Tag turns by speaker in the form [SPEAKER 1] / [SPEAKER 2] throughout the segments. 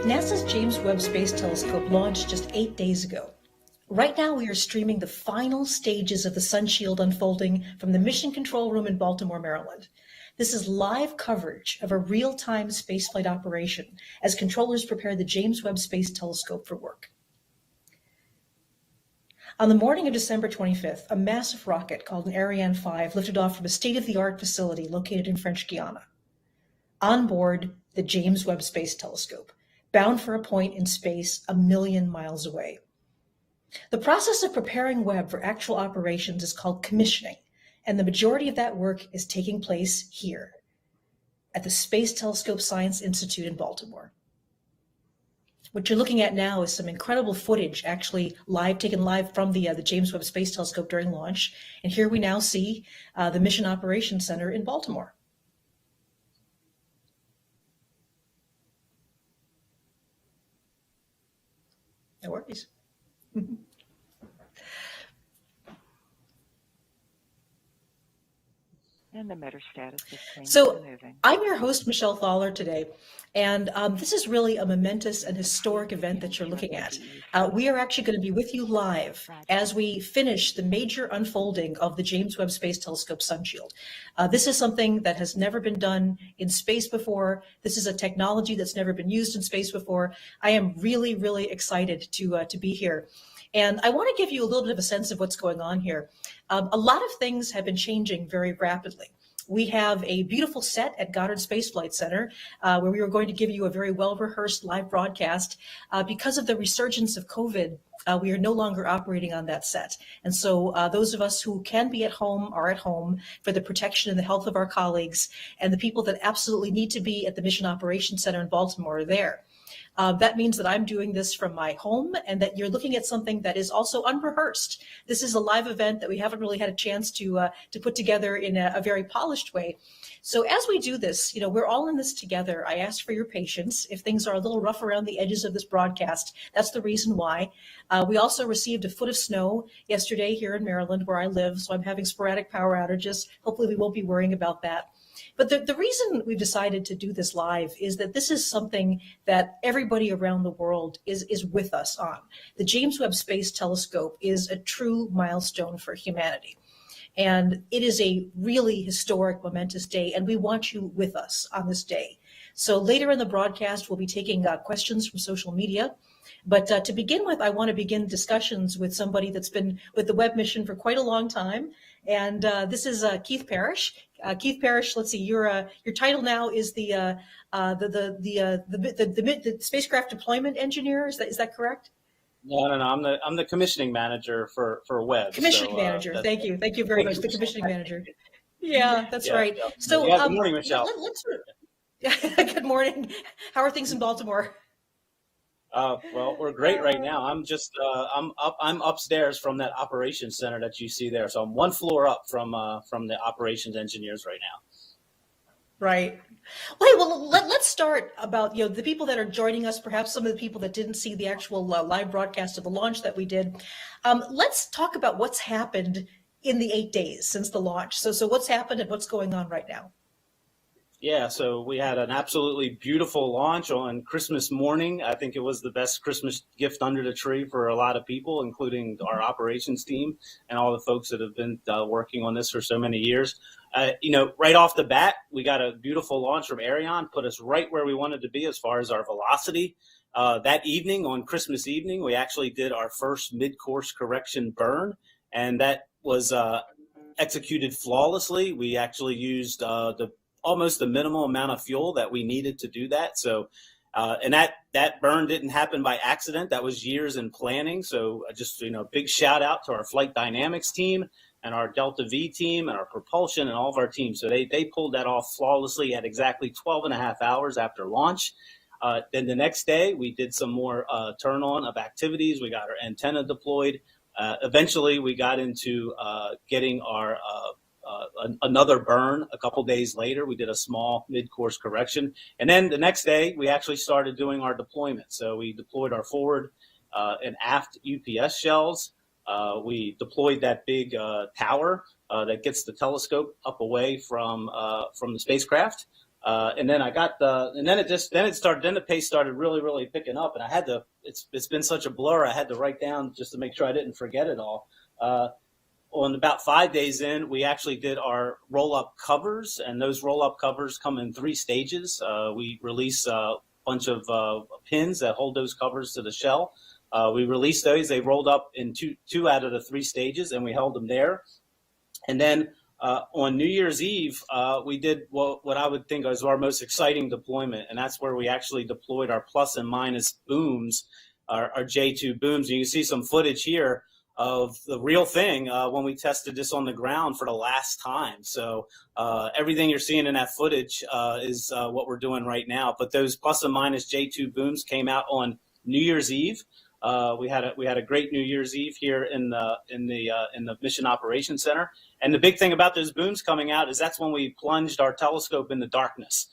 [SPEAKER 1] NASA's James Webb Space Telescope launched just 8 days ago. Right now, we are streaming the final stages of the Sunshield unfolding from the Mission Control Room in Baltimore, Maryland. This is live coverage of a real-time spaceflight operation as controllers prepare the James Webb Space Telescope for work. On the morning of December 25th, a massive rocket called an Ariane 5 lifted off from a state-of-the-art facility located in French Guiana. On board, the James Webb Space Telescope, bound for a point in space 1 million miles away. The process of preparing Webb for actual operations is called commissioning, and the majority of that work is taking place here at the Space Telescope Science Institute in Baltimore. What you're looking at now is some incredible footage, actually taken live from the James Webb Space Telescope during launch. And here we now see the Mission Operations Center in Baltimore. No worries.
[SPEAKER 2] And the emitter status is changed.
[SPEAKER 1] So I'm your host, Michelle Thaler, today, and this is really a momentous and historic event that you're looking at. We are actually going to be with you live as we finish the major unfolding of the James Webb Space Telescope Sunshield. This is something that has never been done in space before. This is a technology that's never been used in space before. I am really, really excited to be here. And I want to give you a little bit of a sense of what's going on here. A lot of things have been changing very rapidly. We have a beautiful set at Goddard Space Flight Center where we were going to give you a very well-rehearsed live broadcast. Because of the resurgence of COVID, we are no longer operating on that set. And so those of us who can be at home are at home for the protection and the health of our colleagues, and the people that absolutely need to be at the Mission Operations Center in Baltimore are there. That means that I'm doing this from my home and that you're looking at something that is also unrehearsed. This is a live event that we haven't really had a chance to put together in a very polished way. So as we do this, we're all in this together. I ask for your patience. If things are a little rough around the edges of this broadcast, that's the reason why. We also received a foot of snow yesterday here in Maryland where I live, so I'm having sporadic power outages. Hopefully we won't be worrying about that. But the reason we've decided to do this live is that this is something that everybody around the world is with us on. The James Webb Space Telescope is a true milestone for humanity. And it is a really historic, momentous day, and we want you with us on this day. So later in the broadcast, we'll be taking questions from social media. But to begin with, I want to begin discussions with somebody that's been with the Webb mission for quite a long time. And this is Keith Parrish. Keith Parrish, let's see, your title now is the spacecraft deployment engineer. Is that correct?
[SPEAKER 3] No. I'm the commissioning manager for Webb.
[SPEAKER 1] Commissioning manager. Thank you very much. The commissioning manager. Yeah, that's right.
[SPEAKER 3] Yeah.
[SPEAKER 1] So
[SPEAKER 3] good morning, Michelle.
[SPEAKER 1] Good morning. How are things in Baltimore?
[SPEAKER 3] Well, we're great right now. I'm upstairs from that operations center that you see there. So I'm one floor up from the operations engineers right now. Right.
[SPEAKER 1] Well, let's start about the people that are joining us. Perhaps some of the people that didn't see the actual live broadcast of the launch that we did. Let's talk about what's happened in the 8 days since the launch. So what's happened and what's going on right now?
[SPEAKER 3] Yeah, so we had an absolutely beautiful launch on Christmas morning. I think it was the best Christmas gift under the tree for a lot of people, including our operations team and all the folks that have been working on this for so many years. Right off the bat, we got a beautiful launch from Ariane, put us right where we wanted to be as far as our velocity. That evening, on Christmas evening, we actually did our first mid-course correction burn, and that was executed flawlessly. We actually used almost the minimal amount of fuel that we needed to do that. So, and that burn didn't happen by accident. That was years in planning. So just, big shout out to our flight dynamics team and our Delta V team and our propulsion and all of our teams. So they pulled that off flawlessly at exactly 12 and a half hours after launch. Then the next day we did some more turn on of activities. We got our antenna deployed. Eventually we got into getting our another burn a couple days later. We did a small mid-course correction. And then the next day, we actually started doing our deployment. So we deployed our forward and aft UPS shells. We deployed that big tower that gets the telescope up away from the spacecraft. And then the pace started really picking up, and I had to. It's been such a blur. I had to write down just to make sure I didn't forget it all. On about 5 days in, we actually did our roll-up covers, and those roll-up covers come in 3 stages. We release a bunch of pins that hold those covers to the shell. We released those. They rolled up in two out of the 3 stages, and we held them there. And then on New Year's Eve, we did what I would think was our most exciting deployment, and that's where we actually deployed our plus and minus booms, our J2 booms. And you can see some footage here of the real thing when we tested this on the ground for the last time. So everything you're seeing in that footage is what we're doing right now. But those plus and minus J2 booms came out on New Year's Eve. We had a great New Year's Eve here in the Mission Operations Center. And the big thing about those booms coming out is that's when we plunged our telescope into darkness.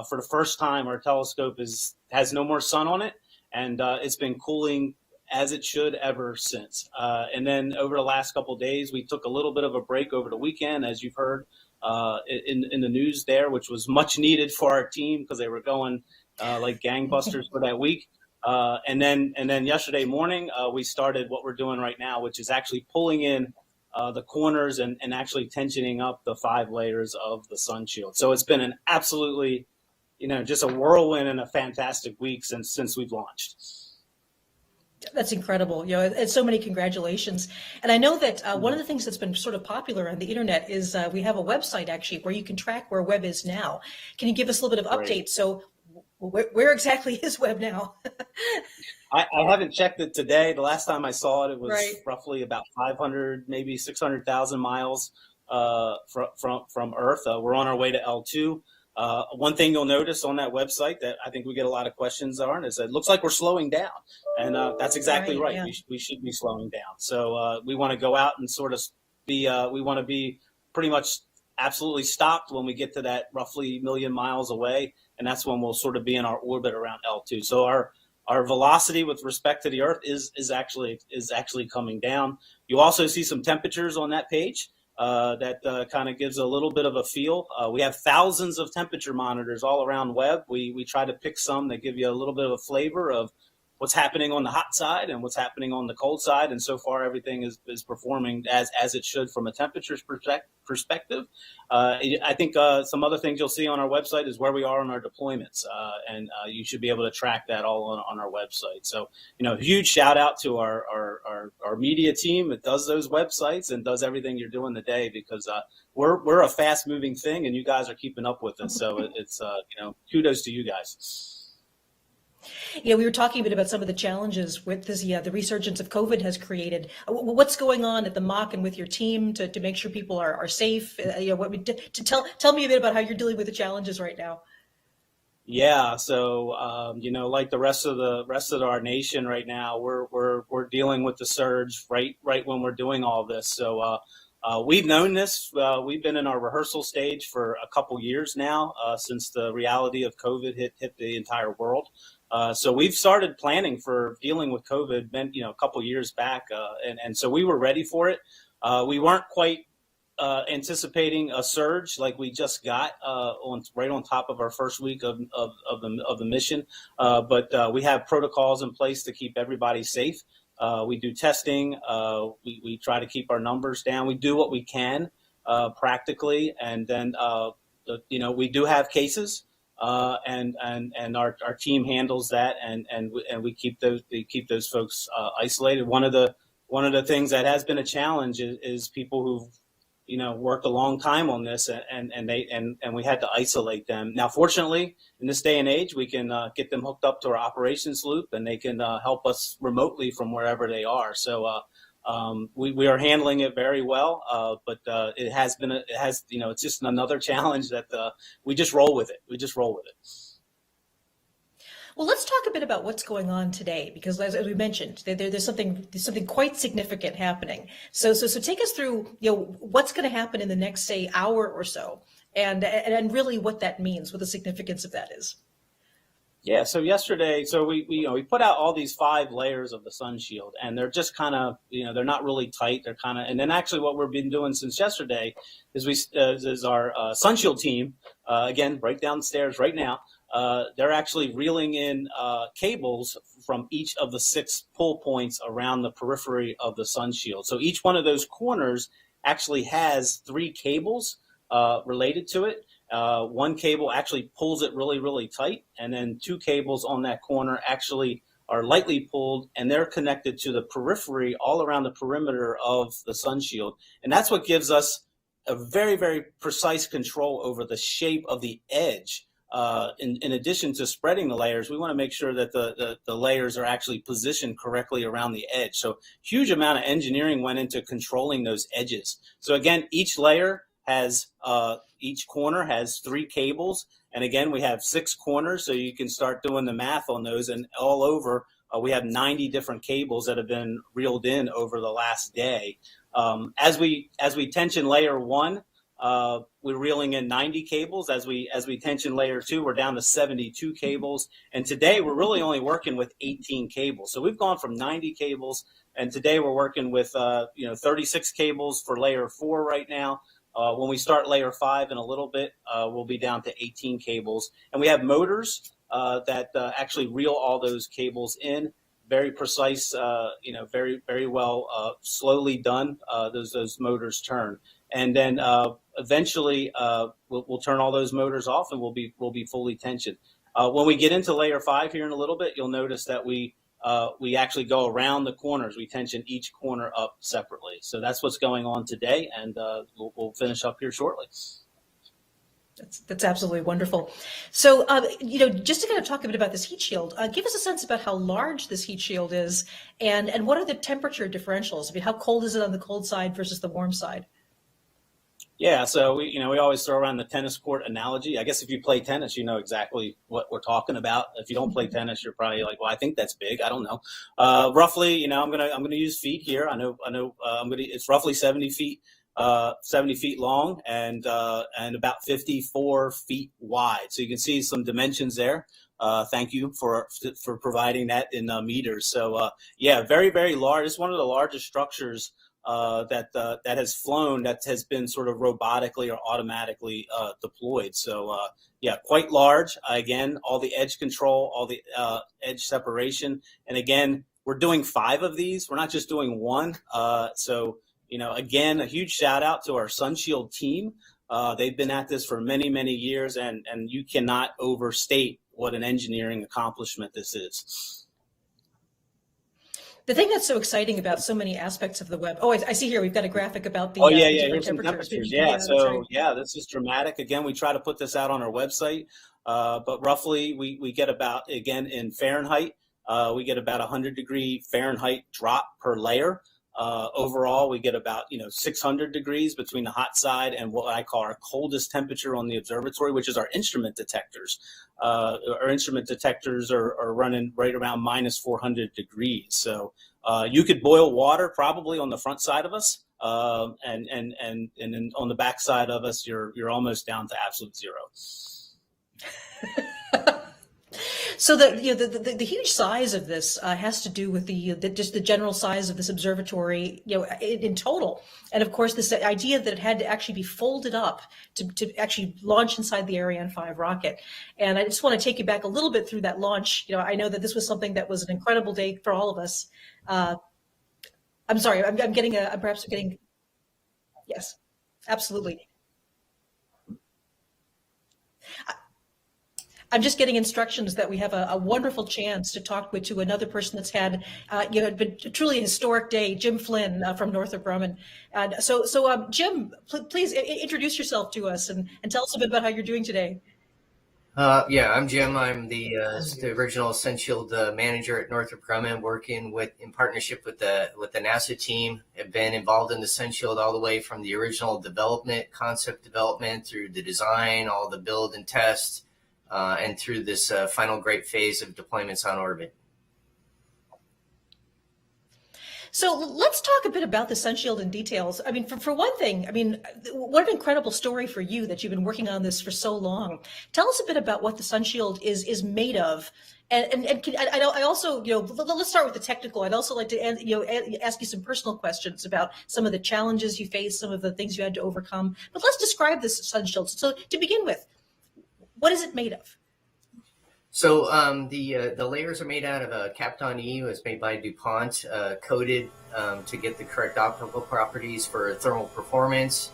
[SPEAKER 3] For the first time, our telescope has no more sun on it, and it's been cooling as it should ever since. And then over the last couple of days, we took a little bit of a break over the weekend, as you've heard in the news there, which was much needed for our team because they were going like gangbusters for that week. And then yesterday morning, we started what we're doing right now, which is actually pulling in the corners and actually tensioning up the 5 layers of the Sunshield. So it's been an absolutely, just a whirlwind and a fantastic week since we've launched.
[SPEAKER 1] That's incredible. And so many congratulations. And I know that one of the things that's been sort of popular on the internet is we have a website actually where you can track where Webb is now. Can you give us a little bit of update? So where exactly is Webb now?
[SPEAKER 3] I haven't checked it today. The last time I saw it, it was
[SPEAKER 1] right.
[SPEAKER 3] roughly about 500, maybe 600,000 miles from Earth. We're on our way to L2. One thing you'll notice on that website that I think we get a lot of questions on is that it looks like we're slowing down. And that's exactly right.
[SPEAKER 1] Yeah.
[SPEAKER 3] We should be slowing down. So we want to go out and sort of we want to be pretty much absolutely stopped when we get to that roughly million miles away. And that's when we'll sort of be in our orbit around L2. So our velocity with respect to the Earth is actually coming down. You also see some temperatures on that page. That kind of gives a little bit of a feel. We have thousands of temperature monitors all around Webb. We try to pick some that give you a little bit of a flavor of what's happening on the hot side and what's happening on the cold side. And so far, everything is performing as it should from a temperature perspective. I think some other things you'll see on our website is where we are on our deployments. And you should be able to track that all on our website. So, huge shout out to our media team that does those websites and does everything you're doing today, because we're a fast moving thing and you guys are keeping up with us. So it's, kudos to you guys.
[SPEAKER 1] Yeah, we were talking a bit about some of the challenges with this, the resurgence of COVID has created. What's going on at the Mock and with your team to make sure people are safe? Tell me a bit about how you're dealing with the challenges right now.
[SPEAKER 3] Yeah, so like the rest of our nation right now, we're dealing with the surge right when we're doing all this. So we've known this. We've been in our rehearsal stage for a couple years now, since the reality of COVID hit the entire world. So we've started planning for dealing with COVID, a couple years back, and so we were ready for it. We weren't quite anticipating a surge like we just got right on top of our first week of the mission, but we have protocols in place to keep everybody safe. We do testing. We try to keep our numbers down. We do what we can practically, and then we do have cases. And our team handles that, and we keep those folks isolated. One of the things that has been a challenge is people who've worked a long time on this, and we had to isolate them. Now, fortunately, in this day and age, we can get them hooked up to our operations loop, and they can help us remotely from wherever they are. So we are handling it very well, but it's just another challenge that we just roll with it.
[SPEAKER 1] Well, let's talk a bit about what's going on today, because as we mentioned, there's something quite significant happening. So take us through, what's going to happen in the next, say, hour or so, and really what that means, what the significance of that is.
[SPEAKER 3] Yeah, so yesterday, we put out all these 5 layers of the Sunshield, and they're just kind of, they're not really tight. They're kind of, and then actually what we've been doing since yesterday is our Sunshield team, again, right downstairs right now. They're actually reeling in cables from each of the 6 pull points around the periphery of the Sunshield. So each one of those corners actually has 3 cables related to it. One cable actually pulls it really, really tight, and then 2 cables on that corner actually are lightly pulled, and they're connected to the periphery all around the perimeter of the Sunshield. And that's what gives us a very, very precise control over the shape of the edge. In addition to spreading the layers, we want to make sure that the layers are actually positioned correctly around the edge. So huge amount of engineering went into controlling those edges. So again, each corner has 3 cables, and again, we have 6 corners, so you can start doing the math on those. And all over, we have 90 different cables that have been reeled in over the last day. As we tension layer 1, we're reeling in 90 cables. As we tension layer 2, we're down to 72 cables. And today we're really only working with 18 cables. So we've gone from 90 cables, and today we're working with 36 cables for layer 4 right now. When we start layer 5 in a little bit, we'll be down to 18 cables. And we have motors that actually reel all those cables in. Very precise, very, very well, slowly done. Those motors turn. And then eventually we'll turn all those motors off, and we'll be fully tensioned. When we get into layer 5 here in a little bit, you'll notice that we actually go around the corners. We tension each corner up separately. So that's what's going on today, and we'll finish up here shortly.
[SPEAKER 1] That's absolutely wonderful. So, just to kind of talk a bit about this heat shield, give us a sense about how large this heat shield is, and what are the temperature differentials? I mean, how cold is it on the cold side versus the warm side?
[SPEAKER 3] Yeah, so we always throw around the tennis court analogy. I guess if you play tennis, you know exactly what we're talking about. If you don't play tennis, you're probably like, well, I think that's big. I don't know. Roughly, I'm gonna use feet here. I know. It's roughly 70 feet. 70 feet long and about 54 feet wide. So you can see some dimensions there. Thank you for providing that in meters. So yeah, very, very large. It's one of the largest structures that has flown, that has been sort of robotically or automatically deployed. So yeah, quite large. Again, all the edge control, all the edge separation, and again, we're doing 5 of these. We're not just doing 1. So again, a huge shout out to our Sunshield team. They've been at this for many, many years, and you cannot overstate what an engineering accomplishment this is.
[SPEAKER 1] The thing that's so exciting about so many aspects of the Webb. Oh, I see here we've got a graphic about the
[SPEAKER 3] Here's some
[SPEAKER 1] temperatures.
[SPEAKER 3] temperatures. Yeah, so yeah, this is dramatic. Again, we try to put this out on our website, but roughly we get about, again, in Fahrenheit, we get about 100-degree Fahrenheit drop per layer. Overall, we get about 600 degrees between the hot side and what I call our coldest temperature on the observatory, which is our instrument detectors. Our instrument detectors are running right around minus 400 degrees. So you could boil water probably on the front side of us, and then on the back side of us, you're almost down to absolute zero.
[SPEAKER 1] So the huge size of this has to do with just the general size of this observatory, in total, and of course this idea that it had to actually be folded up to actually launch inside the Ariane 5 rocket. And I just want to take you back a little bit through that launch. I know that this was something that was an incredible day for all of us. I'm sorry, I'm getting yes, absolutely. I'm just getting instructions that we have a wonderful chance to talk to another person that's had, been truly a historic day, Jim Flynn from Northrop Grumman. And so Jim, please introduce yourself to us and tell us a bit about how you're doing today.
[SPEAKER 4] Yeah, I'm Jim. I'm the original Sunshield manager at Northrop Grumman, working in partnership with the NASA team. Have been involved in the Sunshield all the way from the original concept development, through the design, all the build and test, and through this final great phase of deployments on orbit.
[SPEAKER 1] So let's talk a bit about the Sunshield in details. I mean, for one thing, I mean, what an incredible story for you that you've been working on this for so long. Tell us a bit about what the Sunshield is made of. I also, let's start with the technical. I'd also like to, ask you some personal questions about some of the challenges you faced, some of the things you had to overcome. But let's describe this Sunshield. So to begin with, what is it made of?
[SPEAKER 4] So the layers are made out of Kapton E. It was made by DuPont, coated to get the correct optical properties for thermal performance.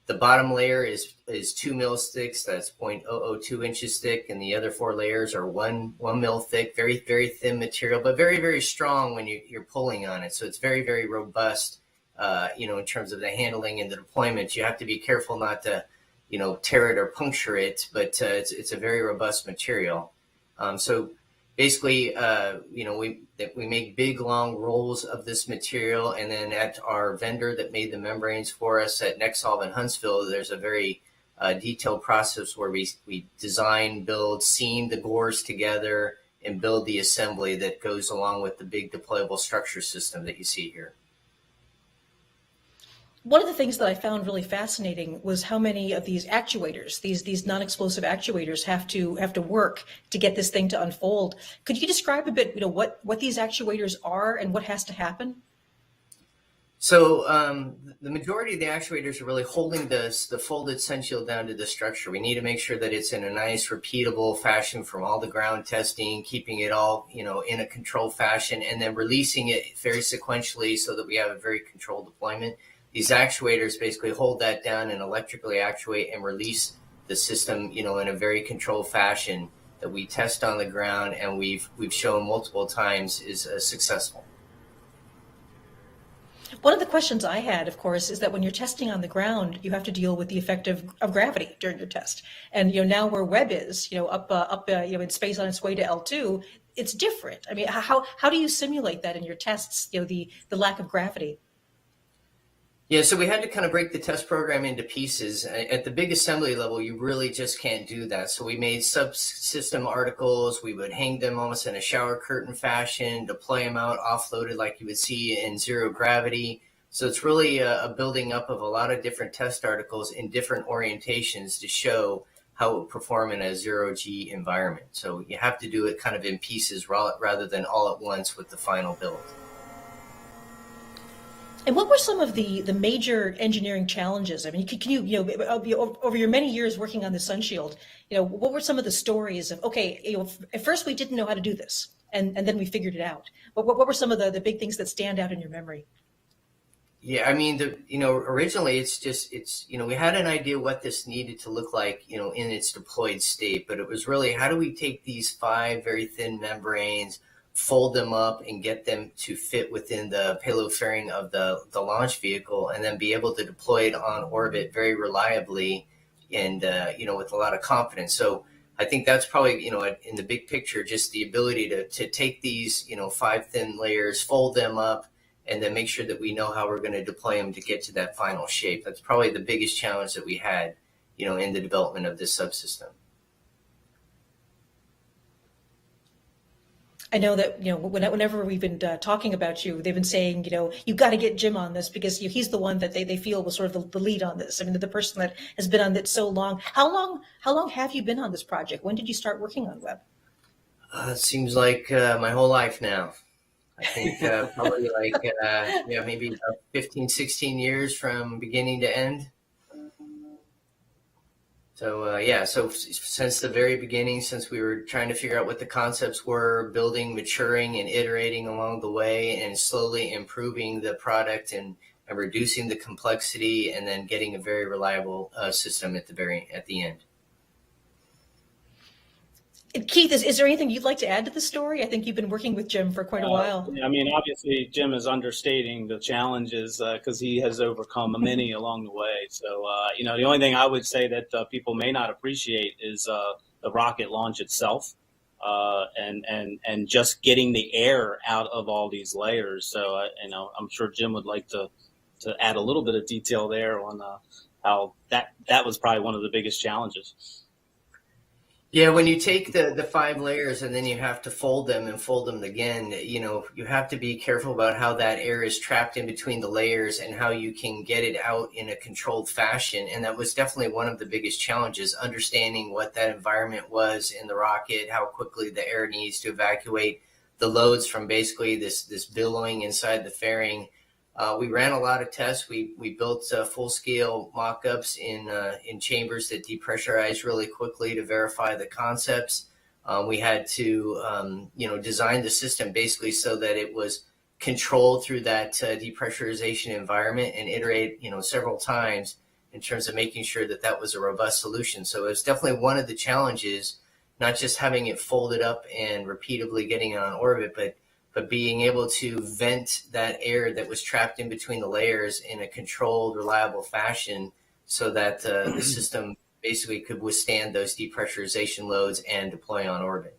[SPEAKER 4] The bottom layer is 2 mils thick, that's 0.002 inches thick, and the other 4 layers are 1 mil thick, very, very thin material, but very, very strong when you're pulling on it. So it's very, very robust, in terms of the handling and the deployment. You have to be careful not to tear it or puncture it, but it's a very robust material. So basically, we make big, long rolls of this material, and then at our vendor that made the membranes for us at Nexolve in Huntsville, there's a very detailed process where we design, build, seam the gores together, and build the assembly that goes along with the big deployable structure system that you see here.
[SPEAKER 1] One of the things that I found really fascinating was how many of these actuators, these non-explosive actuators, have to work to get this thing to unfold. Could you describe a bit, what these actuators are and what has to happen?
[SPEAKER 4] So the majority of the actuators are really holding the folded Sunshield down to the structure. We need to make sure that it's in a nice, repeatable fashion from all the ground testing, keeping it all, in a controlled fashion, and then releasing it very sequentially so that we have a very controlled deployment. These actuators basically hold that down and electrically actuate and release the system, in a very controlled fashion that we test on the ground and we've shown multiple times is successful.
[SPEAKER 1] One of the questions I had, of course, is that when you're testing on the ground, you have to deal with the effect of gravity during your test. And now where Webb is, up in space on its way to L2, it's different. I mean, how do you simulate that in your tests? The lack of gravity.
[SPEAKER 4] Yeah, so we had to kind of break the test program into pieces. At the big assembly level, you really just can't do that. So we made subsystem articles. We would hang them almost in a shower curtain fashion, deploy them out, offloaded like you would see in zero gravity. So it's really a building up of a lot of different test articles in different orientations to show how it would perform in a zero-G environment. So you have to do it kind of in pieces rather than all at once with the final build.
[SPEAKER 1] And what were some of the major engineering challenges? I mean, can you, over your many years working on the Sunshield, what were some of the stories of, okay, at first we didn't know how to do this, and then we figured it out. What were some of the big things that stand out in your memory?
[SPEAKER 4] Yeah, I mean, originally it's we had an idea what this needed to look like, in its deployed state, but it was really, how do we take these 5 very thin membranes, fold them up and get them to fit within the payload fairing of the launch vehicle, and then be able to deploy it on orbit very reliably and, with a lot of confidence. So I think that's probably, in the big picture, just the ability to take these, 5 thin layers, fold them up, and then make sure that we know how we're going to deploy them to get to that final shape. That's probably the biggest challenge that we had, in the development of this subsystem.
[SPEAKER 1] I know that, whenever we've been talking about you, they've been saying, you've got to get Jim on this because he's the one that they feel was sort of the lead on this. I mean, the person that has been on it so long. How long have you been on this project? When did you start working on Webb?
[SPEAKER 4] It seems like my whole life now. I think probably like, maybe about 15, 16 years from beginning to end. So, so since the very beginning, since we were trying to figure out what the concepts were, building, maturing, and iterating along the way, and slowly improving the product and reducing the complexity, and then getting a very reliable system at the end.
[SPEAKER 1] Keith, is there anything you'd like to add to the story? I think you've been working with Jim for quite a while.
[SPEAKER 3] I mean, obviously, Jim is understating the challenges because he has overcome many along the way. So, the only thing I would say that people may not appreciate is the rocket launch itself and just getting the air out of all these layers. So, I'm sure Jim would like to add a little bit of detail there on how that was probably one of the biggest challenges.
[SPEAKER 4] Yeah, when you take the 5 layers and then you have to fold them and fold them again, you have to be careful about how that air is trapped in between the layers and how you can get it out in a controlled fashion. And that was definitely one of the biggest challenges, understanding what that environment was in the rocket, how quickly the air needs to evacuate the loads from basically this billowing inside the fairing. We ran a lot of tests. We built full-scale mock-ups in chambers that depressurized really quickly to verify the concepts. We had to design the system basically so that it was controlled through that depressurization environment and iterate several times in terms of making sure that that was a robust solution. So it was definitely one of the challenges, not just having it folded up and repeatedly getting it on orbit, but being able to vent that air that was trapped in between the layers in a controlled, reliable fashion so that the system basically could withstand those depressurization loads and deploy on orbit.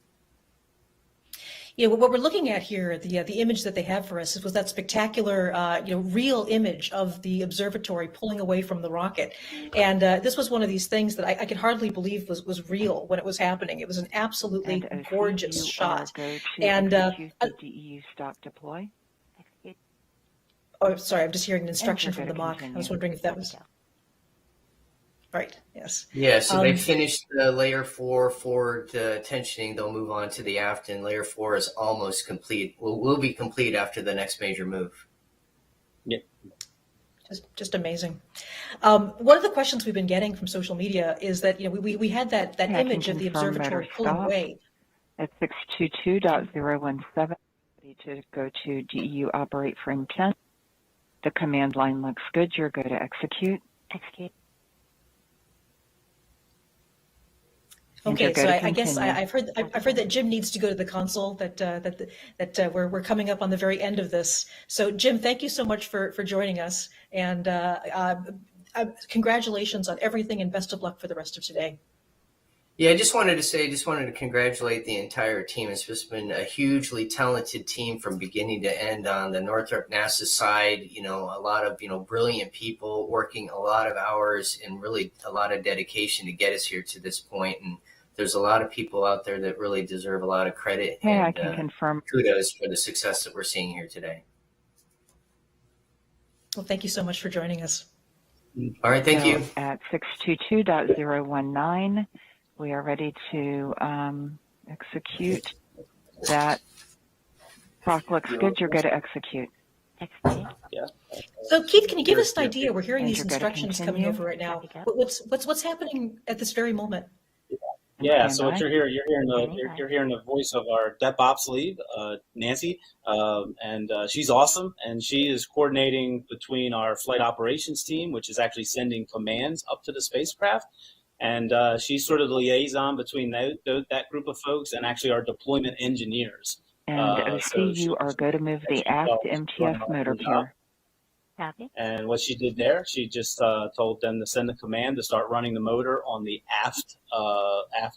[SPEAKER 1] Yeah, what we're looking at here, the image that they have for us was that spectacular, real image of the observatory pulling away from the rocket. And this was one of these things that I could hardly believe was real when it was happening. It was an absolutely gorgeous shot. And
[SPEAKER 2] DEU stop deploy.
[SPEAKER 1] oh, sorry, I'm just hearing an instruction from the mock. I was wondering if that was right. Yes.
[SPEAKER 4] Yeah, so they finished the layer 4 forward tensioning. They'll move on to the aft, and layer 4 is almost complete. Will be complete after the next major move.
[SPEAKER 3] Yeah.
[SPEAKER 1] Just amazing. One of the questions we've been getting from social media is that we had that image of the observatory pulling away.
[SPEAKER 2] At 622.017, ready to go to DEU operate frame 10. The command line looks good. You're go to execute. Execute.
[SPEAKER 1] Okay, so I guess I've heard that Jim needs to go to the console. That we're coming up on the very end of this. So Jim, thank you so much for joining us, and congratulations on everything, and best of luck for the rest of today.
[SPEAKER 4] Yeah, I just wanted to congratulate the entire team. It's just been a hugely talented team from beginning to end on the Northrop NASA side. A lot of brilliant people working a lot of hours and really a lot of dedication to get us here to this point. And there's a lot of people out there that really deserve a lot of credit.
[SPEAKER 2] Yeah,
[SPEAKER 4] and,
[SPEAKER 2] I can confirm.
[SPEAKER 4] Kudos for the success that we're seeing here today.
[SPEAKER 1] Well, thank you so much for joining us.
[SPEAKER 4] All right, thank you.
[SPEAKER 2] At 622.019, we are ready to execute. That clock looks good. You're good to execute.
[SPEAKER 3] Yeah.
[SPEAKER 1] So Keith, can you give us an idea? We're hearing these instructions coming over right now. What's happening at this very moment?
[SPEAKER 3] Yeah, so what you're hearing the voice of our DepOps lead, Nancy, and she's awesome, and she is coordinating between our flight operations team, which is actually sending commands up to the spacecraft, and she's sort of the liaison between that group of folks and actually our deployment engineers.
[SPEAKER 2] And OC, you are go to move the aft MTS motor pair.
[SPEAKER 5] Copy.
[SPEAKER 3] And what she did there, she just told them to send the command to start running the motor on the aft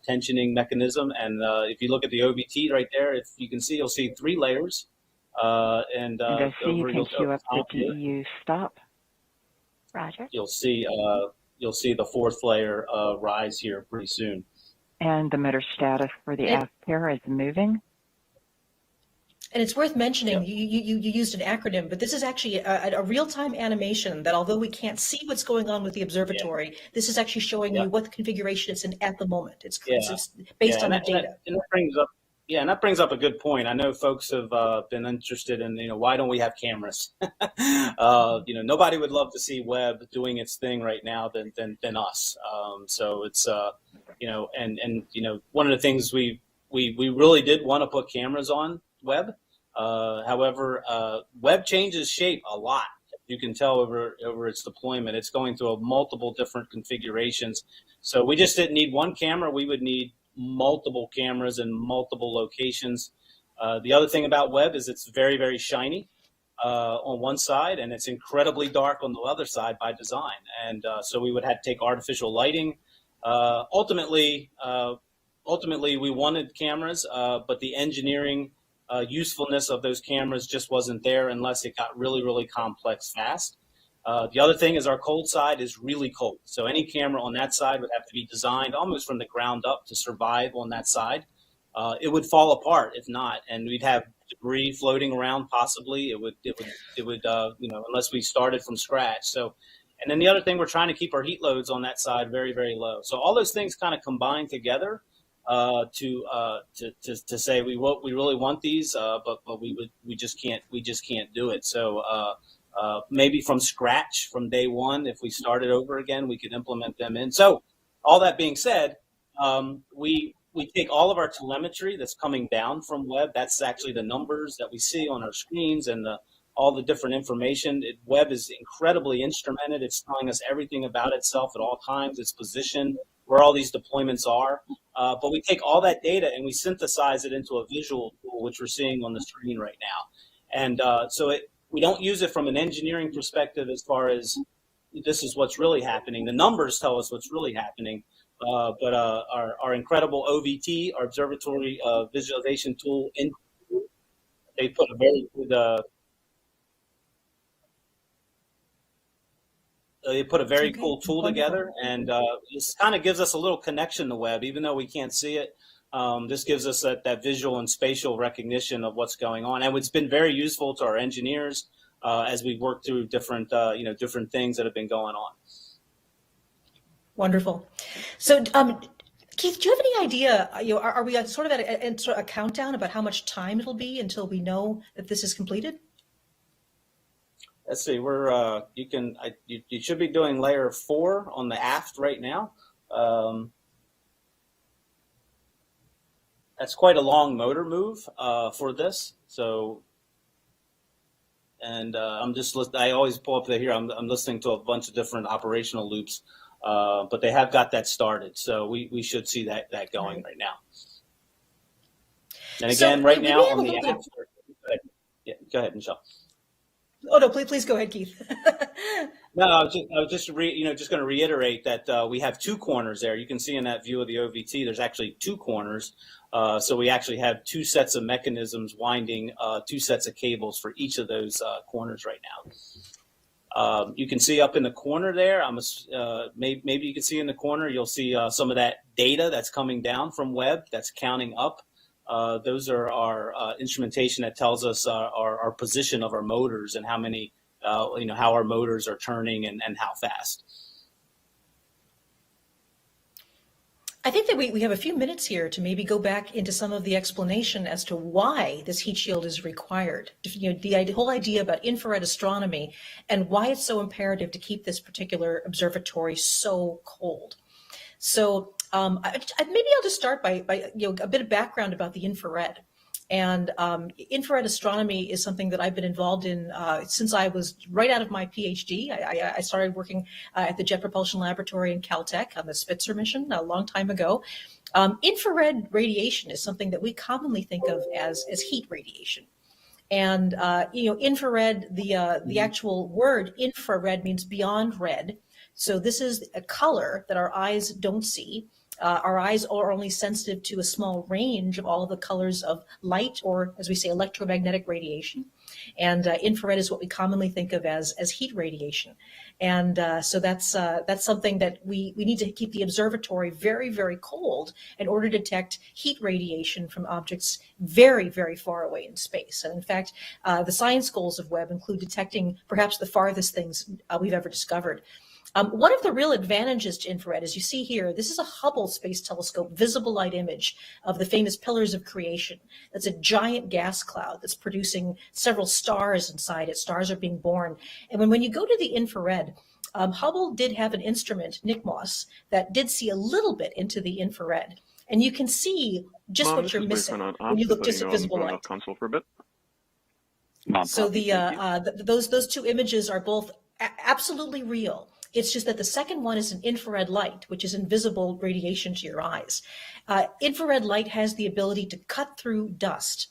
[SPEAKER 3] tensioning mechanism. And if you look at the OBT right there, if you can see, you'll see 3 layers. And
[SPEAKER 2] OC, you can queue up the DEU stop.
[SPEAKER 5] Roger.
[SPEAKER 3] You'll see the 4th layer rise here pretty soon.
[SPEAKER 2] And the motor status for the aft pair is moving.
[SPEAKER 1] And it's worth mentioning, you used an acronym, but this is actually a real-time animation that, although we can't see what's going on with the observatory, this is actually showing you what configuration it's in at the moment. It's based on the data.
[SPEAKER 3] And that brings up a good point. I know folks have been interested in, why don't we have cameras? Nobody would love to see Webb doing its thing right now than us. So it's, one of the things we really did want to put cameras on Webb. However, Webb changes shape a lot. You can tell over its deployment. It's going through multiple different configurations. So we just didn't need one camera. We would need multiple cameras in multiple locations. The other thing about Webb is it's very, very shiny on one side, and it's incredibly dark on the other side by design. And so we would have to take artificial lighting. Ultimately, we wanted cameras, but the engineering usefulness of those cameras just wasn't there unless it got really, really complex fast. The other thing is our cold side is really cold. So any camera on that side would have to be designed almost from the ground up to survive on that side. It would fall apart if not, and we'd have debris floating around. Possibly, it would, unless we started from scratch. So, and then the other thing, we're trying to keep our heat loads on that side very, very low. So all those things kind of combine together to say we really want these, but we just can't do it. So maybe from scratch, from day one, if we started over again, we could implement them in. So all that being said, we take all of our telemetry that's coming down from Webb. That's actually the numbers that we see on our screens and all the different information. Webb is incredibly instrumented. It's telling us everything about itself at all times, its position, where all these deployments are. But we take all that data and we synthesize it into a visual tool, which we're seeing on the screen right now. And we don't use it from an engineering perspective as far as this is what's really happening. The numbers tell us what's really happening. But our incredible OVT, our observatory visualization tool, they put a very good cool tool together, and this kind of gives us a little connection to Webb, even though we can't see it. This gives us that visual and spatial recognition of what's going on, and it's been very useful to our engineers as we work through different things that have been going on.
[SPEAKER 1] Wonderful. So, Keith, do you have any idea, are we sort of at a countdown about how much time it'll be until we know that this is completed?
[SPEAKER 3] Let's see, you should be doing layer 4 on the aft right now. That's quite a long motor move for this. So, and I always pull up here, I'm listening to a bunch of different operational loops. But they have got that started, so we should see that going right now. And again, right now on the app. Yeah, go ahead, Michelle.
[SPEAKER 1] Oh no, please go ahead, Keith.
[SPEAKER 3] No, I was just going to reiterate that we have 2 corners there. You can see in that view of the OVT, there's actually 2 corners. So we actually have 2 sets of mechanisms winding 2 sets of cables for each of those corners right now. You can see up in the corner there, maybe you can see in the corner, you'll see some of that data that's coming down from Webb that's counting up. Those are our instrumentation that tells us our position of our motors and how many, how our motors are turning and how fast.
[SPEAKER 1] I think that we have a few minutes here to maybe go back into some of the explanation as to why this heat shield is required. The whole idea about infrared astronomy and why it's so imperative to keep this particular observatory so cold. So maybe I'll just start by a bit of background about the infrared. And infrared astronomy is something that I've been involved in since I was right out of my PhD. I started working at the Jet Propulsion Laboratory in Caltech on the Spitzer mission a long time ago. Infrared radiation is something that we commonly think of as heat radiation. And infrared, the actual word infrared means beyond red. So this is a color that our eyes don't see. Our eyes are only sensitive to a small range of all of the colors of light, or as we say, electromagnetic radiation. And infrared is what we commonly think of as heat radiation. And so that's something that we need to keep the observatory very, very cold in order to detect heat radiation from objects very, very far away in space. And in fact, the science goals of Webb include detecting perhaps the farthest things we've ever discovered. One of the real advantages to infrared, as you see here, this is a Hubble Space Telescope visible light image of the famous pillars of creation. That's a giant gas cloud that's producing several stars inside it. Stars are being born. And when you go to the infrared, Hubble did have an instrument, NICMOS, that did see a little bit into the infrared. And you can see just what you're missing when you look just at visible light.
[SPEAKER 6] Console for a bit.
[SPEAKER 1] So those 2 images are both absolutely real. It's just that the second one is an infrared light, which is invisible radiation to your eyes. Infrared light has the ability to cut through dust.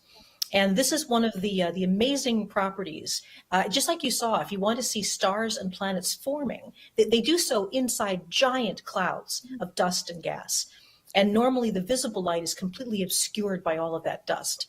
[SPEAKER 1] And this is one of the amazing properties. Just like you saw, if you want to see stars and planets forming, they do so inside giant clouds of dust and gas. And normally the visible light is completely obscured by all of that dust.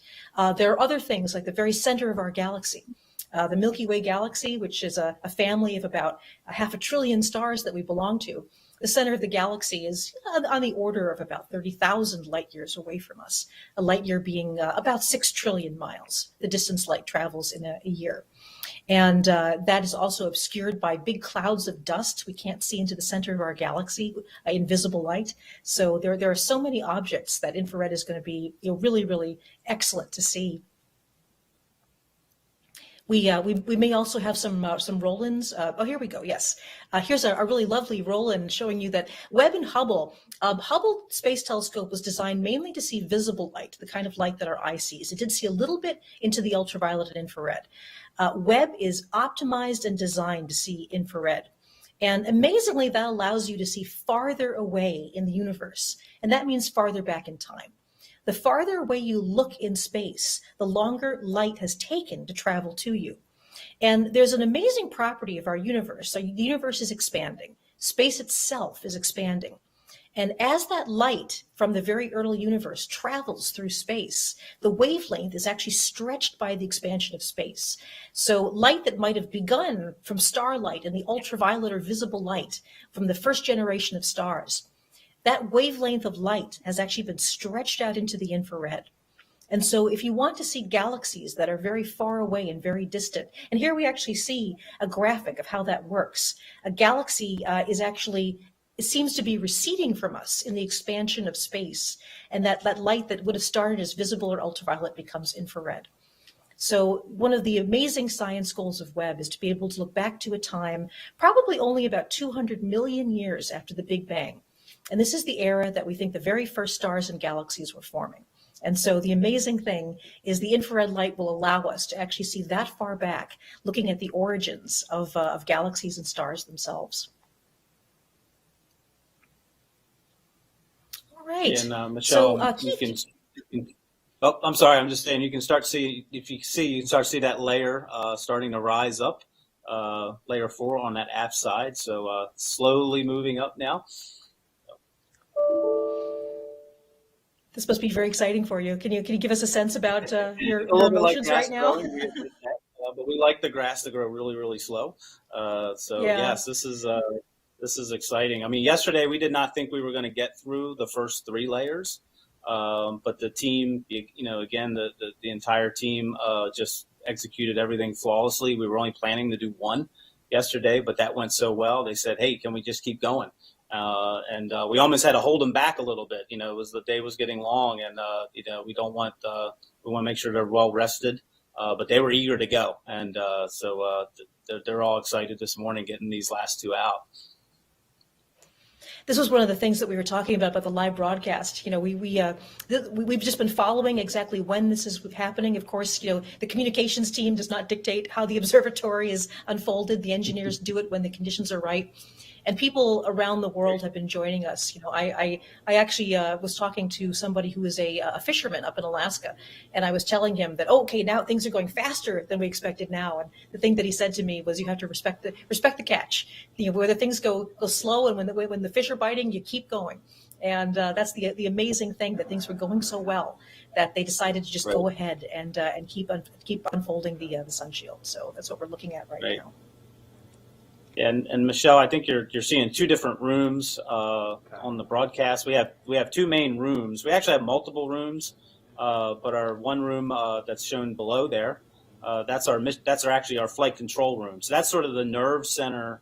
[SPEAKER 1] There are other things like the very center of our galaxy. The Milky Way galaxy, which is a family of about a half a trillion stars that we belong to, the center of the galaxy is on the order of about 30,000 light years away from us, a light year being about 6 trillion miles, the distance light travels in a year. And that is also obscured by big clouds of dust. We can't see into the center of our galaxy, invisible light. So there are so many objects that infrared is going to be really, really excellent to see. We may also have some roll-ins. Oh, here we go. Yes. Here's a really lovely roll-in showing you that Webb and Hubble Space Telescope was designed mainly to see visible light, the kind of light that our eye sees. It did see a little bit into the ultraviolet and infrared. Webb is optimized and designed to see infrared. And amazingly, that allows you to see farther away in the universe. And that means farther back in time. The farther away you look in space, the longer light has taken to travel to you. And there's an amazing property of our universe. So the universe is expanding. Space itself is expanding. And as that light from the very early universe travels through space, the wavelength is actually stretched by the expansion of space. So light that might have begun from starlight and the ultraviolet or visible light from the first generation of stars, that wavelength of light has actually been stretched out into the infrared. And so if you want to see galaxies that are very far away and very distant, and here we actually see a graphic of how that works. A galaxy it seems to be receding from us in the expansion of space, and that light that would have started as visible or ultraviolet becomes infrared. So one of the amazing science goals of Webb is to be able to look back to a time probably only about 200 million years after the Big Bang. And this is the era that we think the very first stars and galaxies were forming. And so the amazing thing is the infrared light will allow us to actually see that far back, looking at the origins of galaxies and stars themselves. All right.
[SPEAKER 3] And Michelle,
[SPEAKER 1] so,
[SPEAKER 3] you can. Oh, I'm sorry. I'm just saying you can start to see, if you see, you can start to see that layer starting to rise up, layer 4 on that aft side. So slowly moving up now.
[SPEAKER 1] This must be very exciting for you. Can you give us a sense about your emotions right now?
[SPEAKER 3] But we like the grass to grow really, really slow. Yes, this is exciting. I mean, yesterday we did not think we were going to get through the first 3 layers, but the team, again, the entire team just executed everything flawlessly. We were only planning to do 1 yesterday, but that went so well. They said, "Hey, can we just keep going?" And we almost had to hold them back a little bit. It was the day was getting long, and we want to make sure they're well rested. But they were eager to go, and so they're all excited this morning getting these last 2 out.
[SPEAKER 1] This was one of the things that we were talking about the live broadcast. We've just been following exactly when this is happening. Of course, the communications team does not dictate how the observatory is unfolded. The engineers do it when the conditions are right. And people around the world have been joining us. I actually was talking to somebody who is a fisherman up in Alaska, and I was telling him that, okay, now things are going faster than we expected now. And the thing that he said to me was, you have to respect the catch. Whether things go slow and when the fish are biting, you keep going. And that's the amazing thing, that things were going so well that they decided to just go ahead and keep unfolding the Sunshield. So that's what we're looking at right now.
[SPEAKER 3] And Michelle, I think you're seeing 2 different rooms on the broadcast. We have 2 main rooms. We actually have multiple rooms, but our one room that's shown below there, that's actually our flight control room. So that's sort of the nerve center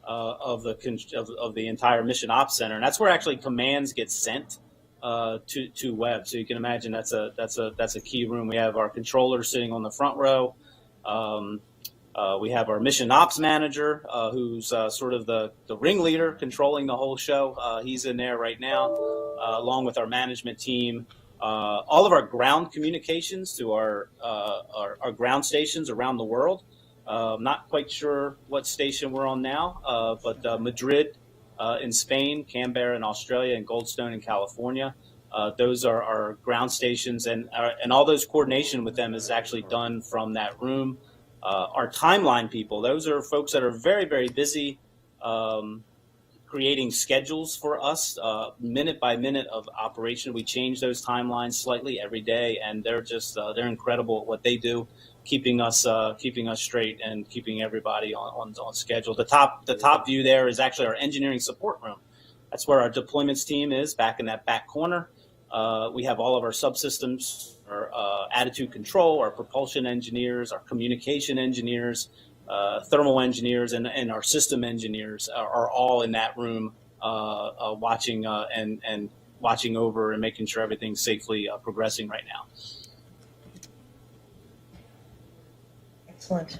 [SPEAKER 3] of the entire mission ops center, and that's where actually commands get sent to Webb. So you can imagine that's a key room. We have our controller sitting on the front row. We have our mission ops manager, who's sort of the ringleader controlling the whole show. He's in there right now, along with our management team. All of our ground communications to our ground stations around the world. Not quite sure what station we're on now, but Madrid in Spain, Canberra in Australia, and Goldstone in California. Those are our ground stations, and all those coordination with them is actually done from that room. Our timeline people, those are folks that are very, very busy creating schedules for us, minute by minute of operation. We change those timelines slightly every day, and they're just they're incredible at what they do, keeping us straight and keeping everybody on schedule. The top view there is actually our engineering support room. That's where our deployments team is, back in that back corner. We have all of our subsystems, our attitude control, our propulsion engineers, our communication engineers, thermal engineers, and our system engineers are all in that room, watching and watching over and making sure everything's safely progressing right now.
[SPEAKER 1] Excellent.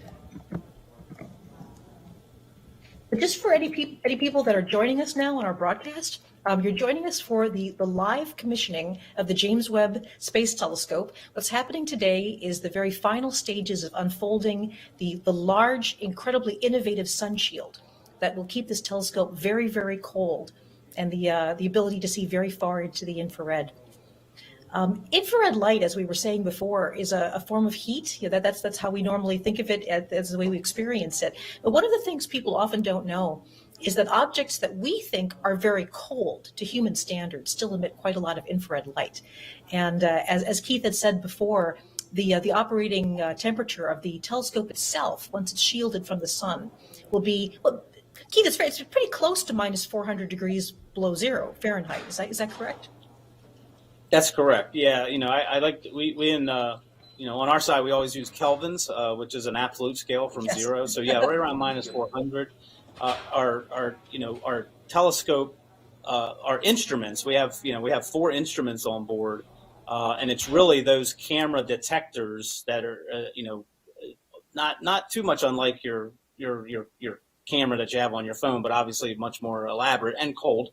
[SPEAKER 1] But just for any people that are joining us now on our broadcast, you're joining us for the live commissioning of the James Webb Space Telescope. What's happening today is the very final stages of unfolding the large, incredibly innovative Sunshield that will keep this telescope very, very cold, and the ability to see very far into the infrared. Infrared light, as we were saying before, is a form of heat. That's how we normally think of it, as the way we experience it. But one of the things people often don't know is that objects that we think are very cold to human standards still emit quite a lot of infrared light. And as Keith had said before, the operating temperature of the telescope itself, once it's shielded from the sun, will be, well, Keith, it's pretty close to minus 400 degrees below zero Fahrenheit. Is that correct?
[SPEAKER 3] That's correct. Yeah, I like we in on our side we always use kelvins, which is an absolute scale from zero. So yeah, right around minus 400. Our telescope, our instruments. We have 4 instruments on board, and it's really those camera detectors that are not too much unlike your camera that you have on your phone, but obviously much more elaborate and cold.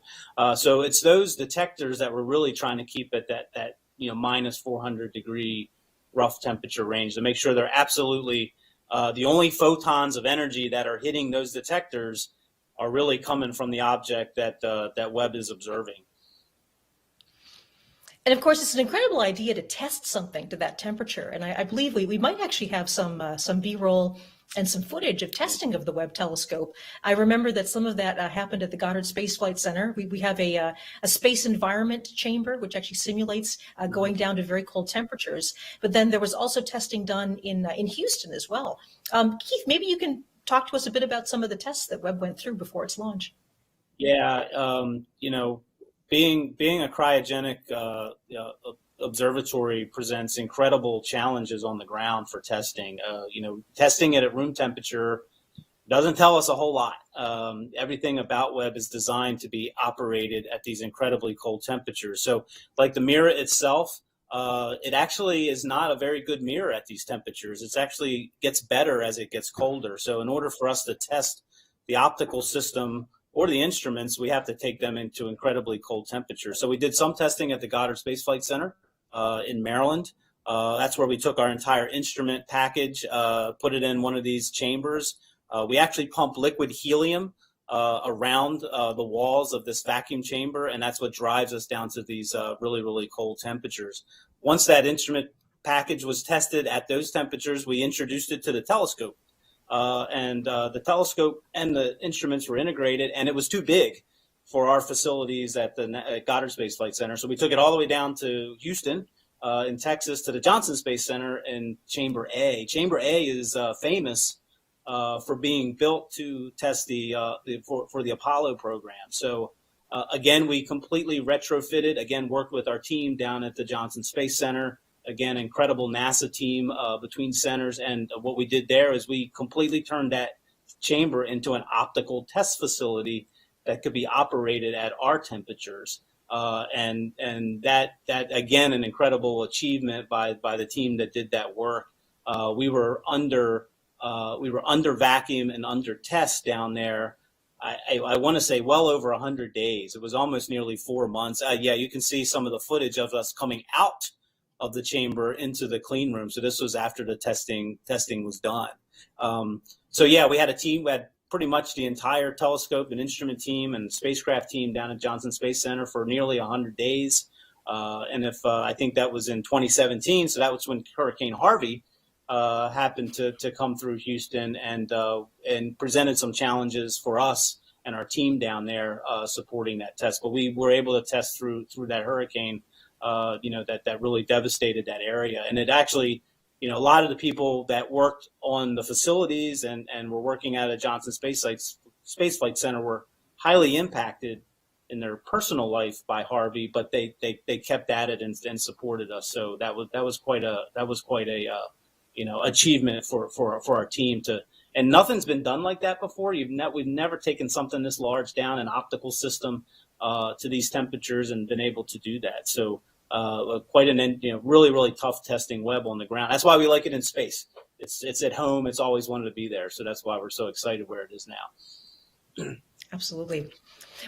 [SPEAKER 3] So it's those detectors that we're really trying to keep at that minus 400 degree rough temperature range to make sure they're absolutely the only photons of energy that are hitting those detectors are really coming from the object that Webb is observing.
[SPEAKER 1] And of course, it's an incredible idea to test something to that temperature. And I believe we might actually have some B-roll and some footage of testing of the Webb telescope. I remember that some of that happened at the Goddard Space Flight Center. We have a space environment chamber, which actually simulates going down to very cold temperatures. But then there was also testing done in Houston as well. Keith, maybe you can talk to us a bit about some of the tests that Webb went through before its launch.
[SPEAKER 3] Yeah, being a cryogenic observatory presents incredible challenges on the ground for testing. Testing it at room temperature doesn't tell us a whole lot. Everything about Webb is designed to be operated at these incredibly cold temperatures. So like the mirror itself, it actually is not a very good mirror at these temperatures. It actually gets better as it gets colder. So in order for us to test the optical system or the instruments, we have to take them into incredibly cold temperatures. So we did some testing at the Goddard Space Flight Center in Maryland. That's where we took our entire instrument package, put it in one of these chambers. We actually pump liquid helium around the walls of this vacuum chamber, and that's what drives us down to these really, really cold temperatures. Once that instrument package was tested at those temperatures, we introduced it to the telescope. And the telescope and the instruments were integrated, and it was too big for our facilities at the Goddard Space Flight Center. So we took it all the way down to Houston in Texas to the Johnson Space Center in Chamber A. Chamber A is famous for being built to test for the Apollo program. So again, we completely retrofitted, worked with our team down at the Johnson Space Center. Again, incredible NASA team between centers. And what we did there is we completely turned that chamber into an optical test facility that could be operated at our temperatures. And that again, an incredible achievement by the team that did that work. We were under vacuum and under test down there. I want to say well over 100 days. It was almost nearly 4 months. You can see some of the footage of us coming out of the chamber into the clean room. So this was after the testing was done. We had a team. We had pretty much the entire telescope and instrument team and spacecraft team down at Johnson Space Center for nearly 100 days. I think that was in 2017. So that was when Hurricane Harvey happened to come through Houston and presented some challenges for us and our team down there supporting that test. But we were able to test through that hurricane, that really devastated that area. And it actually, a lot of the people that worked on the facilities and were working at a Johnson Space Flight Center were highly impacted in their personal life by Harvey, but they kept at it and supported us. So that was quite a achievement for our team to. And nothing's been done like that before. We've never taken something this large down, an optical system, to these temperatures and been able to do that. So quite an really, really tough testing Webb on the ground. That's why we like it in space. It's at home. It's always wanted to be there. So that's why we're so excited where it is now.
[SPEAKER 1] Absolutely.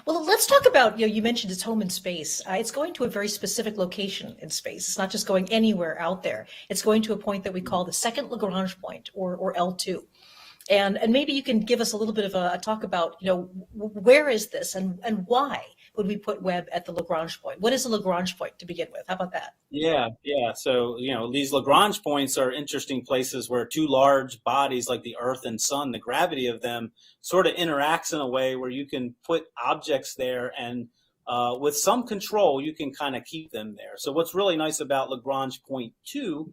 [SPEAKER 1] Well, let's talk about, you mentioned it's home in space. It's going to a very specific location in space. It's not just going anywhere out there. It's going to a point that we call the second Lagrange point, or L2. And maybe you can give us a little bit of a talk about, where is this and why would we put Webb at the Lagrange point? What is a Lagrange point to begin with? How about that?
[SPEAKER 3] Yeah. So, these Lagrange points are interesting places where two large bodies like the Earth and Sun, the gravity of them sort of interacts in a way where you can put objects there and with some control, you can kind of keep them there. So what's really nice about Lagrange point 2,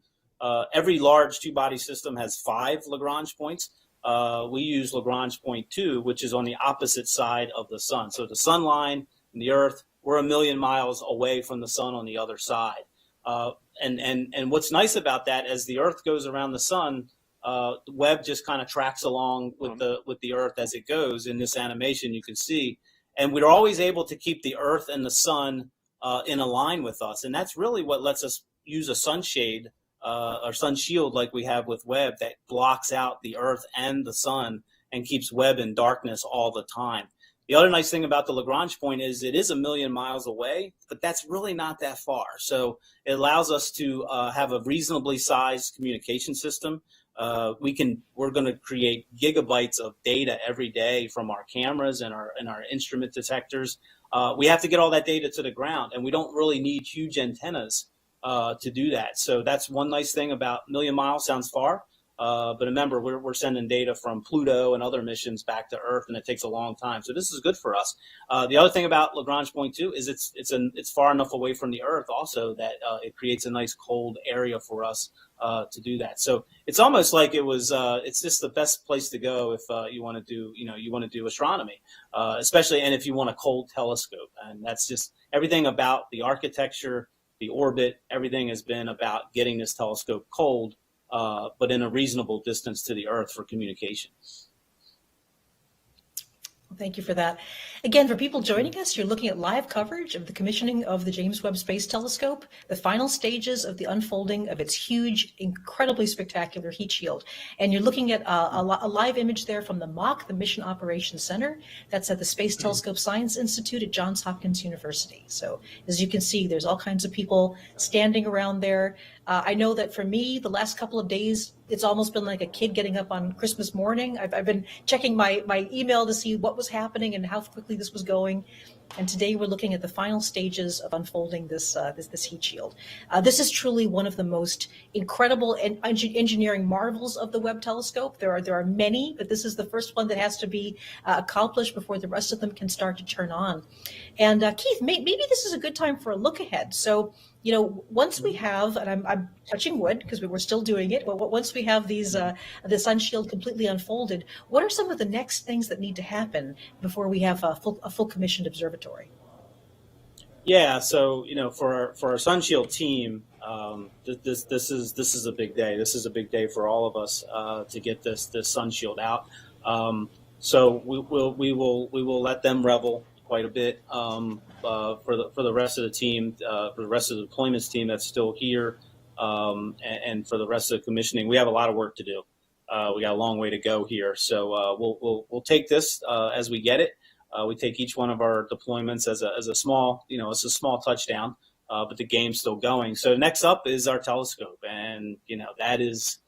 [SPEAKER 3] every large two-body system has 5 Lagrange points. We use Lagrange point 2, which is on the opposite side of the sun. So the sun line and the Earth, we're 1 million miles away from the sun on the other side. And what's nice about that, as the Earth goes around the sun, Webb just kind of tracks along with the Earth as it goes. In this animation, you can see, and we're always able to keep the Earth and the sun in a line with us, and that's really what lets us use a sunshade. Or Sunshield, like we have with Webb, that blocks out the Earth and the sun and keeps Webb in darkness all the time. The other nice thing about the Lagrange point is it is 1 million miles away, but that's really not that far. So it allows us to have a reasonably sized communication system. We're going to create gigabytes of data every day from our cameras and our instrument detectors. We have to get all that data to the ground, and we don't really need huge antennas to do that. So that's one nice thing about 1 million miles. Sounds far, but remember, we're sending data from Pluto and other missions back to Earth, and it takes a long time. So this is good for us. The other thing about Lagrange point 2 is it's far enough away from the Earth also that it creates a nice cold area for us to do that. So it's almost like it's just the best place to go if you want to do astronomy, especially, and if you want a cold telescope. And that's just everything about the architecture, the orbit, everything has been about getting this telescope cold, but in a reasonable distance to the Earth for communication.
[SPEAKER 1] Thank you for that. Again, for people joining us, you're looking at live coverage of the commissioning of the James Webb Space Telescope, the final stages of the unfolding of its huge, incredibly spectacular heat shield. And you're looking at a live image there from the MOC, the Mission Operations Center. That's at the Space Telescope Science Institute at Johns Hopkins University. So as you can see, there's all kinds of people standing around there. I know that for me, the last couple of days, it's almost been like a kid getting up on Christmas morning. I've been checking my email to see what was happening and how quickly this was going. And today we're looking at the final stages of unfolding this heat shield. This is truly one of the most incredible engineering marvels of the Webb telescope. There are many, but this is the first one that has to be accomplished before the rest of them can start to turn on. And Keith, maybe this is a good time for a look ahead. So, once we have, and I'm touching wood because we're still doing it, but once we have the Sunshield completely unfolded, what are some of the next things that need to happen before we have a full commissioned observatory?
[SPEAKER 3] Yeah, so for our Sunshield team, this is a big day. This is a big day for all of us to get this Sunshield out. So we will let them revel quite a bit for the rest of the team, for the rest of the deployments team that's still here, and for the rest of the commissioning. We have a lot of work to do. We got a long way to go here. So we'll take this as we get it. We take each one of our deployments as a small, it's a small touchdown, but the game's still going. So next up is our telescope, and that is,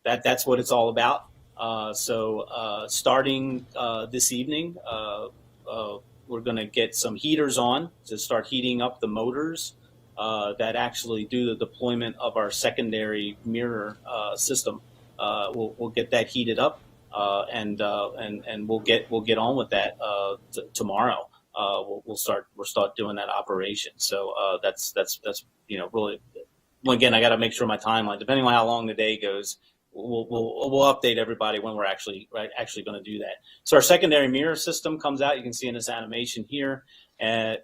[SPEAKER 3] that's what it's all about. So starting this evening, we're going to get some heaters on to start heating up the motors that actually do the deployment of our secondary mirror system. We'll get that heated up. and we'll get on with that tomorrow. We'll start doing that operation. So that's really. Well, again, I got to make sure my timeline, depending on how long the day goes, we'll update everybody when we're actually going to do that. So our secondary mirror system comes out. You can see in this animation here.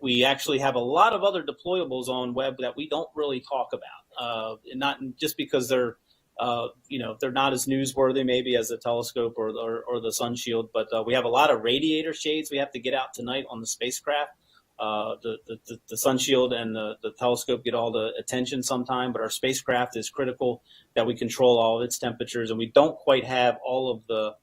[SPEAKER 3] We actually have a lot of other deployables on Webb that we don't really talk about, not just because they're not as newsworthy maybe as the telescope or the Sunshield, but we have a lot of radiator shades we have to get out tonight on the spacecraft. The Sunshield and the telescope get all the attention sometime, but our spacecraft is critical that we control all of its temperatures, and we don't quite have all of the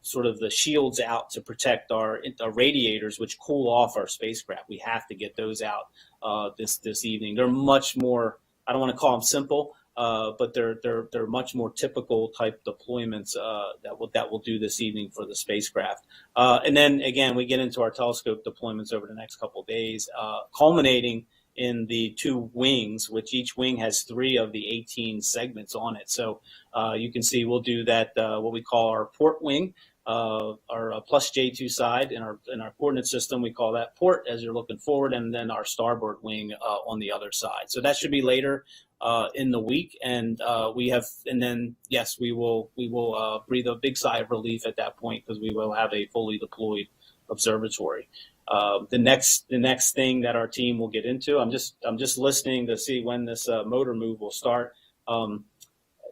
[SPEAKER 3] sort of the shields out to protect our radiators, which cool off our spacecraft. We have to get those out this evening. They're much more, I don't want to call them simple, but they're much more typical type deployments that we'll do this evening for the spacecraft. And then again, we get into our telescope deployments over the next couple of days, culminating in the 2 wings, which each wing has 3 of the 18 segments on it. So you can see we'll do that, what we call our port wing, our plus J2 side in our coordinate system. We call that port as you're looking forward, and then our starboard wing on the other side. So that should be later in the week, and we will breathe a big sigh of relief at that point, because we will have a fully deployed observatory. The next thing that our team will get into, I'm just listening to see when this motor move will start.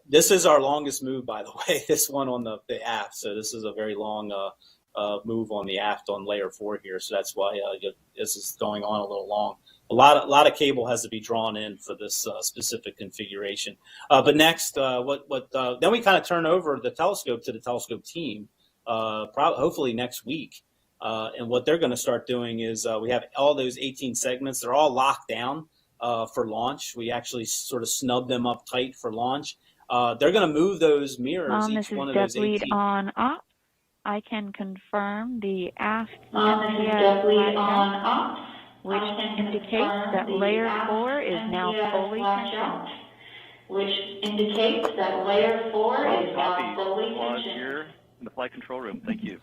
[SPEAKER 3] This is our longest move, by the way, this one on the aft. So this is a very long move on the aft on layer 4 here. So that's why this is going on a little long. A lot of cable has to be drawn in for this specific configuration. But next, then we kind of turn over the telescope to the telescope team, hopefully next week. And what they're going to start doing is we have all those 18 segments. They're all locked down for launch. We actually sort of snub them up tight for launch. They're going to move those mirrors.
[SPEAKER 6] This is Dep Lead on ops. I can confirm the aft on which indicates that layer 4 is now fully controlled.
[SPEAKER 7] Here in the flight control room. Thank you.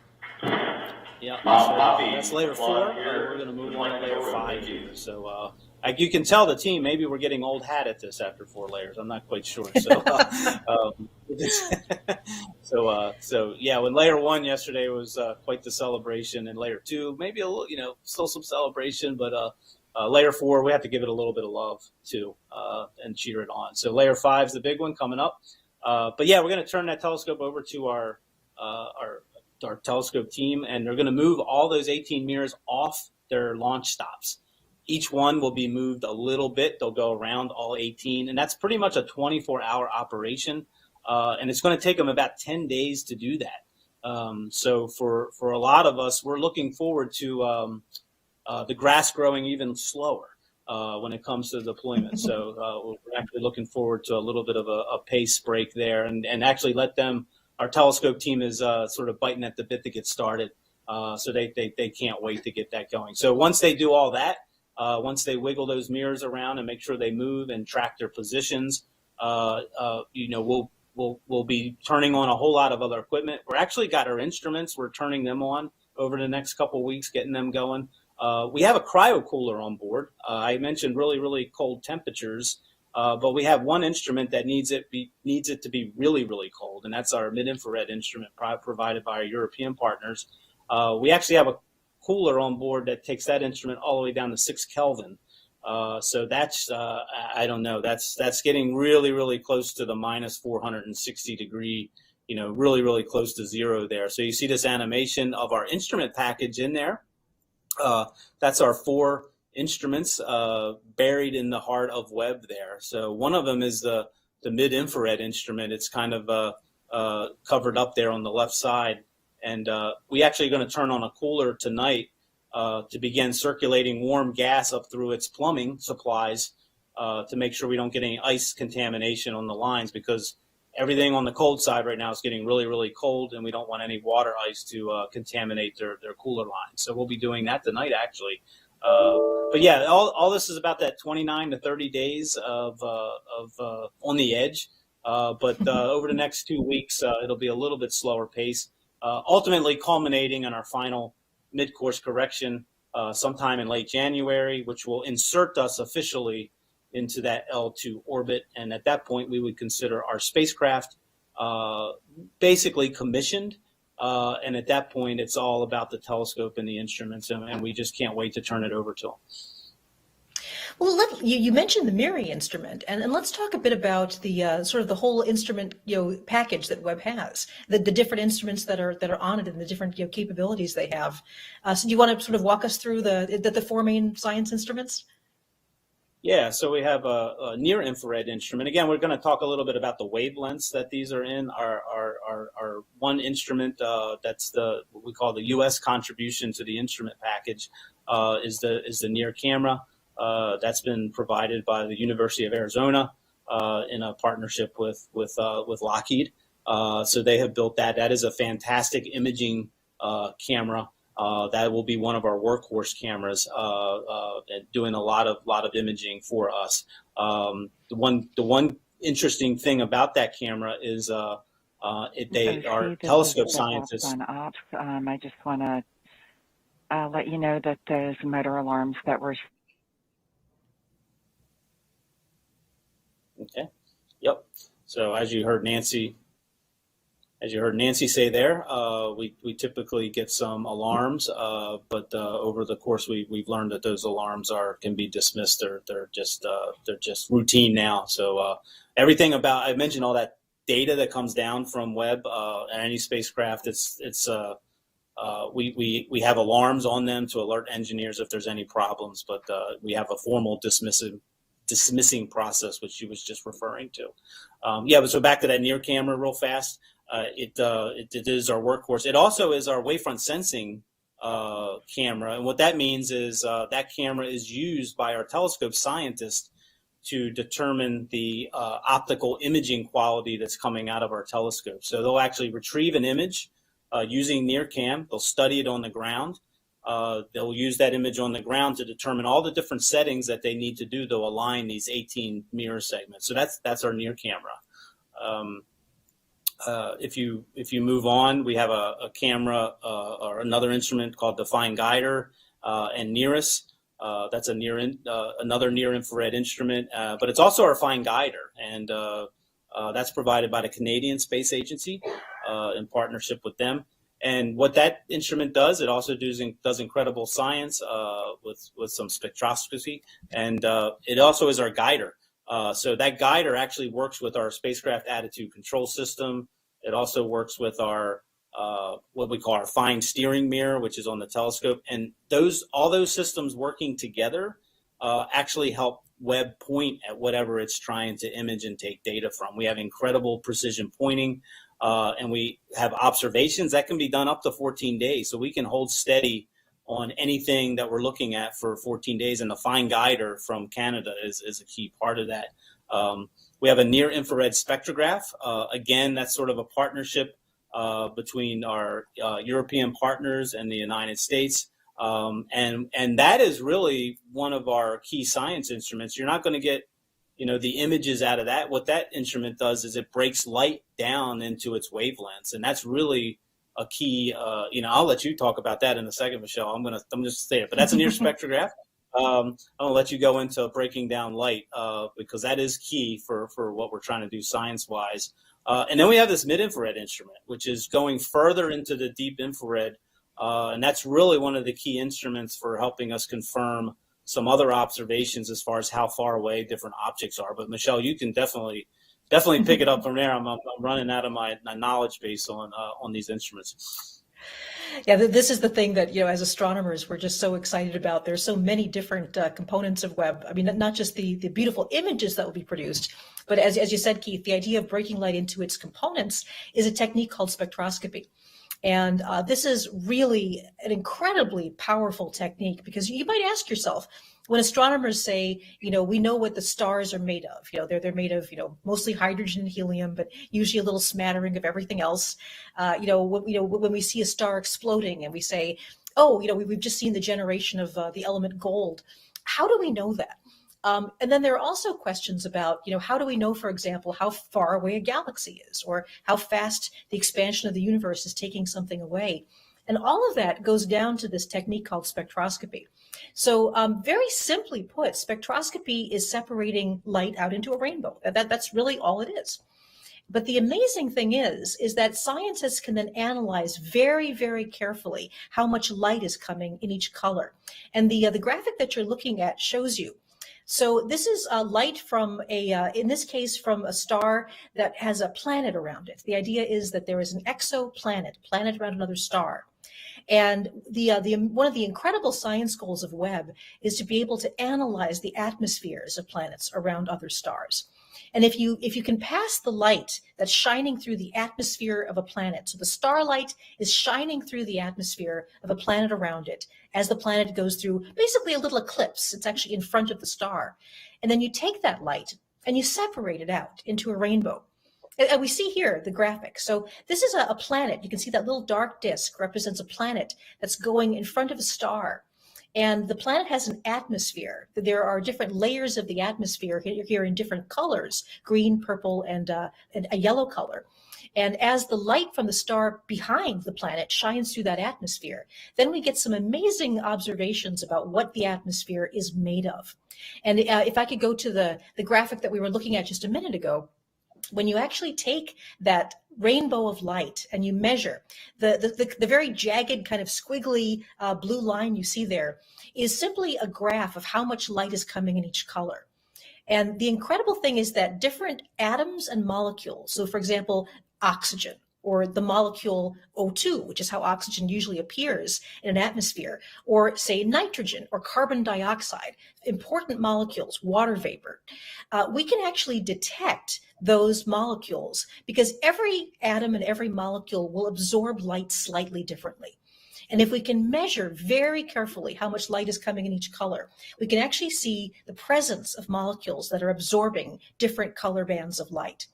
[SPEAKER 3] Yeah, so that's layer 4. We're going to move on to layer 5 here. So you can tell the team, maybe we're getting old hat at this after 4 layers. I'm not quite sure. So yeah, when layer 1 yesterday was quite the celebration, and layer 2 maybe a little, still some celebration, but layer 4 we have to give it a little bit of love too, and cheer it on. So layer 5 is the big one coming up. But yeah, we're going to turn that telescope over to our telescope team, and they're going to move all those 18 mirrors off their launch stops. Each one will be moved a little bit. They'll go around all 18, and that's pretty much a 24-hour operation, and it's going to take them about 10 days to do that. So for a lot of us, we're looking forward to the grass growing even slower when it comes to deployment. So we're actually looking forward to a little bit of a pace break there, and actually let them. Our telescope team is sort of biting at the bit to get started, so they can't wait to get that going. So once they do all that, once they wiggle those mirrors around and make sure they move and track their positions, we'll be turning on a whole lot of other equipment. We're actually got our instruments. We're turning them on over the next couple of weeks, getting them going. We have a cryo cooler on board. I mentioned really, really cold temperatures. But we have one instrument that needs it to be really, really cold, and that's our mid-infrared instrument provided by our European partners. We actually have a cooler on board that takes that instrument all the way down to 6 Kelvin. So that's I don't know. That's getting really, really close to the minus 460 degree. Really, really close to zero there. So you see this animation of our instrument package in there. That's our 4 instruments buried in the heart of Webb there. So one of them is the mid-infrared instrument. It's kind of covered up there on the left side. And we actually are going to turn on a cooler tonight to begin circulating warm gas up through its plumbing supplies to make sure we don't get any ice contamination on the lines, because everything on the cold side right now is getting really, really cold, and we don't want any water ice to contaminate their cooler lines. So we'll be doing that tonight, actually. But yeah, all this is about that 29 to 30 days of on the edge. But over the next 2 weeks, it'll be a little bit slower pace, ultimately culminating in our final mid-course correction sometime in late January, which will insert us officially into that L2 orbit. And at that point, we would consider our spacecraft basically commissioned. And at that point, it's all about the telescope and the instruments, and we just can't wait to turn it over to them.
[SPEAKER 1] Well, you mentioned the MIRI instrument, and let's talk a bit about the sort of the whole instrument package that Webb has, the different instruments that are on it, and the different capabilities they have. So, do you want to sort of walk us through the four main science instruments?
[SPEAKER 3] Yeah, so we have a near-infrared instrument. Again, we're going to talk a little bit about the wavelengths that these are in. Our one instrument that's what we call the U.S. contribution to the instrument package is the near camera. That's been provided by the University of Arizona in a partnership with Lockheed. So they have built that. That is a fantastic imaging camera. That will be one of our workhorse cameras, doing a lot of imaging for us. The one interesting thing about that camera is they are telescope scientists.
[SPEAKER 2] I just want to let you know that those motor alarms that were.
[SPEAKER 3] Okay. Yep. So as you heard Nancy say there, we typically get some alarms, but over the course we've learned that those alarms can be dismissed. They're just routine now. So everything about, I mentioned all that data that comes down from Webb and any spacecraft. We have alarms on them to alert engineers if there's any problems, but we have a formal dismissing process, which she was just referring to. But so back to that near camera real fast. It is our workhorse. It also is our wavefront sensing camera. And what that means is that camera is used by our telescope scientists to determine the optical imaging quality that's coming out of our telescope. So they'll actually retrieve an image using near cam. They'll study it on the ground. They'll use that image on the ground to determine all the different settings that they need to do to align these 18 mirror segments. So that's our near camera. If you move on, we have a camera or another instrument called the Fine Guider and NIRIS. That's another near infrared instrument, but it's also our Fine Guider, and that's provided by the Canadian Space Agency in partnership with them. And what that instrument does, it also does incredible science with some spectroscopy, and it also is our guider. So that guider actually works with our spacecraft attitude control system. It also works with our what we call our fine steering mirror, which is on the telescope. And all those systems working together actually help Webb point at whatever it's trying to image and take data from. We have incredible precision pointing, and we have observations that can be done up to 14 days. So we can hold steady on anything that we're looking at for 14 days. And the Fine Guider from Canada is a key part of that. We have a near-infrared spectrograph. Again, that's sort of a partnership between our European partners and the United States. And that is really one of our key science instruments. You're not going to get, the images out of that. What that instrument does is it breaks light down into its wavelengths, and that's really a key. I'll let you talk about that in a second, Michelle. I'm just say it, but that's a near spectrograph. I'm going to let you go into breaking down light because that is key for what we're trying to do science-wise. And then we have this mid-infrared instrument, which is going further into the deep infrared, and that's really one of the key instruments for helping us confirm some other observations as far as how far away different objects are. But Michelle, you can definitely pick it up from there. I'm running out of my knowledge base on these instruments.
[SPEAKER 1] Yeah, this is the thing that, as astronomers, we're just so excited about. There's so many different components of Webb. I mean, not just the beautiful images that will be produced, but as you said, Keith, the idea of breaking light into its components is a technique called spectroscopy. And this is really an incredibly powerful technique because you might ask yourself, when astronomers say, we know what the stars are made of, they're made of, mostly hydrogen and helium, but usually a little smattering of everything else. When we see a star exploding and we say, we've just seen the generation of the element gold. How do we know that? And then there are also questions about, how do we know, for example, how far away a galaxy is, or how fast the expansion of the universe is taking something away. And all of that goes down to this technique called spectroscopy. So very simply put, spectroscopy is separating light out into a rainbow. That's really all it is. But the amazing thing is that scientists can then analyze very, very carefully how much light is coming in each color. And the graphic that you're looking at shows you. So this is light from in this case, from a star that has a planet around it. The idea is that there is an exoplanet, planet around another star. And one of the incredible science goals of Webb is to be able to analyze the atmospheres of planets around other stars. And if you can pass the light that's shining through the atmosphere of a planet, so the starlight is shining through the atmosphere of a planet around it as the planet goes through basically a little eclipse. It's actually in front of the star. And then you take that light and you separate it out into a rainbow. And we see here the graphic. So this is a planet. You can see that little dark disk represents a planet that's going in front of a star. And the planet has an atmosphere. There are different layers of the atmosphere here in different colors, green, purple, and a yellow color. And as the light from the star behind the planet shines through that atmosphere, then we get some amazing observations about what the atmosphere is made of. And if I could go to the graphic that we were looking at just a minute ago, when you actually take that rainbow of light and you measure the very jagged kind of squiggly blue line you see there is simply a graph of how much light is coming in each color. And the incredible thing is that different atoms and molecules, so for example, oxygen, or the molecule O2, which is how oxygen usually appears in an atmosphere, or say nitrogen or carbon dioxide, important molecules, water vapor, we can actually detect those molecules because every atom and every molecule will absorb light slightly differently. And if we can measure very carefully how much light is coming in each color, we can actually see the presence of molecules that are absorbing different color bands of light.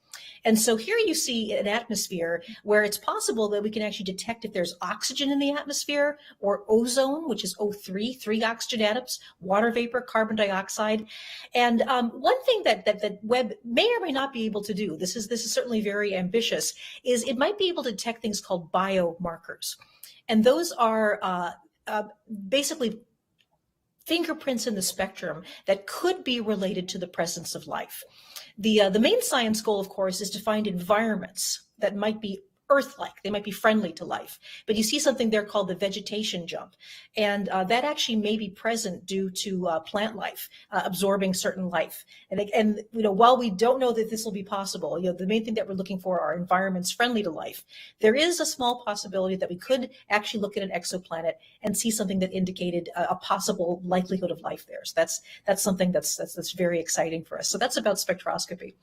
[SPEAKER 1] And so here you see an atmosphere where it's possible that we can actually detect if there's oxygen in the atmosphere, or ozone, which is O3, 3 oxygen atoms, water vapor, carbon dioxide. And one thing that Webb may or may not be able to do, this is certainly very ambitious, is it might be able to detect things called biomarkers. And those are basically fingerprints in the spectrum that could be related to the presence of life. The main science goal, of course, is to find environments that might be Earth-like. They might be friendly to life. But you see something there called the vegetation jump. And that actually may be present due to plant life absorbing certain life. And while we don't know that this will be possible, the main thing that we're looking for are environments friendly to life. There is a small possibility that we could actually look at an exoplanet and see something that indicated a possible likelihood of life there. So that's something that's very exciting for us. So that's about spectroscopy.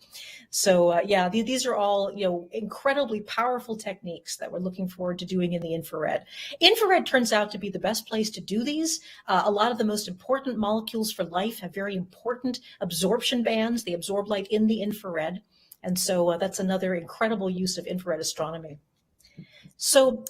[SPEAKER 1] So these are all incredibly powerful techniques that we're looking forward to doing in the infrared. Infrared turns out to be the best place to do these. A lot of the most important molecules for life have very important absorption bands. They absorb light in the infrared. And so that's another incredible use of infrared astronomy. So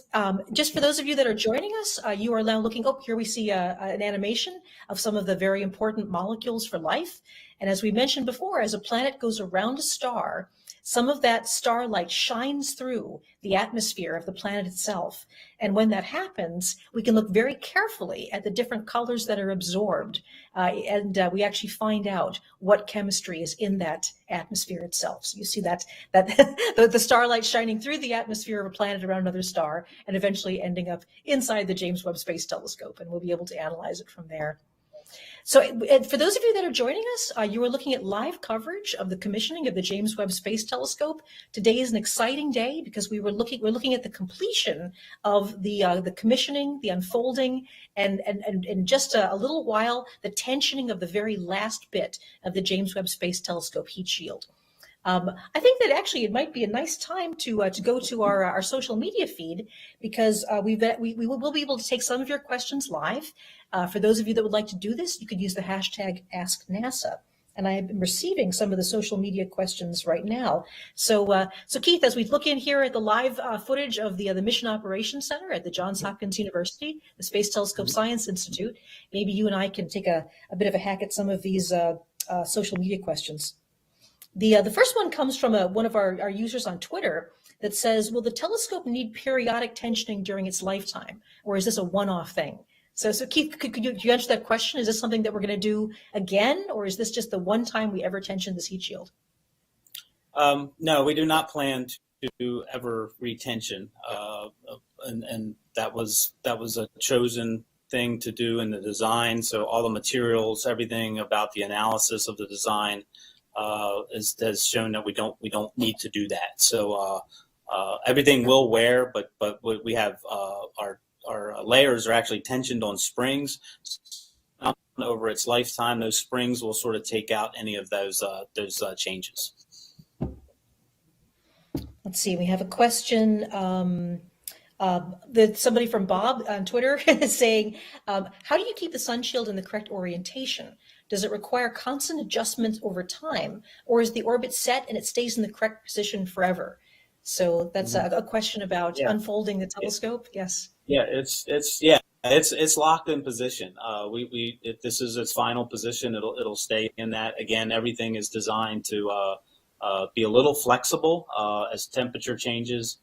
[SPEAKER 1] just for those of you that are joining us, you are now looking, here we see an animation of some of the very important molecules for life. And as we mentioned before, as a planet goes around a star, some of that starlight shines through the atmosphere of the planet itself. And when that happens, we can look very carefully at the different colors that are absorbed. And we actually find out what chemistry is in that atmosphere itself. So you see that the starlight shining through the atmosphere of a planet around another star and eventually ending up inside the James Webb Space Telescope. And we'll be able to analyze it from there. So for those of you that are joining us, you are looking at live coverage of the commissioning of the James Webb Space Telescope. Today is an exciting day because we're looking at the completion of the commissioning, the unfolding, and in just a little while, the tensioning of the very last bit of the James Webb Space Telescope heat shield. I think that actually it might be a nice time to go to our social media feed because we will be able to take some of your questions live. For those of you that would like to do this, you could use the hashtag AskNASA. And I have been receiving some of the social media questions right now. So Keith, as we look in here at the live footage of the Mission Operations Center at the Johns Hopkins University, the Space Telescope Science Institute, maybe you and I can take a bit of a hack at some of these social media questions. The first one comes from one of our users on Twitter that says, will the telescope need periodic tensioning during its lifetime, or is this a one-off thing? So Keith, could you answer that question? Is this something that we're going to do again, or is this just the one time we ever tension this heat shield?
[SPEAKER 3] No, we do not plan to ever retension, and that was a chosen thing to do in the design. So all the materials, everything about the analysis of the design has shown that we don't need to do that. So everything will wear, but we have our layers are actually tensioned on springs. Over its lifetime, those springs will sort of take out any of those changes.
[SPEAKER 1] Let's see. We have a question that somebody from Bob on Twitter is saying, how do you keep the Sunshield in the correct orientation? Does it require constant adjustments over time, or is the orbit set and it stays in the correct position forever? So that's a question about unfolding the telescope. Yes. Yeah,
[SPEAKER 3] it's locked in position. If this is its final position, it'll stay in that. Again, everything is designed to be a little flexible as temperature changes.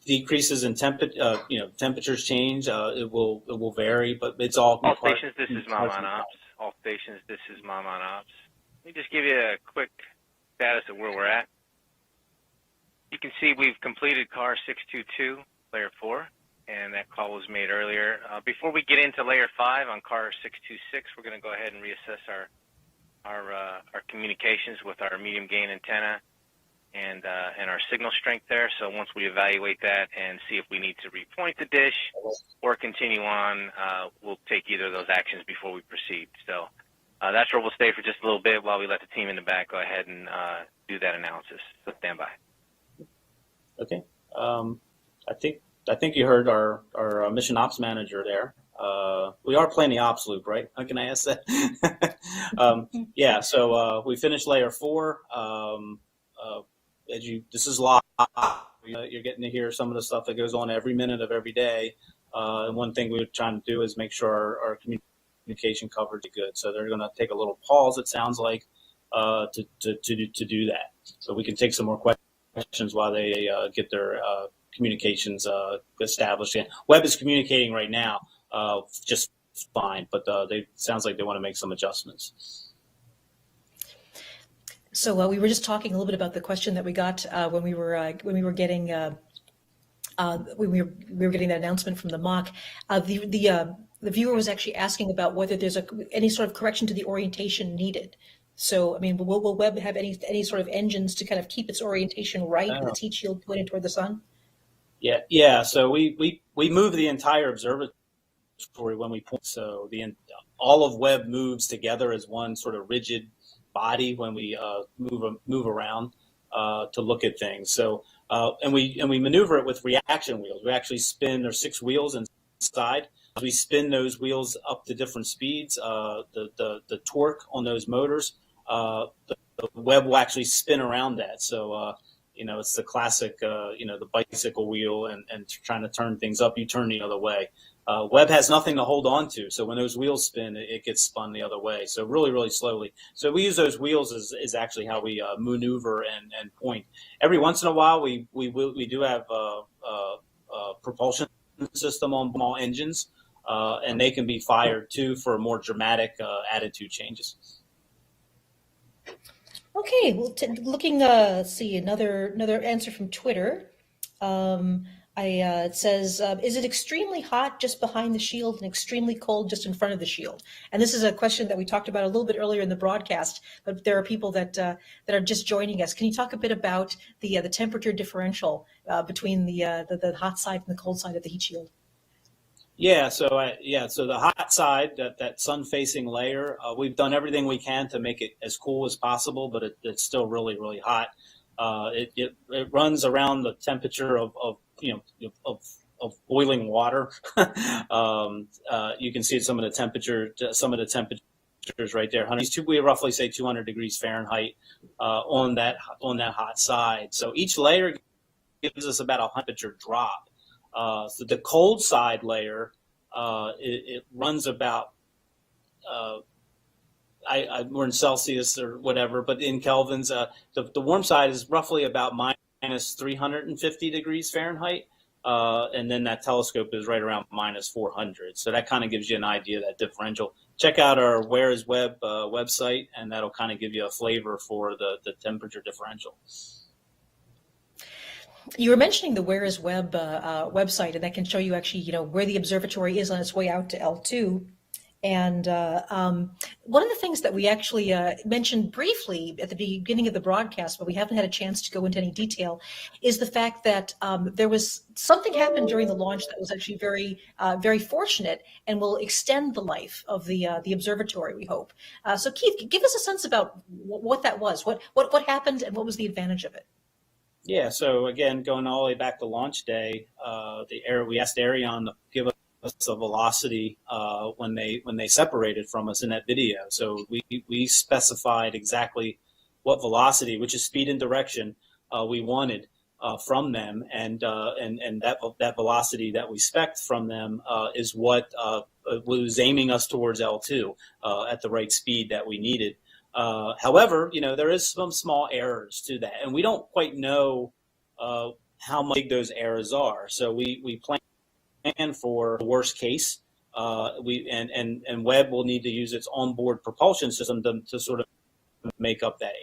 [SPEAKER 3] Decreases in temperatures change. It will vary, but it's all.
[SPEAKER 8] All stations, this is Mom on Ops. All stations, this is Mom on Ops. Let me just give you a quick status of where we're at. You can see we've completed car 622, layer 4, and that call was made earlier. Before we get into layer 5 on car 626, we're going to go ahead and reassess our communications with our medium gain antenna and our signal strength there. So once we evaluate that and see if we need to repoint the dish or continue on, we'll take either of those actions before we proceed. So that's where we'll stay for just a little bit while we let the team in the back go ahead and do that analysis. So stand by.
[SPEAKER 3] Okay. I think you heard our mission ops manager there. We are playing the ops loop, right? How can I ask that? So we finished layer 4. This is live. You're getting to hear some of the stuff that goes on every minute of every day. And one thing we're trying to do is make sure our communication coverage is good. So they're going to take a little pause, it sounds like, to do that. So we can take some more questions while they get their communications established. Webb is communicating right now just fine, but sounds like they want to make some adjustments.
[SPEAKER 1] So we were just talking a little bit about the question that we got when we were getting that announcement from the mock. The viewer was actually asking about whether there's any sort of correction to the orientation needed. So, I mean, will Webb have any sort of engines to kind of keep its orientation right with its heat shield pointed toward the sun?
[SPEAKER 3] Yeah. So we move the entire observatory when we point. So all of Webb moves together as one sort of rigid body when we move around to look at things. So and we maneuver it with reaction wheels. We actually spin. There's 6 wheels inside. We spin those wheels up to different speeds. The torque on those motors, the Webb will actually spin around that. So it's the classic the bicycle wheel and trying to turn things up. You turn the other way. Webb has nothing to hold on to, so when those wheels spin, it gets spun the other way. So really, really slowly. So we use those wheels is actually how we maneuver and point. Every once in a while, we do have a propulsion system on small engines, and they can be fired too for more dramatic attitude changes.
[SPEAKER 1] Okay, well, looking, see another answer from Twitter. It says, is it extremely hot just behind the shield and extremely cold just in front of the shield? And this is a question that we talked about a little bit earlier in the broadcast, but there are people that are just joining us. Can you talk a bit about the temperature differential between the hot side and the cold side of the heat shield?
[SPEAKER 3] Yeah, so the hot side, that sun-facing layer, we've done everything we can to make it as cool as possible, but it's still really, really hot. It runs around the temperature of boiling water. You can see some of the temperatures right there. We roughly say 200 degrees Fahrenheit on that hot side. So each layer gives us about a temperature drop. So the cold side layer, it runs about we're in Celsius or whatever, but in kelvins, the warm side is roughly about minus 350 degrees Fahrenheit. And then that telescope is right around minus 400. So that kind of gives you an idea of that differential. Check out our Where is Webb website, and that'll kind of give you a flavor for the temperature differential.
[SPEAKER 1] You were mentioning the Where is Webb website, and that can show you actually, where the observatory is on its way out to L2. And one of the things that we actually mentioned briefly at the beginning of the broadcast, but we haven't had a chance to go into any detail, is the fact that there was something happened during the launch that was actually very, very fortunate and will extend the life of the observatory, we hope. So Keith, give us a sense about what that was. What happened and what was the advantage of it?
[SPEAKER 3] Yeah, so again, going all the way back to launch day, we asked Ariane to give us a velocity when they separated from us in that video. So we specified exactly what velocity, which is speed and direction, we wanted from them, and that velocity that we spec'd from them is what was aiming us towards L2 at the right speed that we needed. However, there is some small errors to that, and we don't quite know how big those errors are. So we plan for the worst case. And Webb will need to use its onboard propulsion system to sort of make up that.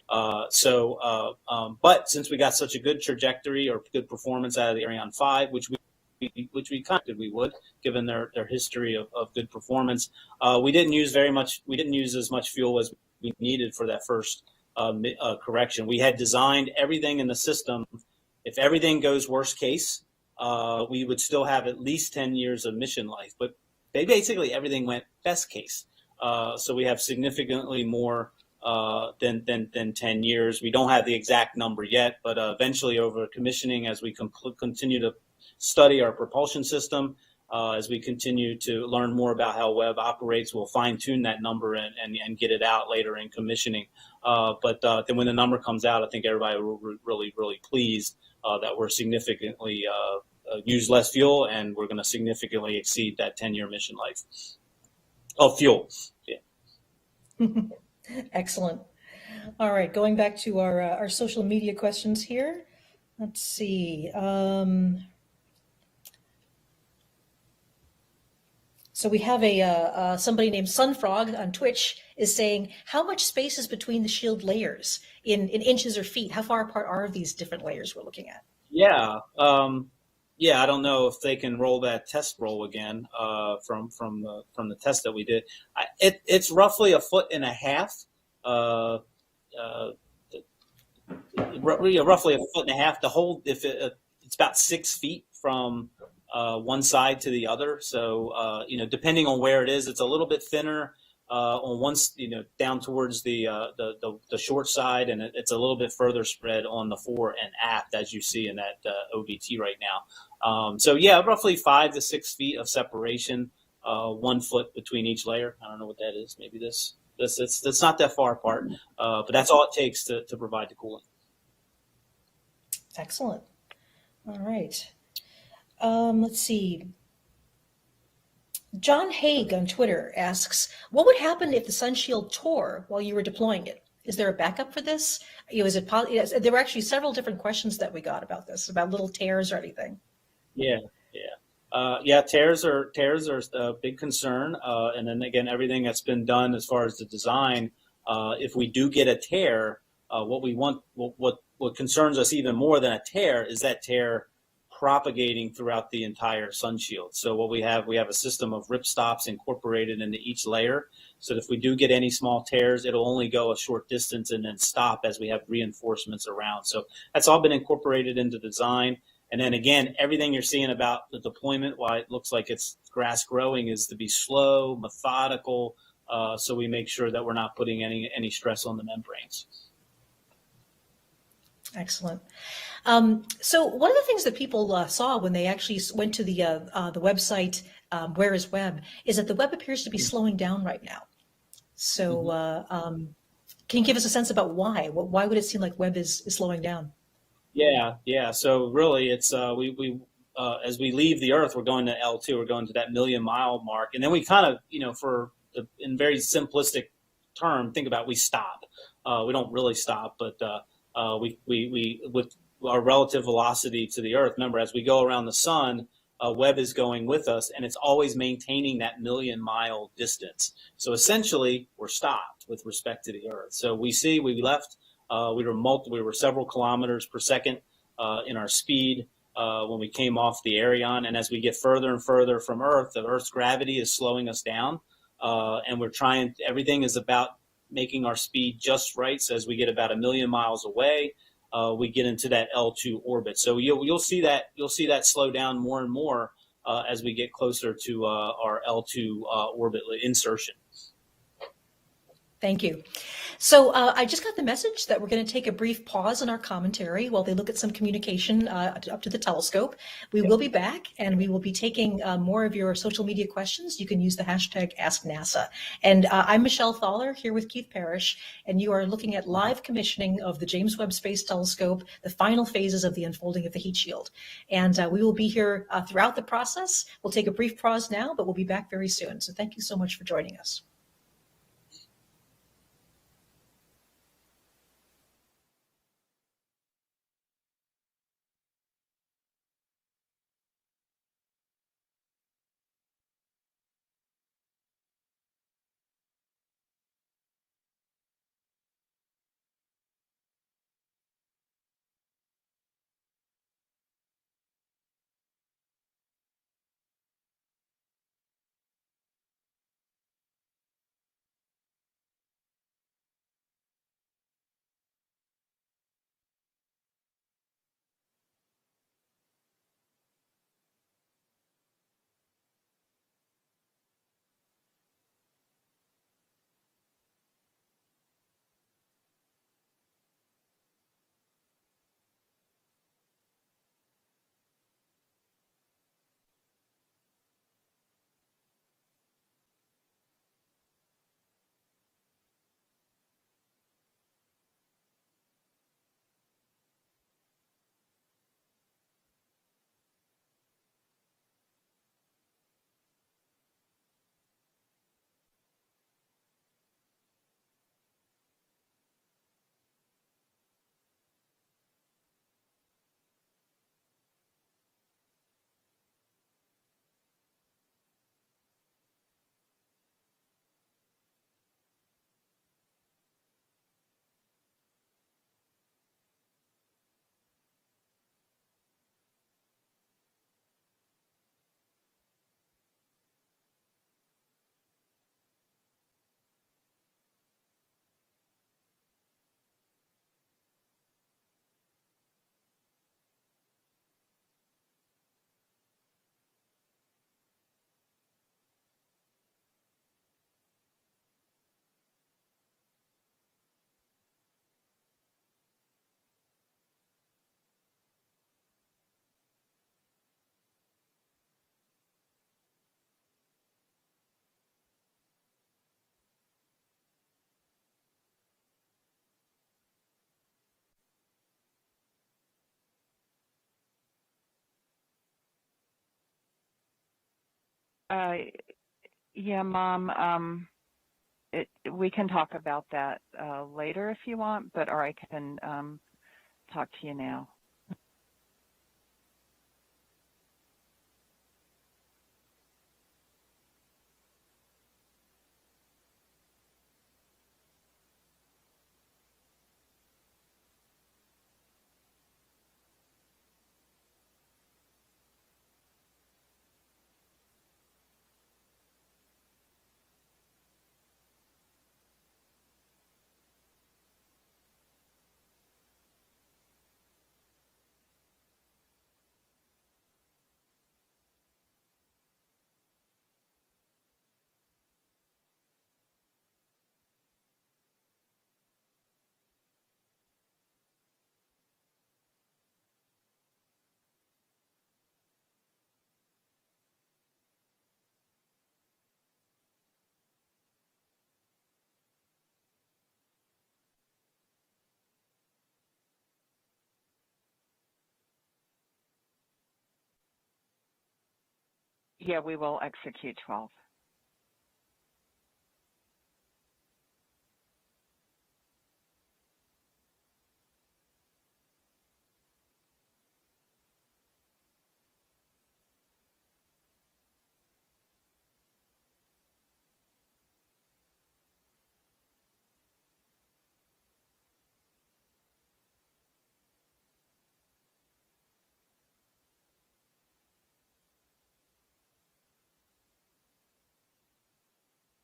[SPEAKER 3] But since we got such a good trajectory or good performance out of the Ariane 5, which we kind of we would, given their history of good performance, we didn't use as much fuel as we needed for that first correction. We had designed everything in the system. If everything goes worst case, we would still have at least 10 years of mission life, but basically everything went best case. So we have significantly more than 10 years. We don't have the exact number yet, but eventually over commissioning, as we continue to study our propulsion system, as we continue to learn more about how Webb operates, we'll fine tune that number and get it out later in commissioning. But then when the number comes out, I think everybody will be really, really pleased that we're significantly use less fuel, and we're going to significantly exceed that 10-year mission life of fuel. Yeah.
[SPEAKER 1] Excellent. All right, going back to our social media questions here. Let's see. So we have somebody named Sunfrog on Twitch is saying, how much space is between the shield layers in inches or feet? How far apart are these different layers we're looking at?
[SPEAKER 3] Yeah. I don't know if they can roll that test roll again from the test that we did. It's roughly 1.5 feet. Roughly 1.5 feet. The whole, it's about 6 feet from one side to the other. So depending on where it is, it's a little bit thinner on one, down towards the short side, and it's a little bit further spread on the fore and aft, as you see in that OVT right now. So yeah, roughly 5 to 6 feet of separation, 1 foot between each layer. I don't know what that is. Maybe it's not that far apart, but that's all it takes to provide the cooling.
[SPEAKER 1] Excellent. All right. Let's see. John Haig on Twitter asks, what would happen if the Sunshield tore while you were deploying it? Is there a backup for this? There were actually several different questions that we got about this, about little tears or anything.
[SPEAKER 3] Yeah. Tears are a big concern. And then again, everything that's been done as far as the design, if we do get a tear, what concerns us even more than a tear is that tear propagating throughout the entire Sunshield. So what we have a system of ripstops incorporated into each layer. So if we do get any small tears, it'll only go a short distance and then stop as we have reinforcements around. So that's all been incorporated into design. And then again, everything you're seeing about the deployment, why it looks like it's grass growing, is to be slow, methodical, so we make sure that we're not putting any stress on the membranes.
[SPEAKER 1] Excellent. So one of the things that people saw when they actually went to the website, Where is Webb, is that the web appears to be slowing down right now. So can you give us a sense about why? Why would it seem like Webb is slowing down?
[SPEAKER 3] Yeah. So really, it's we as we leave the Earth, we're going to L2. We're going to that 1 million mile mark, and then we kind of, in very simplistic term, think about we stop. We don't really stop, but we with our relative velocity to the Earth. Remember, as we go around the sun, Webb is going with us, and it's always maintaining that 1,000,000-mile distance. So essentially, we're stopped with respect to the Earth. So we left. We were several kilometers per second in our speed when we came off the Arion, and as we get further and further from Earth, the Earth's gravity is slowing us down, and we're trying. Everything is about making our speed just right. So as we get about 1,000,000 miles away, we get into that L2 orbit. So you'll see that slow down more and more as we get closer to our L2 orbit insertion.
[SPEAKER 1] Thank you. So I just got the message that we're going to take a brief pause in our commentary while they look at some communication up to the telescope. We will be back, and we will be taking more of your social media questions. You can use the hashtag #AskNASA. And I'm Michelle Thaller here with Keith Parrish, and you are looking at live commissioning of the James Webb Space Telescope, the final phases of the unfolding of the heat shield. And we will be here throughout the process. We'll take a brief pause now, but we'll be back very soon. So thank you so much for joining us.
[SPEAKER 2] Yeah, Mom. We can talk about that later if you want, or I can talk to you now. Yeah, we will execute 12.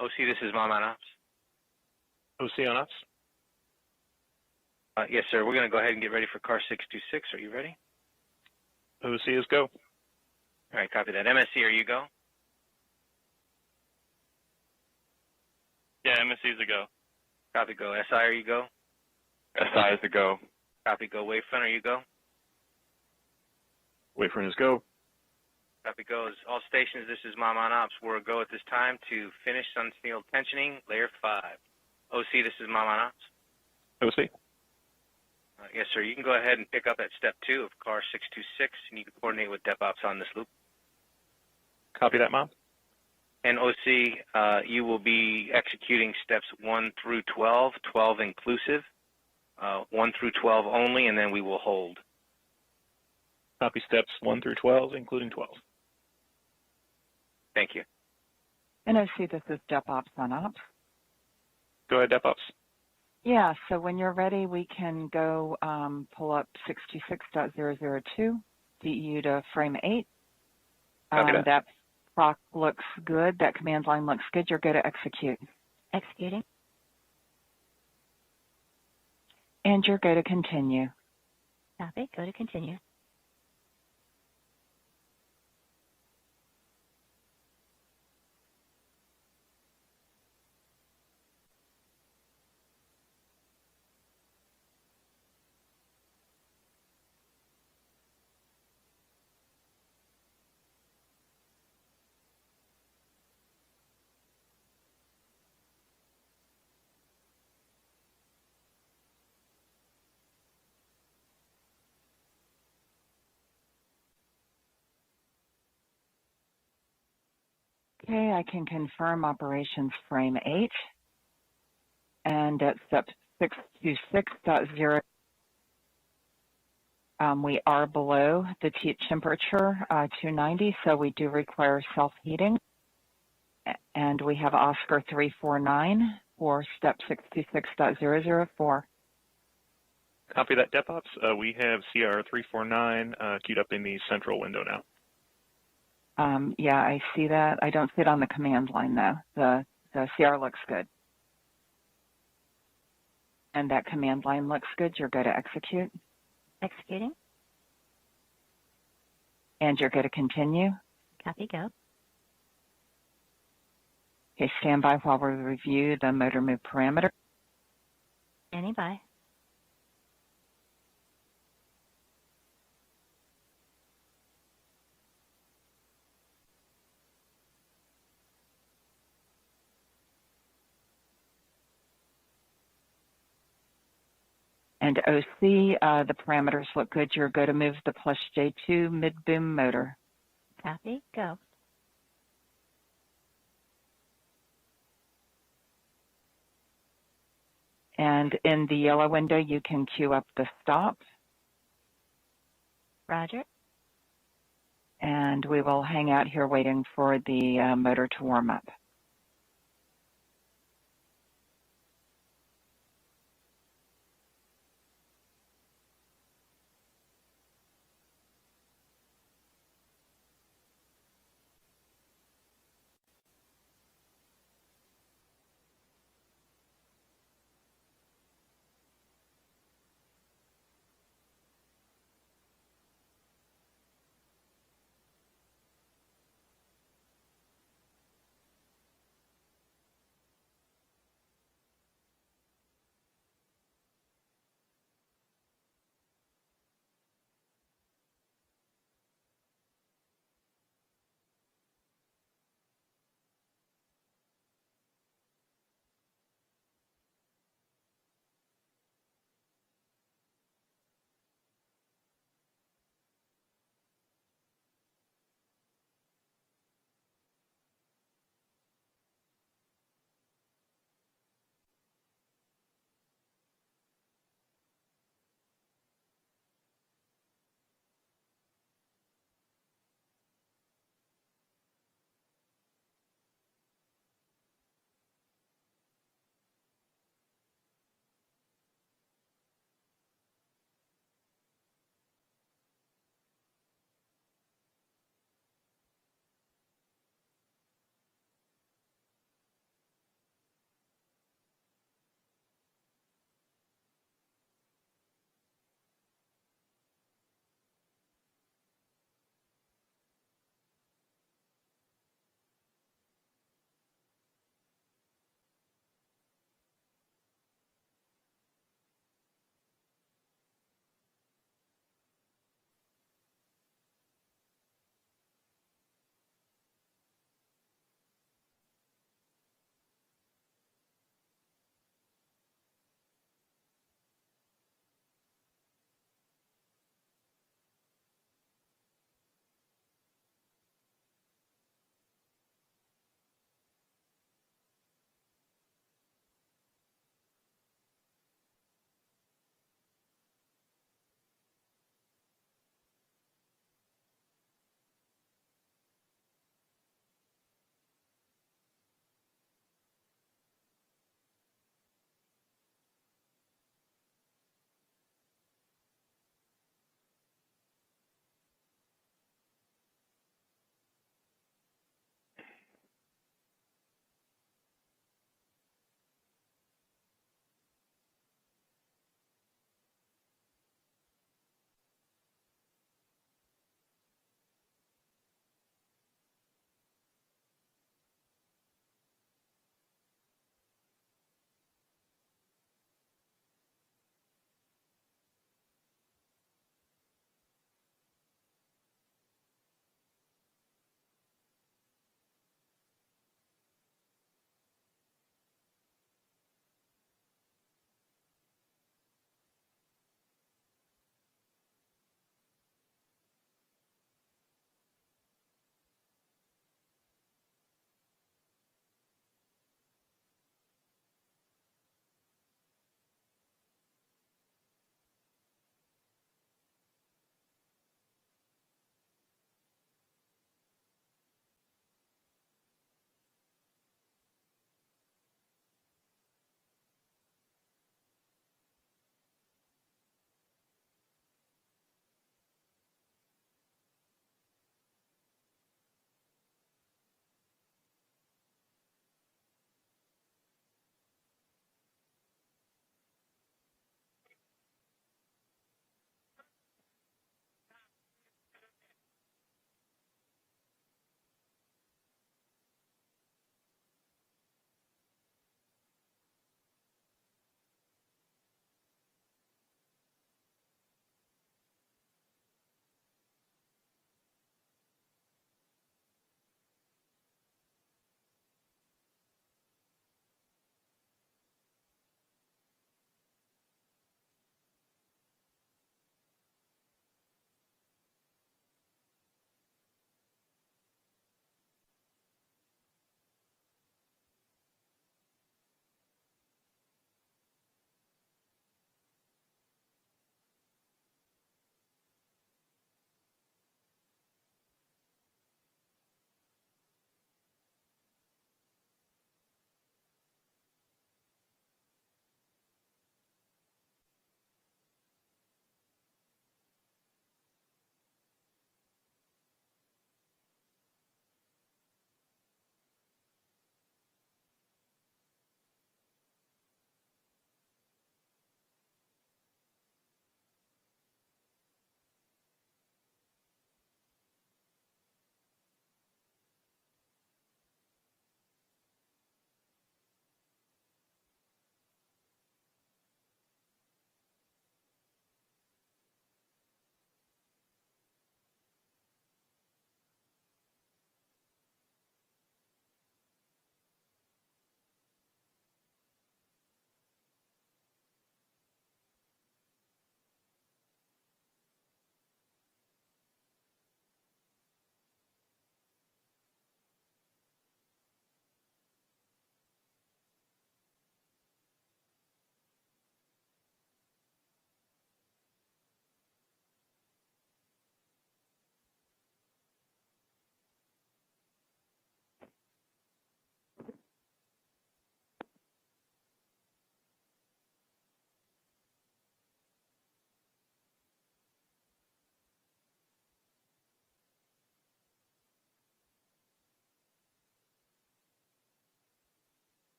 [SPEAKER 8] OC, this is Mom on Ops.
[SPEAKER 7] OC on ops.
[SPEAKER 8] Yes, sir. We're going to go ahead and get ready for car 626. Are you ready?
[SPEAKER 7] OC is go.
[SPEAKER 8] All right, copy that. MSC, are you go?
[SPEAKER 7] Yeah, MSC is a go.
[SPEAKER 8] Copy go. SI, are you go?
[SPEAKER 7] SI is a go.
[SPEAKER 8] Copy go. Wavefront, are you go?
[SPEAKER 7] Wavefront is go.
[SPEAKER 8] Copy goes. All stations, this is Mom on Ops. We're a go at this time to finish Sunshield tensioning, layer 5. OC, this is Mom on Ops.
[SPEAKER 7] OC.
[SPEAKER 8] Yes, sir. You can go ahead and pick up at step 2 of car 626, and you can coordinate with DepOps on this loop.
[SPEAKER 7] Copy that, Mom.
[SPEAKER 8] And OC, you will be executing steps 1 through 12, 12 inclusive, 1 through 12 only, and then we will hold.
[SPEAKER 7] Copy steps 1 through 12, including 12.
[SPEAKER 8] Thank you.
[SPEAKER 2] NOC, this is DepOps on Ops.
[SPEAKER 7] Go ahead, DepOps.
[SPEAKER 2] Yeah, so when you're ready, we can go pull up 626.002, DEU to frame 8. That proc looks good. That command line looks good. You're good to execute.
[SPEAKER 5] Executing.
[SPEAKER 2] And you're good to continue.
[SPEAKER 5] Copy. Go to continue.
[SPEAKER 2] Okay, I can confirm operations frame 8. And at step 626.0, we are below the temperature, 290, so we do require self-heating. And we have Oscar 349 for step 626.004.
[SPEAKER 7] Copy that, DepOps. We have CR 349 queued up in the central window now.
[SPEAKER 2] Yeah, I see that. I don't see it on the command line, though. The CR looks good. And that command line looks good. You're good to execute.
[SPEAKER 5] Executing.
[SPEAKER 2] And you're good to continue.
[SPEAKER 5] Copy. Go.
[SPEAKER 2] Okay, stand by while we review the motor move parameter.
[SPEAKER 5] Standing by.
[SPEAKER 2] And OC, the parameters look good. You're good to move the plus J2 mid-boom motor.
[SPEAKER 5] Copy. Go.
[SPEAKER 2] And in the yellow window, you can queue up the stop.
[SPEAKER 5] Roger.
[SPEAKER 2] And we will hang out here waiting for the motor to warm up.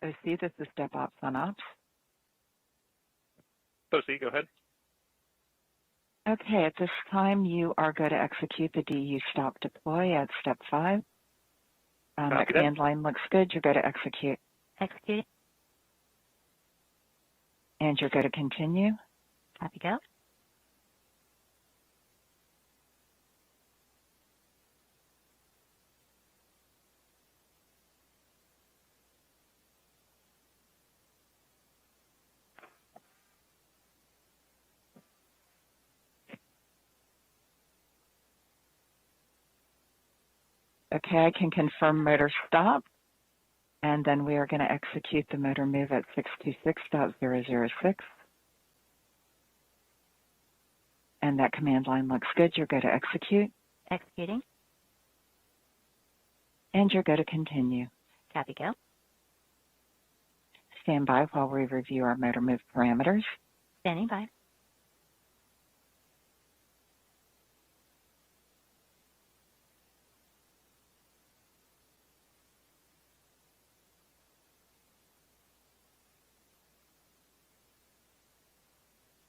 [SPEAKER 2] OC, this is DevOps on Ops.
[SPEAKER 7] OC, go ahead.
[SPEAKER 2] Okay, at this time, you are going to execute the DU stop deploy at step 5. The command line looks good. You're going to execute.
[SPEAKER 5] Executing.
[SPEAKER 2] And you're going to continue.
[SPEAKER 5] Copy, go.
[SPEAKER 2] Okay, I can confirm motor stop. And then we are going to execute the motor move at 626.006. And that command line looks good. You're going to execute.
[SPEAKER 5] Executing.
[SPEAKER 2] And you're going to continue.
[SPEAKER 5] Copy, go.
[SPEAKER 2] Stand by while we review our motor move parameters.
[SPEAKER 5] Standing by.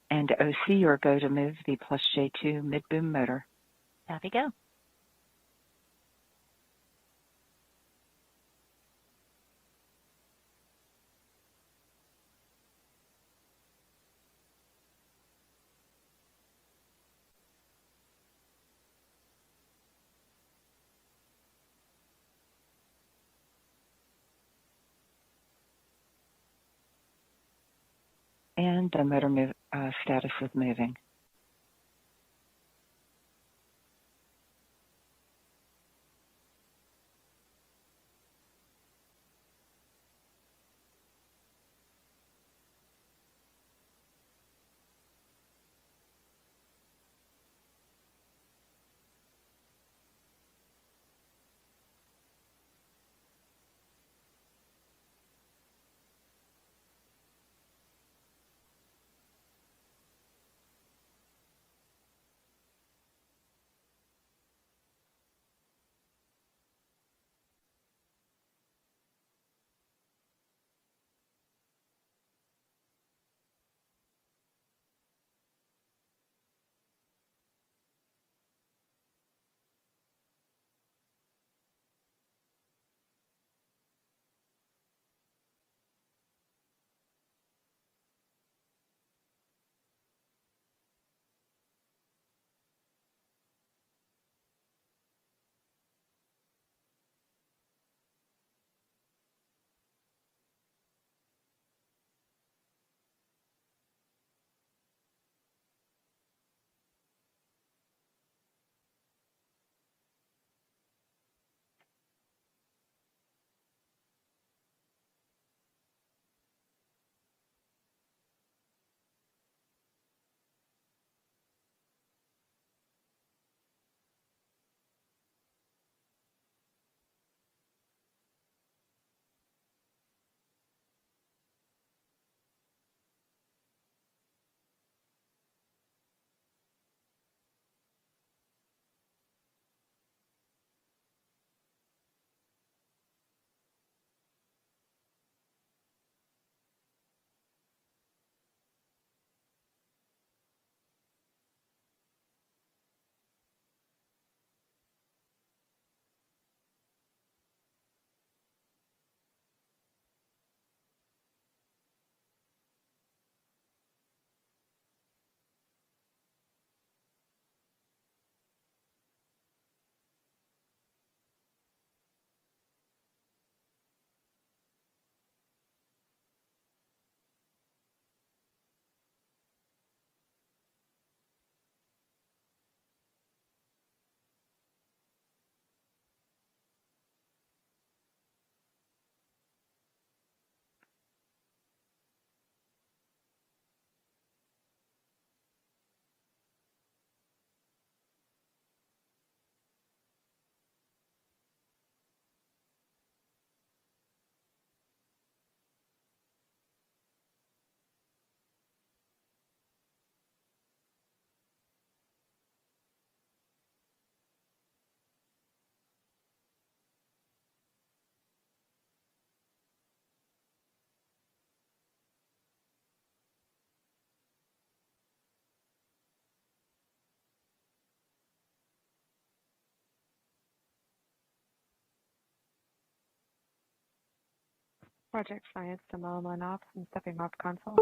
[SPEAKER 2] And OC, you're going to move the plus J2 mid-boom motor.
[SPEAKER 5] Copy, go.
[SPEAKER 2] And the motor move, status is moving.
[SPEAKER 9] Project Science to Milestone Ops and stepping off console.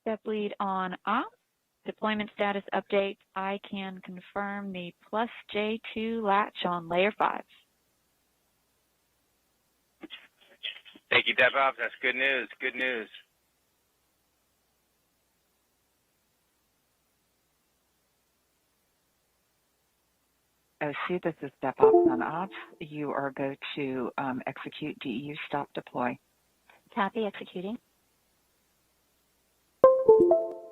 [SPEAKER 9] Step lead on off. Deployment status update. I can confirm the plus J2 latch on layer 5.
[SPEAKER 8] Thank you, DevOps. That's good news. Good news.
[SPEAKER 2] OC, this is DevOps on Ops. You are go to execute DEU stop deploy.
[SPEAKER 5] Copy, executing.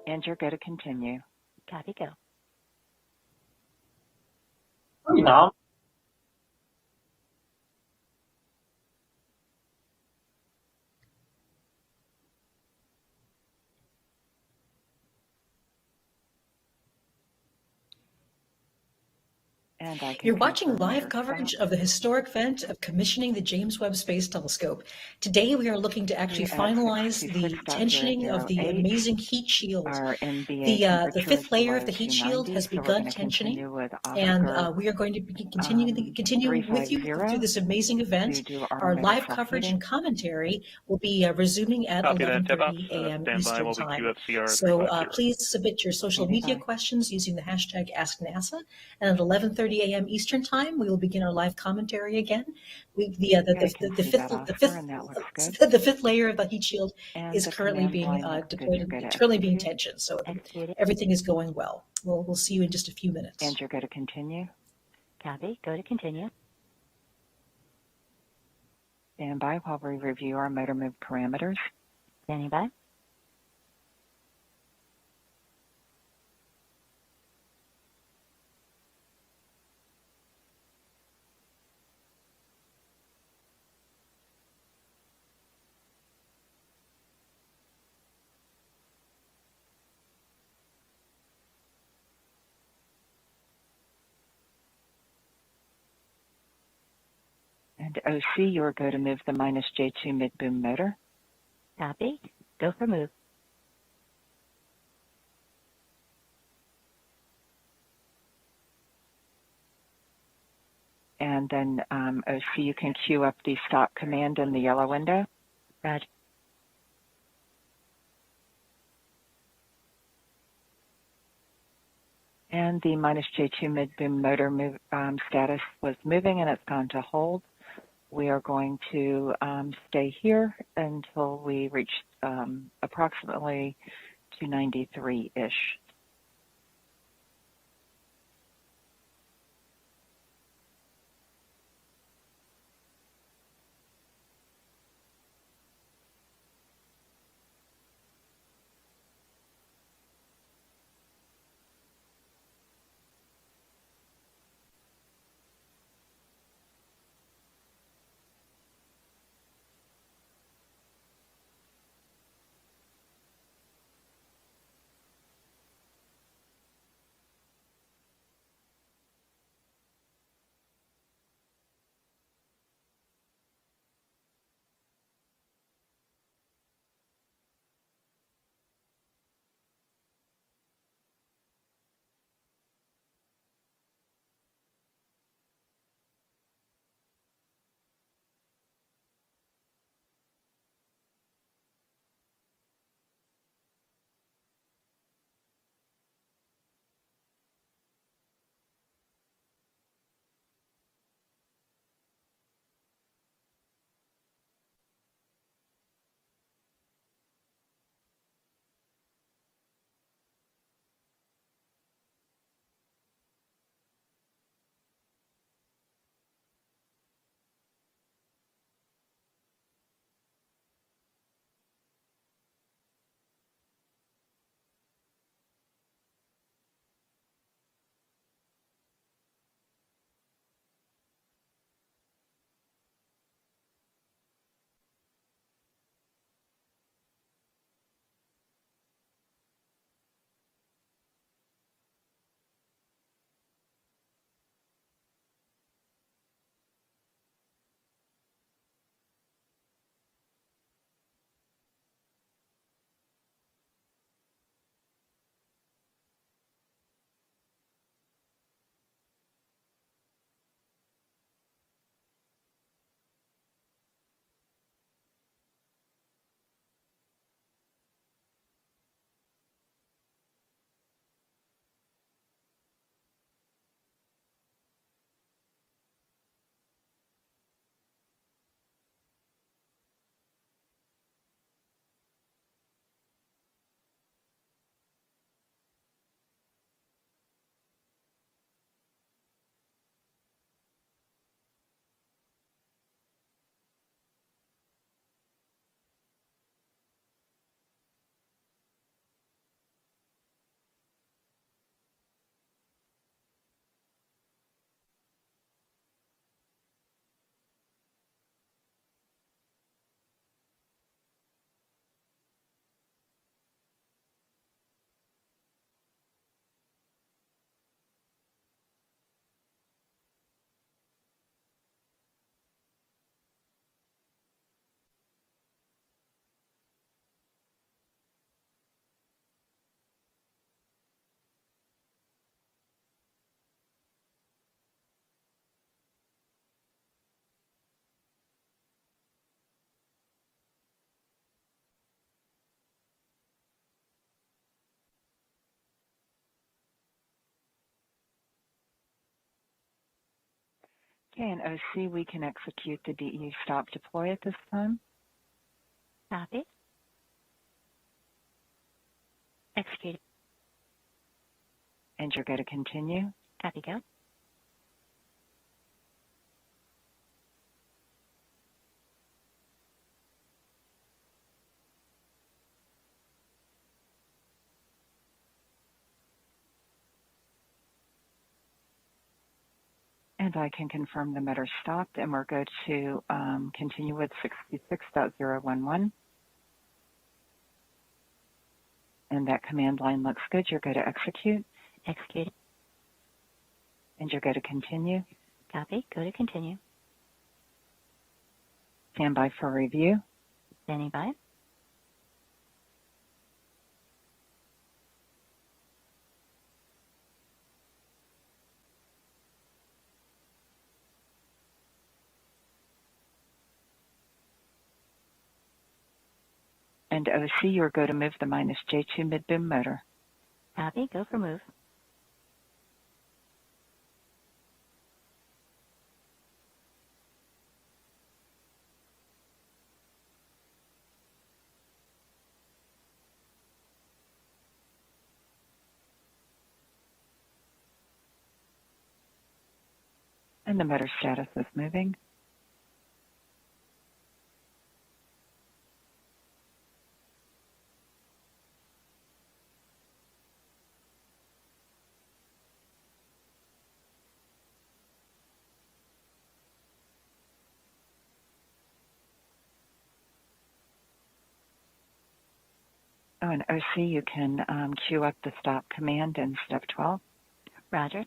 [SPEAKER 2] And you're go to continue.
[SPEAKER 5] Copy, go.
[SPEAKER 10] No.
[SPEAKER 2] And I can
[SPEAKER 1] You're watching
[SPEAKER 2] confirm
[SPEAKER 1] live
[SPEAKER 2] your
[SPEAKER 1] coverage
[SPEAKER 2] stop.
[SPEAKER 1] of the historic event of commissioning the James Webb Space Telescope. Today we are looking to actually
[SPEAKER 2] We at
[SPEAKER 1] finalize the tensioning of the
[SPEAKER 2] 626.008
[SPEAKER 1] amazing heat shield.
[SPEAKER 2] Our NBA
[SPEAKER 1] The
[SPEAKER 2] temperature
[SPEAKER 1] fifth
[SPEAKER 2] is
[SPEAKER 1] layer
[SPEAKER 2] below
[SPEAKER 1] of the heat
[SPEAKER 2] 290,
[SPEAKER 1] shield has
[SPEAKER 2] so we're
[SPEAKER 1] begun
[SPEAKER 2] going to
[SPEAKER 1] tensioning,
[SPEAKER 2] continue with
[SPEAKER 1] and
[SPEAKER 2] Oscar
[SPEAKER 1] we are going to be continue with you
[SPEAKER 2] 350
[SPEAKER 1] through this amazing event.
[SPEAKER 2] to do our
[SPEAKER 1] Our
[SPEAKER 2] motor
[SPEAKER 1] live
[SPEAKER 2] trough
[SPEAKER 1] coverage
[SPEAKER 2] heating.
[SPEAKER 1] and commentary will be resuming at
[SPEAKER 7] Copy that,
[SPEAKER 1] 11:30
[SPEAKER 7] DevOps.
[SPEAKER 1] a.m.
[SPEAKER 7] Stand by
[SPEAKER 1] Eastern
[SPEAKER 7] while we
[SPEAKER 1] Time.
[SPEAKER 7] queue up CR
[SPEAKER 1] So
[SPEAKER 7] 350.
[SPEAKER 1] please submit your social
[SPEAKER 2] Maybe
[SPEAKER 1] media
[SPEAKER 2] bye.
[SPEAKER 1] questions using the hashtag AskNASA, and at 11:30 a.m. Eastern Time we will begin our live commentary again.
[SPEAKER 2] I can see that, Oscar, and that looks good.
[SPEAKER 1] The fifth layer of the heat shield
[SPEAKER 2] And
[SPEAKER 1] is
[SPEAKER 2] the
[SPEAKER 1] currently
[SPEAKER 2] command
[SPEAKER 1] being
[SPEAKER 2] line looks good.
[SPEAKER 1] deployed.
[SPEAKER 2] You're good
[SPEAKER 1] It's
[SPEAKER 2] to
[SPEAKER 1] currently being
[SPEAKER 2] execute.
[SPEAKER 1] tensioned, so
[SPEAKER 5] Executing.
[SPEAKER 1] everything is going well. We'll see you in just a few minutes.
[SPEAKER 2] And you're going to continue.
[SPEAKER 5] Copy, go to continue.
[SPEAKER 2] Stand by while we review our motor move parameters.
[SPEAKER 5] Standing by.
[SPEAKER 2] And OC, you're going to move the minus J2 mid-boom motor.
[SPEAKER 5] Copy, go for move.
[SPEAKER 2] And then OC, you can queue up the stop command in the yellow window.
[SPEAKER 5] Roger.
[SPEAKER 2] And the minus J2 mid-boom motor move, status was moving and it's gone to hold. We are going to stay here until we reach approximately 293-ish. Okay, and OC, we can execute the DE stop deploy at this time.
[SPEAKER 5] Copy. Executed.
[SPEAKER 2] And you're going to continue.
[SPEAKER 5] Copy, go.
[SPEAKER 2] And I can confirm the motor stopped, and we're going to continue with 66.011. And that command line looks good. You're going to execute.
[SPEAKER 5] Executed.
[SPEAKER 2] And you're going to continue.
[SPEAKER 5] Copy. Go to continue.
[SPEAKER 2] Stand by for review.
[SPEAKER 5] Standing by.
[SPEAKER 2] And OC, you're going to move the minus J2 mid-boom motor.
[SPEAKER 5] Copy. Go for move.
[SPEAKER 2] And the motor status is moving. Oh, and OC, you can queue up the stop command in step 12.
[SPEAKER 5] Roger.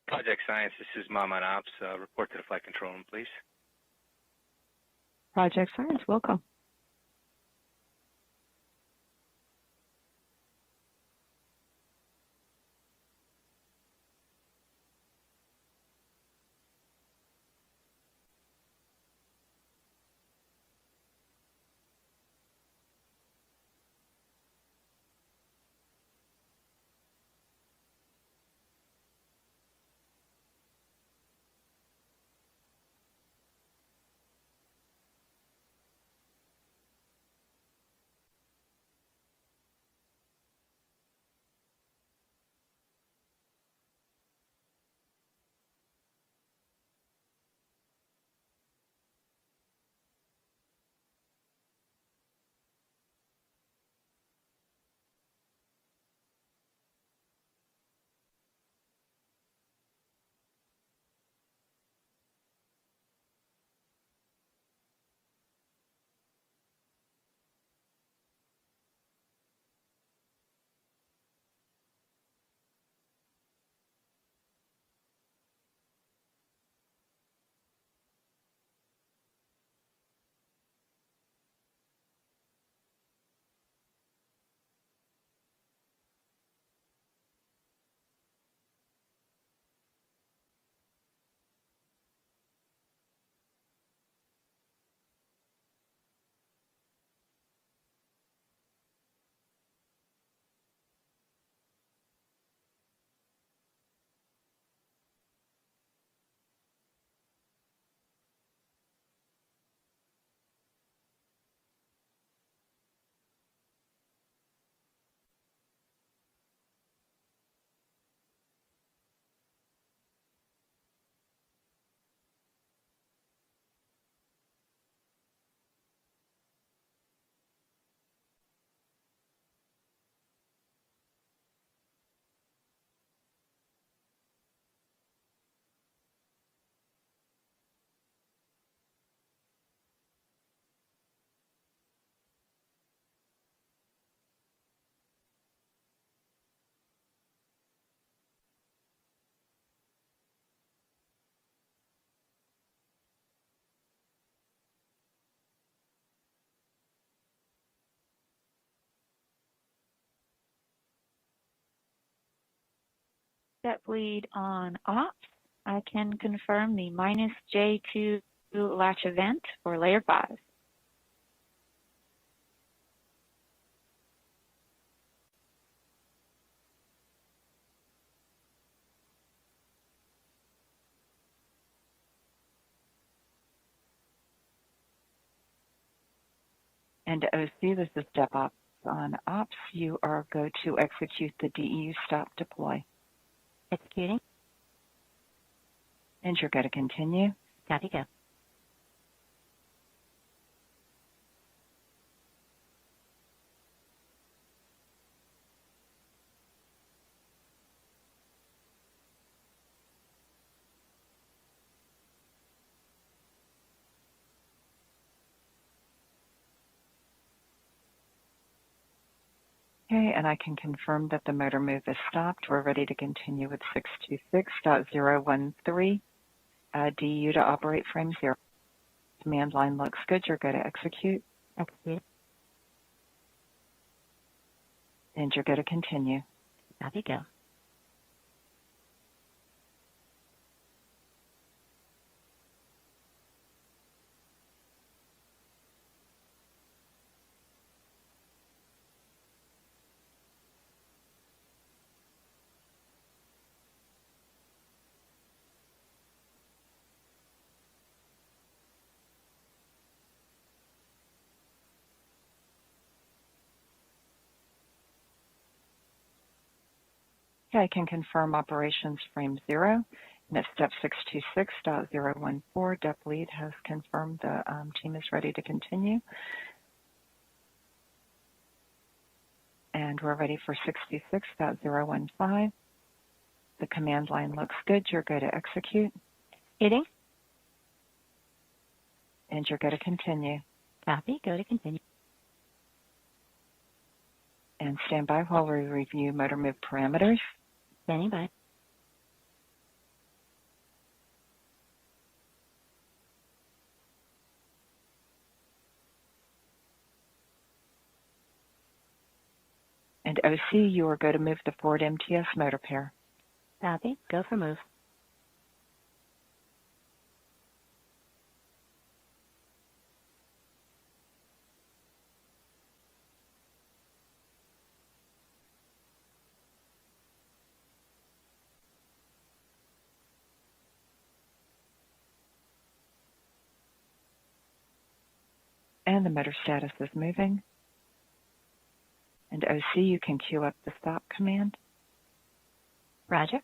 [SPEAKER 8] Project Science, this is Mom on Ops. Report to the flight control room, please.
[SPEAKER 2] Project Science, welcome.
[SPEAKER 9] Depth lead on ops. I can confirm the minus J2 latch event for layer 5. And OC, this is DevOps on ops. You are go to execute the DEU stop deploy.
[SPEAKER 5] Executing.
[SPEAKER 9] And you're going to continue.
[SPEAKER 5] Copy, go.
[SPEAKER 2] Okay, and I can confirm that the motor move is stopped. We're ready to continue with 626.013. DU to operate frame 0. Command line looks good. You're going to execute.
[SPEAKER 5] Execute.
[SPEAKER 2] And you're going to continue.
[SPEAKER 5] Copy, go.
[SPEAKER 2] Okay, I can confirm operations frame 0. And at step 626.014, depth lead has confirmed the team is ready to continue. And we're ready for 66.015. The command line looks good. You're going to execute.
[SPEAKER 5] Hitting.
[SPEAKER 2] And you're going to continue.
[SPEAKER 5] Copy, go to continue.
[SPEAKER 2] And stand by while we review motor move parameters.
[SPEAKER 5] Standing by.
[SPEAKER 2] And OC, you are going to move the forward MTS motor pair.
[SPEAKER 5] Copy, go for move.
[SPEAKER 2] And the motor status is moving. And OC, you can queue up the stop command.
[SPEAKER 5] Roger.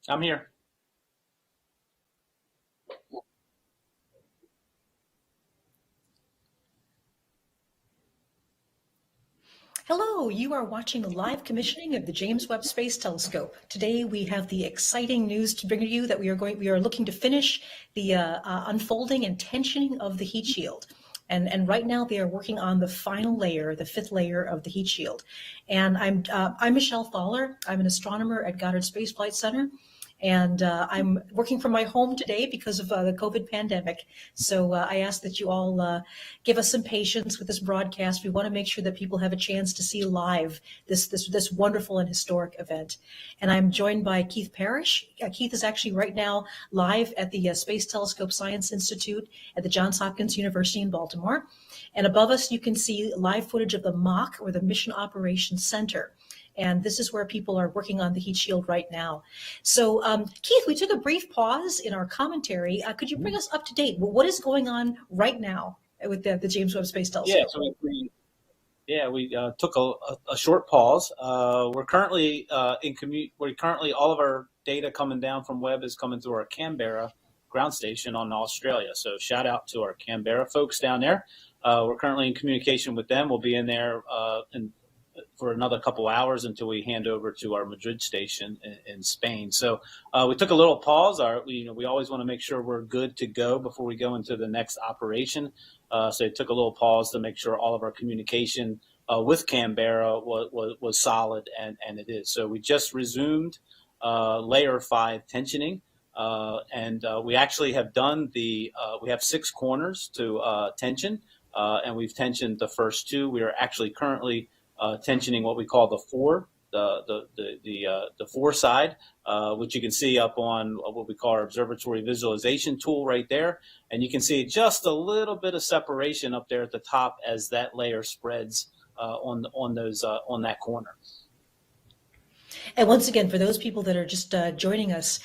[SPEAKER 3] I'm here.
[SPEAKER 1] Hello, you are watching the live commissioning of the James Webb Space Telescope. Today we have the exciting news to bring to you that we are looking to finish the unfolding and tensioning of the heat shield. And right now they are working on the final layer, the 5th layer of the heat shield. And I'm Michelle Thaler. I'm an astronomer at Goddard Space Flight Center. And I'm working from my home today because of the COVID pandemic. So I ask that you all give us some patience with this broadcast. We want to make sure that people have a chance to see live this wonderful and historic event. And I'm joined by Keith Parrish. Keith is actually right now live at the Space Telescope Science Institute at the Johns Hopkins University in Baltimore. And above us, you can see live footage of the MOC, or the Mission Operations Center. And this is where people are working on the heat shield right now. So, Keith, we took a brief pause in our commentary. Could you bring us up to date? What is going on right now with the James Webb Space Telescope?
[SPEAKER 3] Yeah, so we took a short pause. We're currently all of our data coming down from Webb is coming through our Canberra ground station on Australia. So shout out to our Canberra folks down there. We're currently in communication with them. We'll be in there for another couple hours until we hand over to our Madrid station in Spain. So we took a little pause. We always want to make sure we're good to go before we go into the next operation. So it took a little pause to make sure all of our communication with Canberra was solid, and it is. So we just resumed layer 5 tensioning, and we actually have done we have 6 corners to tension, and we've tensioned the first 2. We are actually currently tensioning what we call the 4, the 4 side, which you can see up on what we call our observatory visualization tool right there. And you can see just a little bit of separation up there at the top as that layer spreads on that corner.
[SPEAKER 1] And once again, for those people that are just joining us,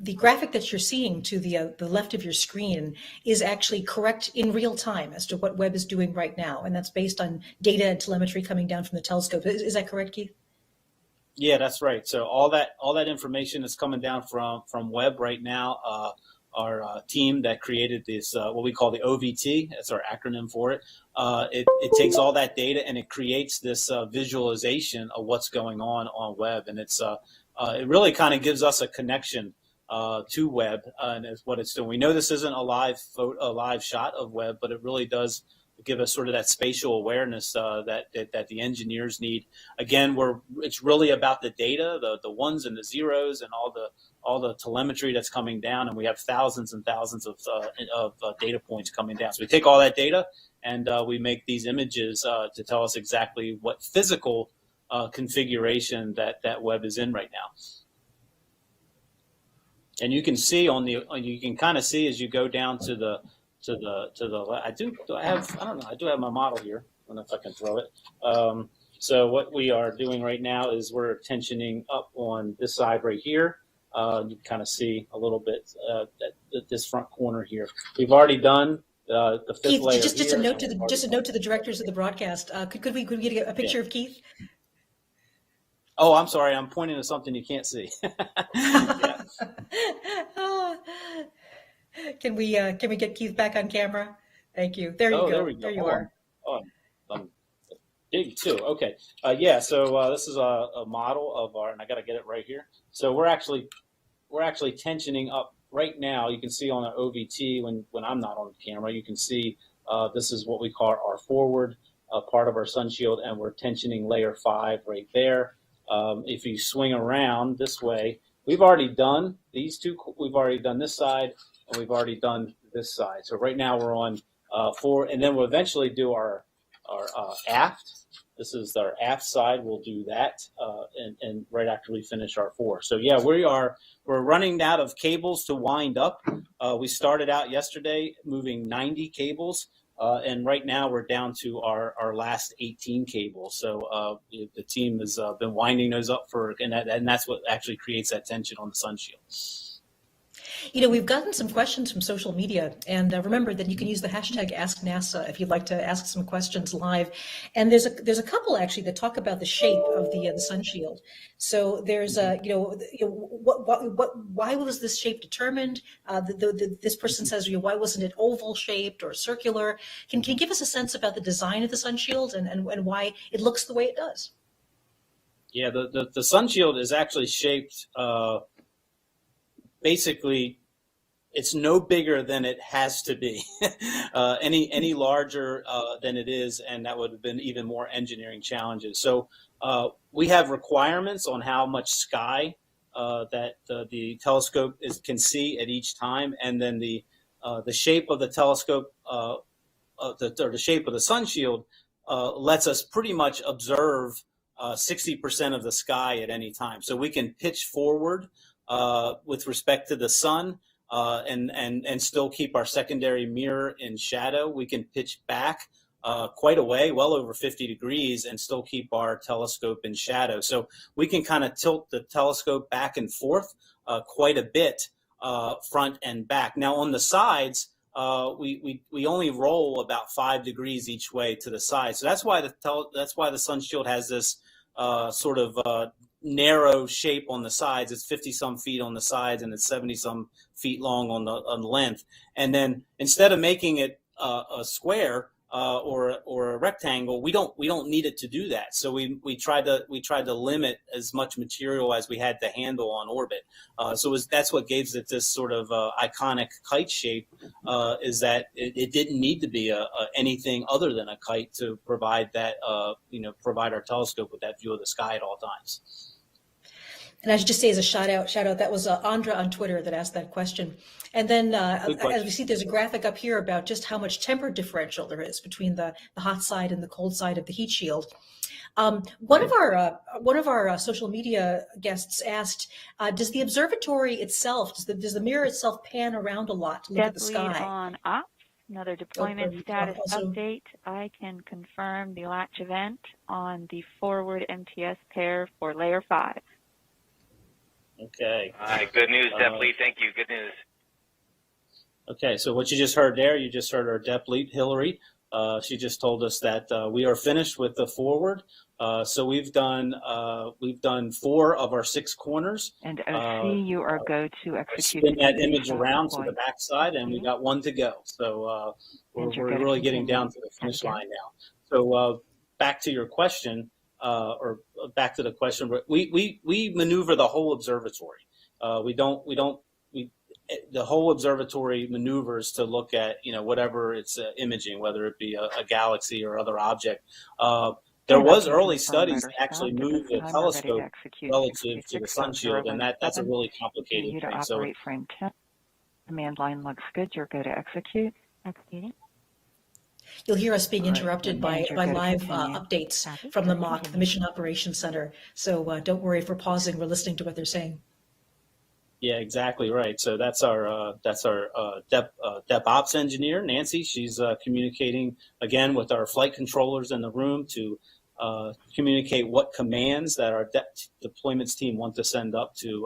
[SPEAKER 1] the graphic that you're seeing to the left of your screen is actually correct in real time as to what Webb is doing right now, and that's based on data and telemetry coming down from the telescope. Is that correct, Keith?
[SPEAKER 3] Yeah, that's right. So all that information is coming down from Webb right now. Our team that created this, what we call the OVT, that's our acronym for it. It takes all that data and it creates this visualization of what's going on Webb, and it really kind of gives us a connection to Webb, and is what it's doing. We know this isn't a live shot of Webb, but it really does give us sort of that spatial awareness that the engineers need. Again, it's really about the data, the ones and the zeros, and all the telemetry that's coming down, and we have thousands and thousands of data points coming down. So we take all that data and we make these images to tell us exactly what physical configuration that Webb is in right now. And you can see you can kind of see as you go down to the I do have my model here. I don't know if I can throw it. So what we are doing right now is we're tensioning up on this side right here. You can kind of see a little bit this front corner here. We've already done the 5th
[SPEAKER 1] Keith,
[SPEAKER 3] layer.
[SPEAKER 1] Just a note to the directors of the broadcast. Could we get a picture of Keith?
[SPEAKER 3] Oh, I'm sorry. I'm pointing to something you can't see. Yeah.
[SPEAKER 1] Can we get Keith back on camera? Thank you. There you go.
[SPEAKER 3] There we go.
[SPEAKER 1] There you are.
[SPEAKER 3] I'm big too. Okay. Yeah. So this is a model of and I got to get it right here. So we're actually tensioning up right now. You can see on our OVT when I'm not on camera, you can see this is what we call our forward part of our Sunshield, and we're tensioning layer 5 right there. If you swing around this way, we've already done these 2. We've already done this side, and we've already done this side. So right now we're on 4, and then we'll eventually do our aft. This is our aft side. We'll do that, and right after we finish our 4. So yeah, we're running out of cables to wind up. We started out yesterday moving 90 cables. And right now we're down to our last 18 cables. So the team has been winding those up and that's what actually creates that tension on the Sunshield.
[SPEAKER 1] We've gotten some questions from social media, and remember that you can use the hashtag #AskNASA if you'd like to ask some questions live. And there's a couple actually that talk about the shape of the Sunshield. So there's why was this shape determined? This person says, why wasn't it oval shaped or circular? Can you give us a sense about the design of the Sunshield and why it looks the way it does?
[SPEAKER 3] Yeah, the Sunshield is actually shaped. Basically, it's no bigger than it has to be. Any larger than it is, and that would have been even more engineering challenges. So we have requirements on how much sky that the telescope can see at each time, and then the shape of the telescope, the shape of the Sunshield, lets us pretty much observe 60% of the sky at any time. So we can pitch forward with respect to the sun, and still keep our secondary mirror in shadow. We can pitch back quite a way, well over 50 degrees, and still keep our telescope in shadow. So we can kind of tilt the telescope back and forth quite a bit, front and back. Now on the sides, we only roll about 5 degrees each way to the side. So that's why the Sunshield has this sort of narrow shape on the sides. It's 50-some feet on the sides, and it's 70-some feet long on the length. And then instead of making it a square or a rectangle, we don't need it to do that. So we tried to limit as much material as we had to handle on orbit. That's what gives it this sort of iconic kite shape. Is that it didn't need to be anything other than a kite to provide that provide our telescope with that view of the sky at all times.
[SPEAKER 1] And I should just say as a shout out, that was Andra on Twitter that asked that question. And then as we see, there's a graphic up here about just how much temper differential there is between the hot side and the cold side of the heat shield. One of our social media guests asked, does the observatory itself, does the mirror itself pan around a lot to look at the sky?
[SPEAKER 9] On ops. Another deployment status update. I can confirm the latch event on the forward MTS pair for layer 5.
[SPEAKER 3] Okay.
[SPEAKER 8] All right, good news, Depleet. Thank you. Good news.
[SPEAKER 3] Okay, so what you just heard there, you just heard our Depleet, Hillary. She just told us that we are finished with the forward. So we've done 4 of our 6 corners.
[SPEAKER 2] And OC, you are go to execute.
[SPEAKER 3] Spin that image around to the backside, and we got 1 to go. So we're really getting down to the finish line now. So back to your question. Or back to the question, we maneuver the whole observatory. The whole observatory maneuvers to look at whatever it's imaging, whether it be a galaxy or other object. There was early studies to actually move the telescope relative to the Sunshield, and that's a really complicated thing. So
[SPEAKER 2] operate frame 10. Command line looks good. You're go to execute.
[SPEAKER 5] Executing.
[SPEAKER 1] You'll hear us being interrupted by live updates from the MOC, the Mission Operations Center. So don't worry if we're pausing. We're listening to what they're saying.
[SPEAKER 3] Yeah, exactly right. So that's our Dep Ops engineer, Nancy. She's communicating again with our flight controllers in the room to communicate what commands that our deployments team want to send up to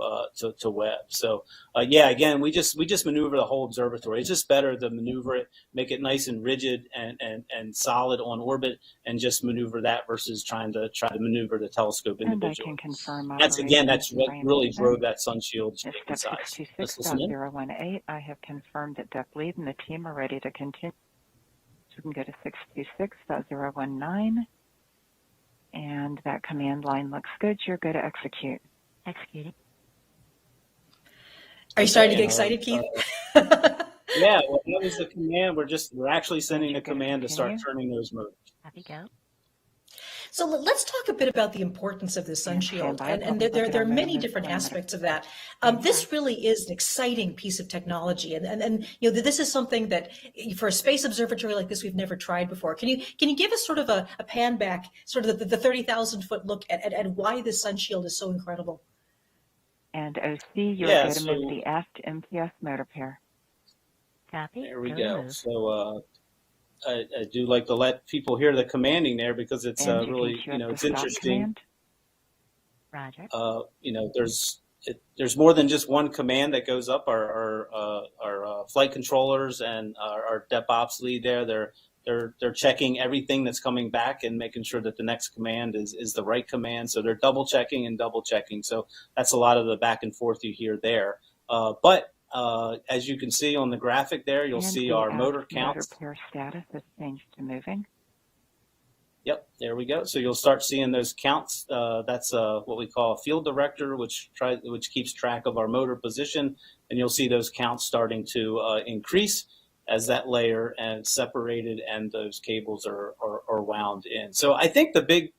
[SPEAKER 3] Webb. So again, we just maneuver the whole observatory. It's just better to maneuver it, make it nice and rigid and solid on orbit, and just maneuver that versus trying to maneuver the telescope individually.
[SPEAKER 2] And I can confirm
[SPEAKER 3] That's what really drove that Sunshield shape and size.
[SPEAKER 2] 66.018. I have confirmed that Depleet and the team are ready to continue. So we can go to 626.019. And that command line looks good. You're good to execute.
[SPEAKER 5] Executing.
[SPEAKER 1] Are you starting to get excited, Keith?
[SPEAKER 3] Yeah, well, that was the command. We're actually sending the command to start turning those motors.
[SPEAKER 5] Happy go.
[SPEAKER 1] So let's talk a bit about the importance of the Sunshield, and there are many different aspects of that. This really is an exciting piece of technology, and this is something that for a space observatory like this we've never tried before. Can you give us sort of a pan back, sort of the 30,000-foot look at why this Sunshield is so incredible?
[SPEAKER 2] And OC, you're going to move the aft MTS motor pair.
[SPEAKER 5] Copy.
[SPEAKER 3] There we go. So. I do like to let people hear the commanding there because it's really, it's interesting.
[SPEAKER 5] Roger.
[SPEAKER 3] There's there's more than just one command that goes up. Our flight controllers and our DepOps lead they're checking everything that's coming back and making sure that the next command is the right command. So they're double checking and double checking. So that's a lot of the back and forth you hear there. But as you can see on the graphic there, you'll see our motor counts.
[SPEAKER 2] Motor pair status has changed to moving.
[SPEAKER 3] Yep, there we go. So you'll start seeing those counts. That's what we call a field director, which keeps track of our motor position, and you'll see those counts starting to increase as that layer is separated and those cables are wound in. So I think the big,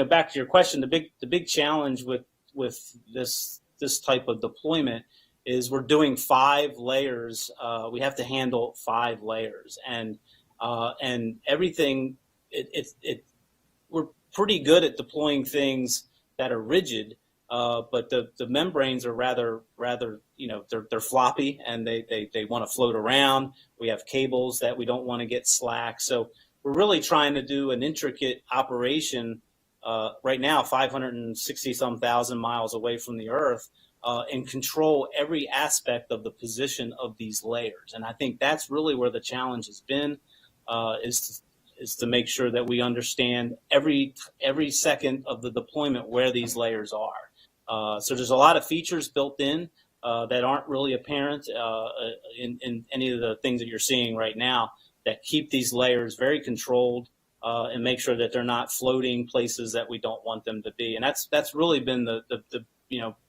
[SPEAKER 3] back to your question, the big challenge with this type of deployment is we're doing 5 layers. We have to handle 5 layers, and everything. We're pretty good at deploying things that are rigid, but the membranes are rather they're floppy and they want to float around. We have cables that we don't want to get slack, so we're really trying to do an intricate operation right now, 560 some thousand miles away from the Earth, and control every aspect of the position of these layers. And I think that's really where the challenge has been, is to make sure that we understand every second of the deployment where these layers are. So there's a lot of features built in that aren't really apparent in any of the things that you're seeing right now that keep these layers very controlled and make sure that they're not floating places that we don't want them to be. And that's really been the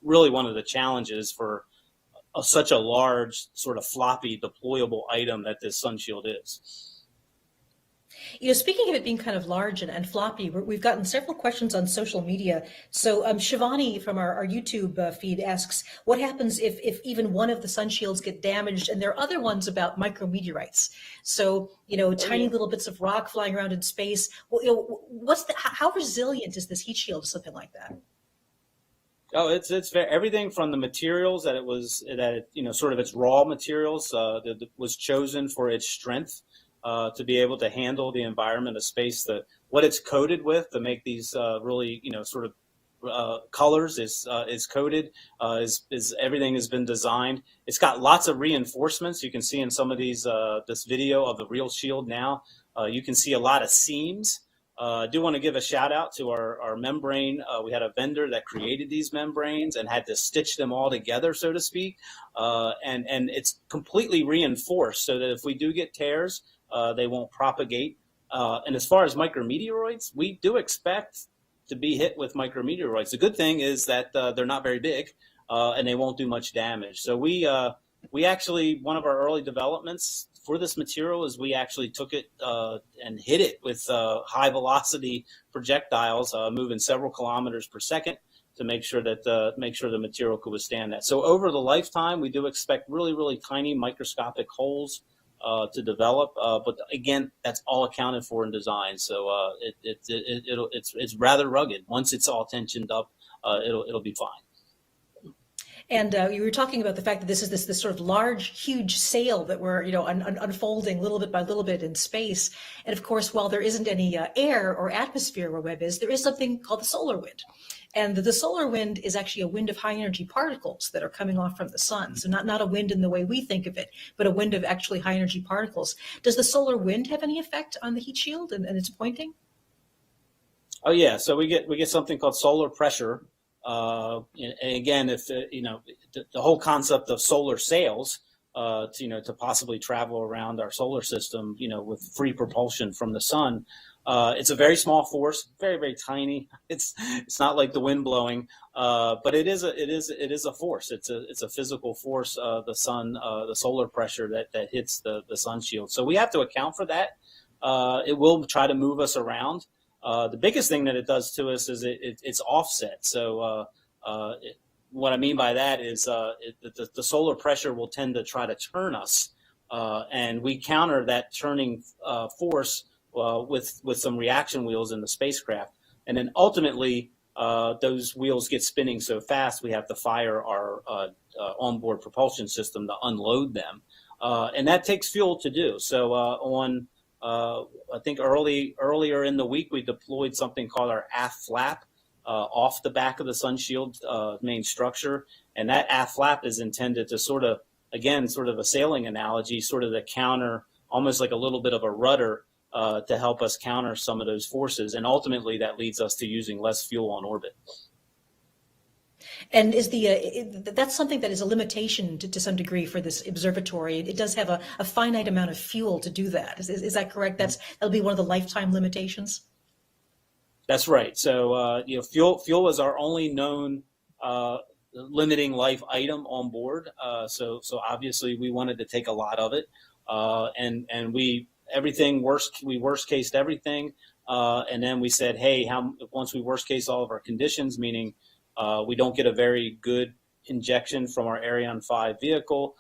[SPEAKER 3] really one of the challenges for such a large sort of floppy deployable item that this Sunshield is.
[SPEAKER 1] Speaking of it being kind of large and floppy, we've gotten several questions on social media. So Shivani from our YouTube feed asks, what happens if even one of the Sunshields get damaged? And there are other ones about micrometeorites. So, tiny little bits of rock flying around in space. Well, how resilient is this heat shield to something like that?
[SPEAKER 3] Oh, it's everything from the materials that sort of its raw materials that was chosen for its strength. To be able to handle the environment of space, what it's coated with to make these really colors is coated. Is everything has been designed. It's got lots of reinforcements. You can see in some of these this video of the real shield now. You can see a lot of seams. I do want to give a shout out to our membrane. We had a vendor that created these membranes and had to stitch them all together, so to speak. And it's completely reinforced so that if we do get tears, they won't propagate. And as far as micrometeoroids, we do expect to be hit with micrometeoroids. The good thing is that they're not very big and they won't do much damage. So we actually, one of our early developments for this material is we actually took it and hit it with high velocity projectiles moving several kilometers per second to make sure that the material could withstand that. So over the lifetime, we do expect really, really tiny microscopic holes to develop, but again, that's all accounted for in design. So it's rather rugged. Once it's all tensioned up, it'll be fine.
[SPEAKER 1] And you were talking about the fact that this is this sort of large, huge sail that we're unfolding little bit by little bit in space. And of course, while there isn't any air or atmosphere where Webb is, there is something called the solar wind. And the solar wind is actually a wind of high energy particles that are coming off from the sun. So not a wind in the way we think of it, but a wind of actually high energy particles. Does the solar wind have any effect on the heat shield and its pointing? Oh
[SPEAKER 3] yeah, so we get something called solar pressure. And again, if the whole concept of solar sails, to possibly travel around our solar system, with free propulsion from the sun. It's a very small force, very, very tiny. It's not like the wind blowing, but it is a force. It's a physical force. The sun, the solar pressure that hits the sun shield. So we have to account for that. It will try to move us around. The biggest thing that it does to us is it's offset. So what I mean by that is the solar pressure will tend to try to turn us, and we counter that turning force with some reaction wheels in the spacecraft. And then ultimately, those wheels get spinning so fast we have to fire our onboard propulsion system to unload them. And that takes fuel to do. So I think earlier in the week, we deployed something called our aft flap off the back of the Sunshield main structure. And that aft flap is intended to sort of a sailing analogy, sort of to counter, almost like a little bit of a rudder to help us counter some of those forces. And ultimately that leads us to using less fuel on orbit.
[SPEAKER 1] And is that's something that is a limitation to some degree for this observatory. It does have a finite amount of fuel to do that. Is that correct? That'll be one of the lifetime limitations?
[SPEAKER 3] That's right. So, fuel is our only known limiting life item on board. So obviously we wanted to take a lot of it. And we worst cased everything. And then we said, hey, once we worst case all of our conditions, meaning we don't get a very good injection from our Ariane 5 vehicle.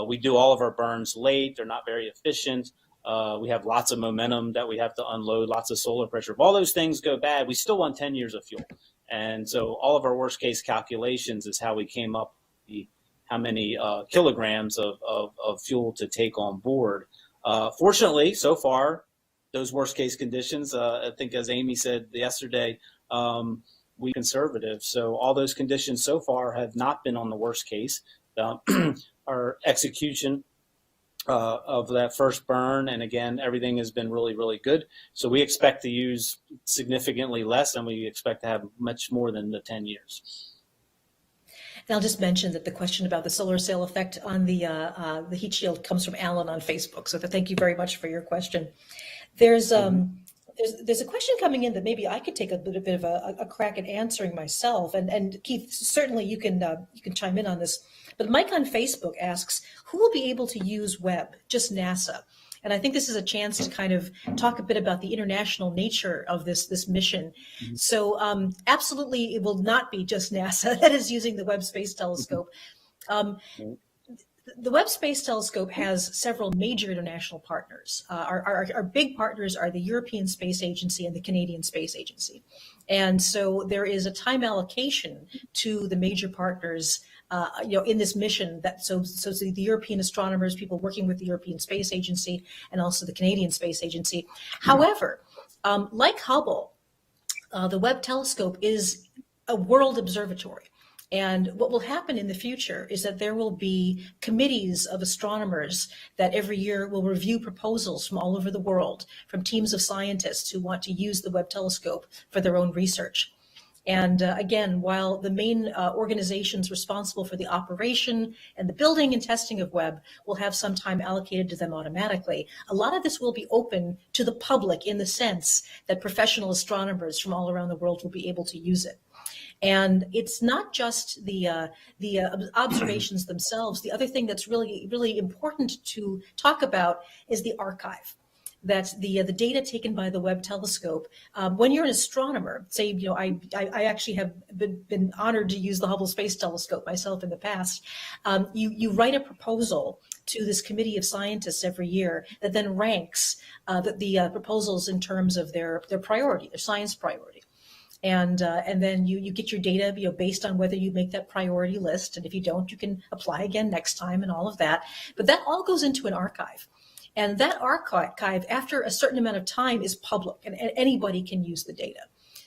[SPEAKER 3] We do all of our burns late. They're not very efficient. We have lots of momentum that we have to unload, lots of solar pressure. If all those things go bad, we still want 10 years of fuel. And so all of our worst case calculations is how we came up with how many kilograms of fuel to take on board. Fortunately, so far, those worst case conditions, I think as Amy said yesterday, we conservative. So all those conditions so far have not been on the worst case. Our execution of that first burn, and again, everything has been really, really good. So we expect to use significantly less, and we expect to have much more than the 10 years.
[SPEAKER 1] And I'll just mention that the question about the solar sail effect on the heat shield comes from Alan on Facebook. So thank you very much for your question. There's a question coming in that maybe I could take a bit of a crack at answering myself. And Keith, certainly you can chime in on this. But Mike on Facebook asks, who will be able to use Webb? Just NASA. And I think this is a chance to kind of talk a bit about the international nature of this mission. Mm-hmm. So absolutely, it will not be just NASA that is using the Webb Space Telescope. The Webb Space Telescope has several major international partners. Our big partners are the European Space Agency and the Canadian Space Agency. And so there is a time allocation to the major partners in this mission so the European astronomers, people working with the European Space Agency and also the Canadian Space Agency. However, like Hubble, the Webb Telescope is a world observatory. And what will happen in the future is that there will be committees of astronomers that every year will review proposals from all over the world, from teams of scientists who want to use the Webb Telescope for their own research. And again, while the main organizations responsible for the operation and the building and testing of Webb will have some time allocated to them automatically, a lot of this will be open to the public in the sense that professional astronomers from all around the world will be able to use it. And it's not just the observations themselves. The other thing that's really, really important to talk about is the archive. That the data taken by the Webb Telescope, when you're an astronomer, say, I actually have been honored to use the Hubble Space Telescope myself in the past. You write a proposal to this committee of scientists every year that then ranks the proposals in terms of their priority, their science priority. And then you get your data, based on whether you make that priority list. And if you don't, you can apply again next time and all of that. But that all goes into an archive. And that archive, after a certain amount of time, is public, and anybody can use the data.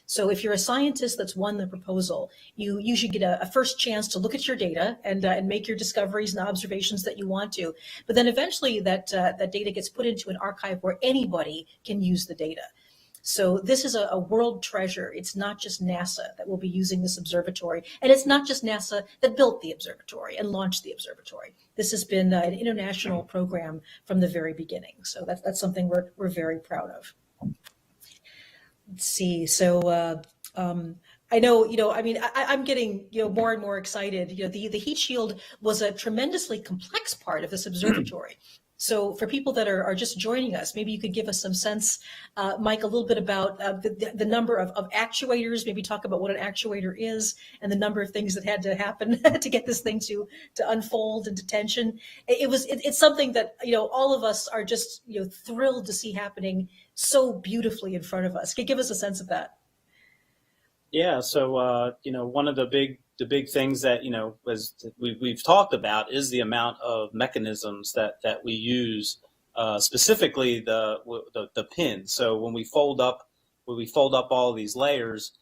[SPEAKER 1] So if you're a scientist that's won the proposal, you should get a first chance to look at your data and make your discoveries and observations that you want to. But then eventually that data gets put into an archive where anybody can use the data. So this is a world treasure. It's not just NASA that will be using this observatory, and it's not just NASA that built the observatory and launched the observatory. This has been an international program from the very beginning. So that's something we're very proud of. Let's see. So I know, I'm getting, more and more excited. The heat shield was a tremendously complex part of this observatory. So for people that are just joining us, maybe you could give us some sense, Mike, a little bit about the number of actuators, maybe talk about what an actuator is and the number of things that had to happen to get this thing to unfold into tension. It's something that, all of us are just, thrilled to see happening so beautifully in front of us. Can you give us a sense of that? Yeah. So, one of the big things that, as we've talked about is the amount of mechanisms that we use, specifically the pin. So when we fold up all these layers,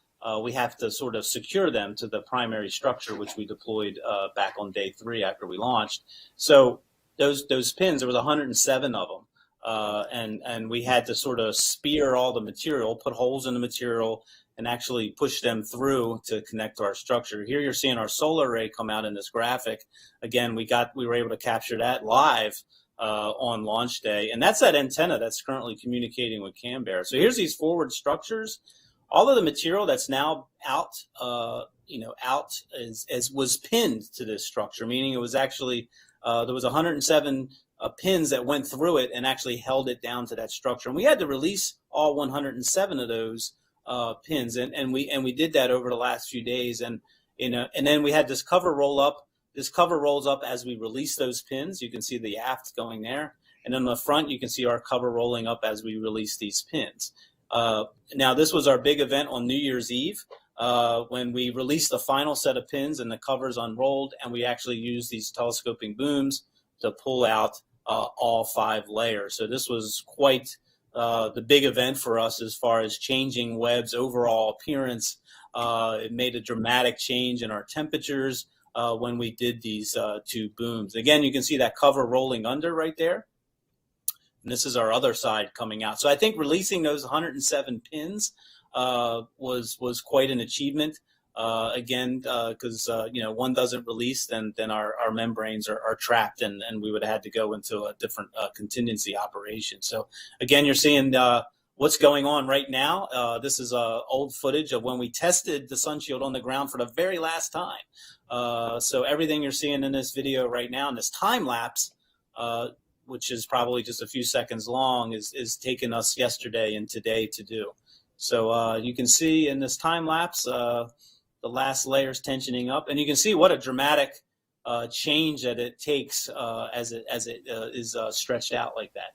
[SPEAKER 3] we have to sort of secure them to the primary structure, which we deployed back on day 3 after we launched. So those pins, there was 107 of them. And we had to sort of spear all the material, put holes in the material, and actually push them through to connect to our structure. Here you're seeing our solar array come out in this graphic. Again, we were able to capture that live on launch day, and that's that antenna that's currently communicating with Canberra. So here's these forward structures. All of the material that's now out, was pinned to this structure, meaning it was actually there was 107 pins that went through it and actually held it down to that structure. And we had to release all 107 of those pins, and we did that over the last few days. And then we had this cover roll up. This cover rolls up as we release those pins. You can see the aft going there, and on the front you can see our cover rolling up as we release these pins. Now this was our big event on New Year's Eve when we released the final set of pins and the covers unrolled, and we actually used these telescoping booms to pull out all 5 layers. So this was quite the big event for us as far as changing Webb's overall appearance. It made a dramatic change in our temperatures when we did these 2 booms. Again, you can see that cover rolling under right there. And this is our other side coming out. So I think releasing those 107 pins was quite an achievement. Again, because one doesn't release, then our membranes are trapped, and we would have had to go into a different contingency operation. So again, you're seeing what's going on right now. This is old footage of when we tested the Sunshield on the ground for the very last time. So everything you're seeing in this video right now, in this time lapse, which is probably just a few seconds long, is taking us yesterday and today to do. So you can see in this time lapse, the last layer's tensioning up, and you can see what a dramatic change that it takes as it is stretched out like that.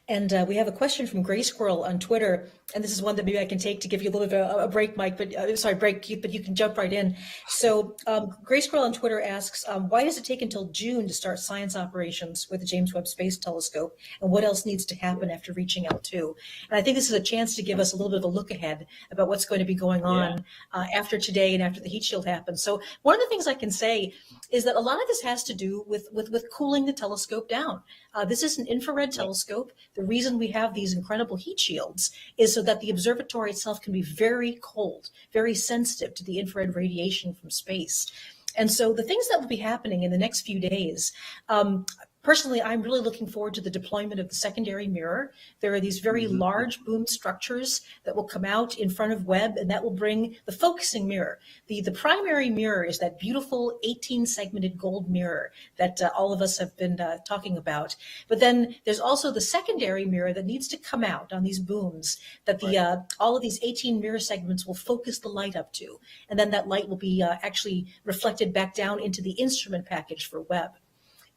[SPEAKER 1] And we have a question from Gray Squirrel on Twitter, and this is one that maybe I can take to give you a little bit of a break, Mike, but but you can jump right in. So Gray Squirrel on Twitter asks, why does it take until June to start science operations with the James Webb Space Telescope, and what else needs to happen after reaching L2? And I think this is a chance to give us a little bit of a look ahead about what's going to be going on after today and after the heat shield happens. So one of the things I can say is that a lot of this has to do with cooling the telescope down. This is an infrared telescope. The reason we have these incredible heat shields is so that the observatory itself can be very cold, very sensitive to the infrared radiation from space. And so the things that will be happening in the next few days, personally, I'm really looking forward to the deployment of the secondary mirror. There are these very large boom structures that will come out in front of Webb, and that will bring the focusing mirror. The primary mirror is that beautiful 18-segmented gold mirror that all of us have been talking about. But then there's also the secondary mirror that needs to come out on these booms that all of these 18 mirror segments will focus the light up to. And then that light will be actually reflected back down into the instrument package for Webb.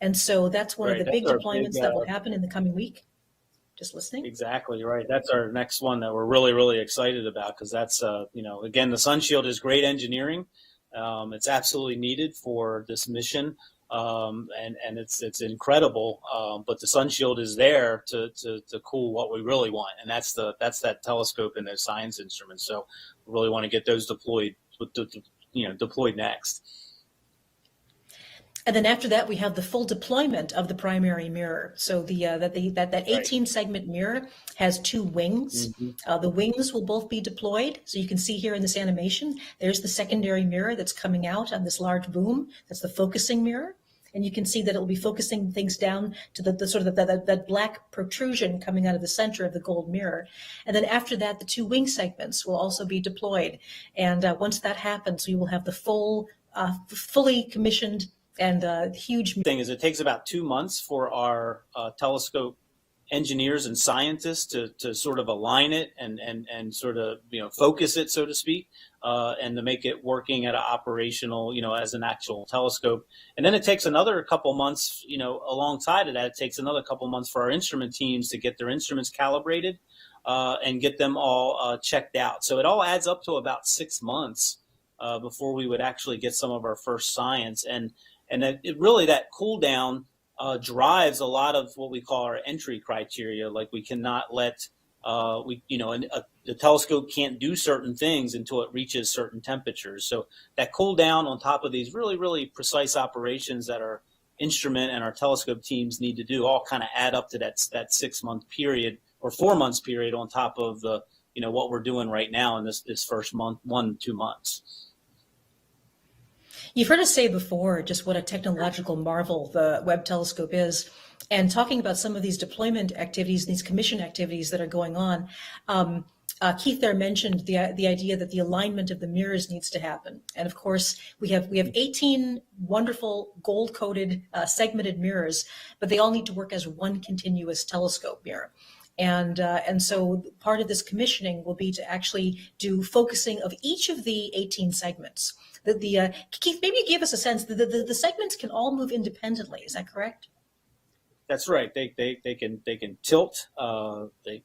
[SPEAKER 1] And so that's one of the big deployments that will happen in the coming week. Just listening.
[SPEAKER 3] Exactly right. That's our next one that we're really, really excited about, because that's, again, the Sunshield is great engineering. It's absolutely needed for this mission, and it's incredible. But the Sunshield is there to cool what we really want, and that's that telescope and those science instruments. So we really want to get those deployed next.
[SPEAKER 1] And then after that, we have the full deployment of the primary mirror. So that 18 segment mirror has 2 wings. The wings will both be deployed. So you can see here in this animation, there's the secondary mirror that's coming out on this large boom. That's the focusing mirror. And you can see that it will be focusing things down to the sort of that black protrusion coming out of the center of the gold mirror. And then after that, the 2 wing segments will also be deployed. And once that happens, we will have the fully commissioned and huge
[SPEAKER 3] thing is it takes about 2 months for our telescope engineers and scientists to sort of align it and sort of focus it, so to speak, and to make it working at an operational as an actual telescope. And then it takes another couple months alongside of that. It takes another couple months for our instrument teams to get their instruments calibrated and get them all checked out. So it all adds up to about 6 months before we would actually get some of our first science. And that cool down drives a lot of what we call our entry criteria. Like we cannot let the telescope can't do certain things until it reaches certain temperatures. So that cool down on top of these really, really precise operations that our instrument and our telescope teams need to do all kind of add up to that 6 month period or 4 months period on top of the, what we're doing right now in this first month, 1 to 2 months.
[SPEAKER 1] You've heard us say before just what a technological marvel the Webb telescope is. And talking about some of these deployment activities, these commission activities that are going on, Keith there mentioned the idea that the alignment of the mirrors needs to happen. And of course, we have 18 wonderful gold-coated segmented mirrors, but they all need to work as one continuous telescope mirror. And so part of this commissioning will be to actually do focusing of each of the 18 segments. Keith, maybe you give us a sense that the segments can all move independently. Is that correct?
[SPEAKER 3] That's right. They can tilt. They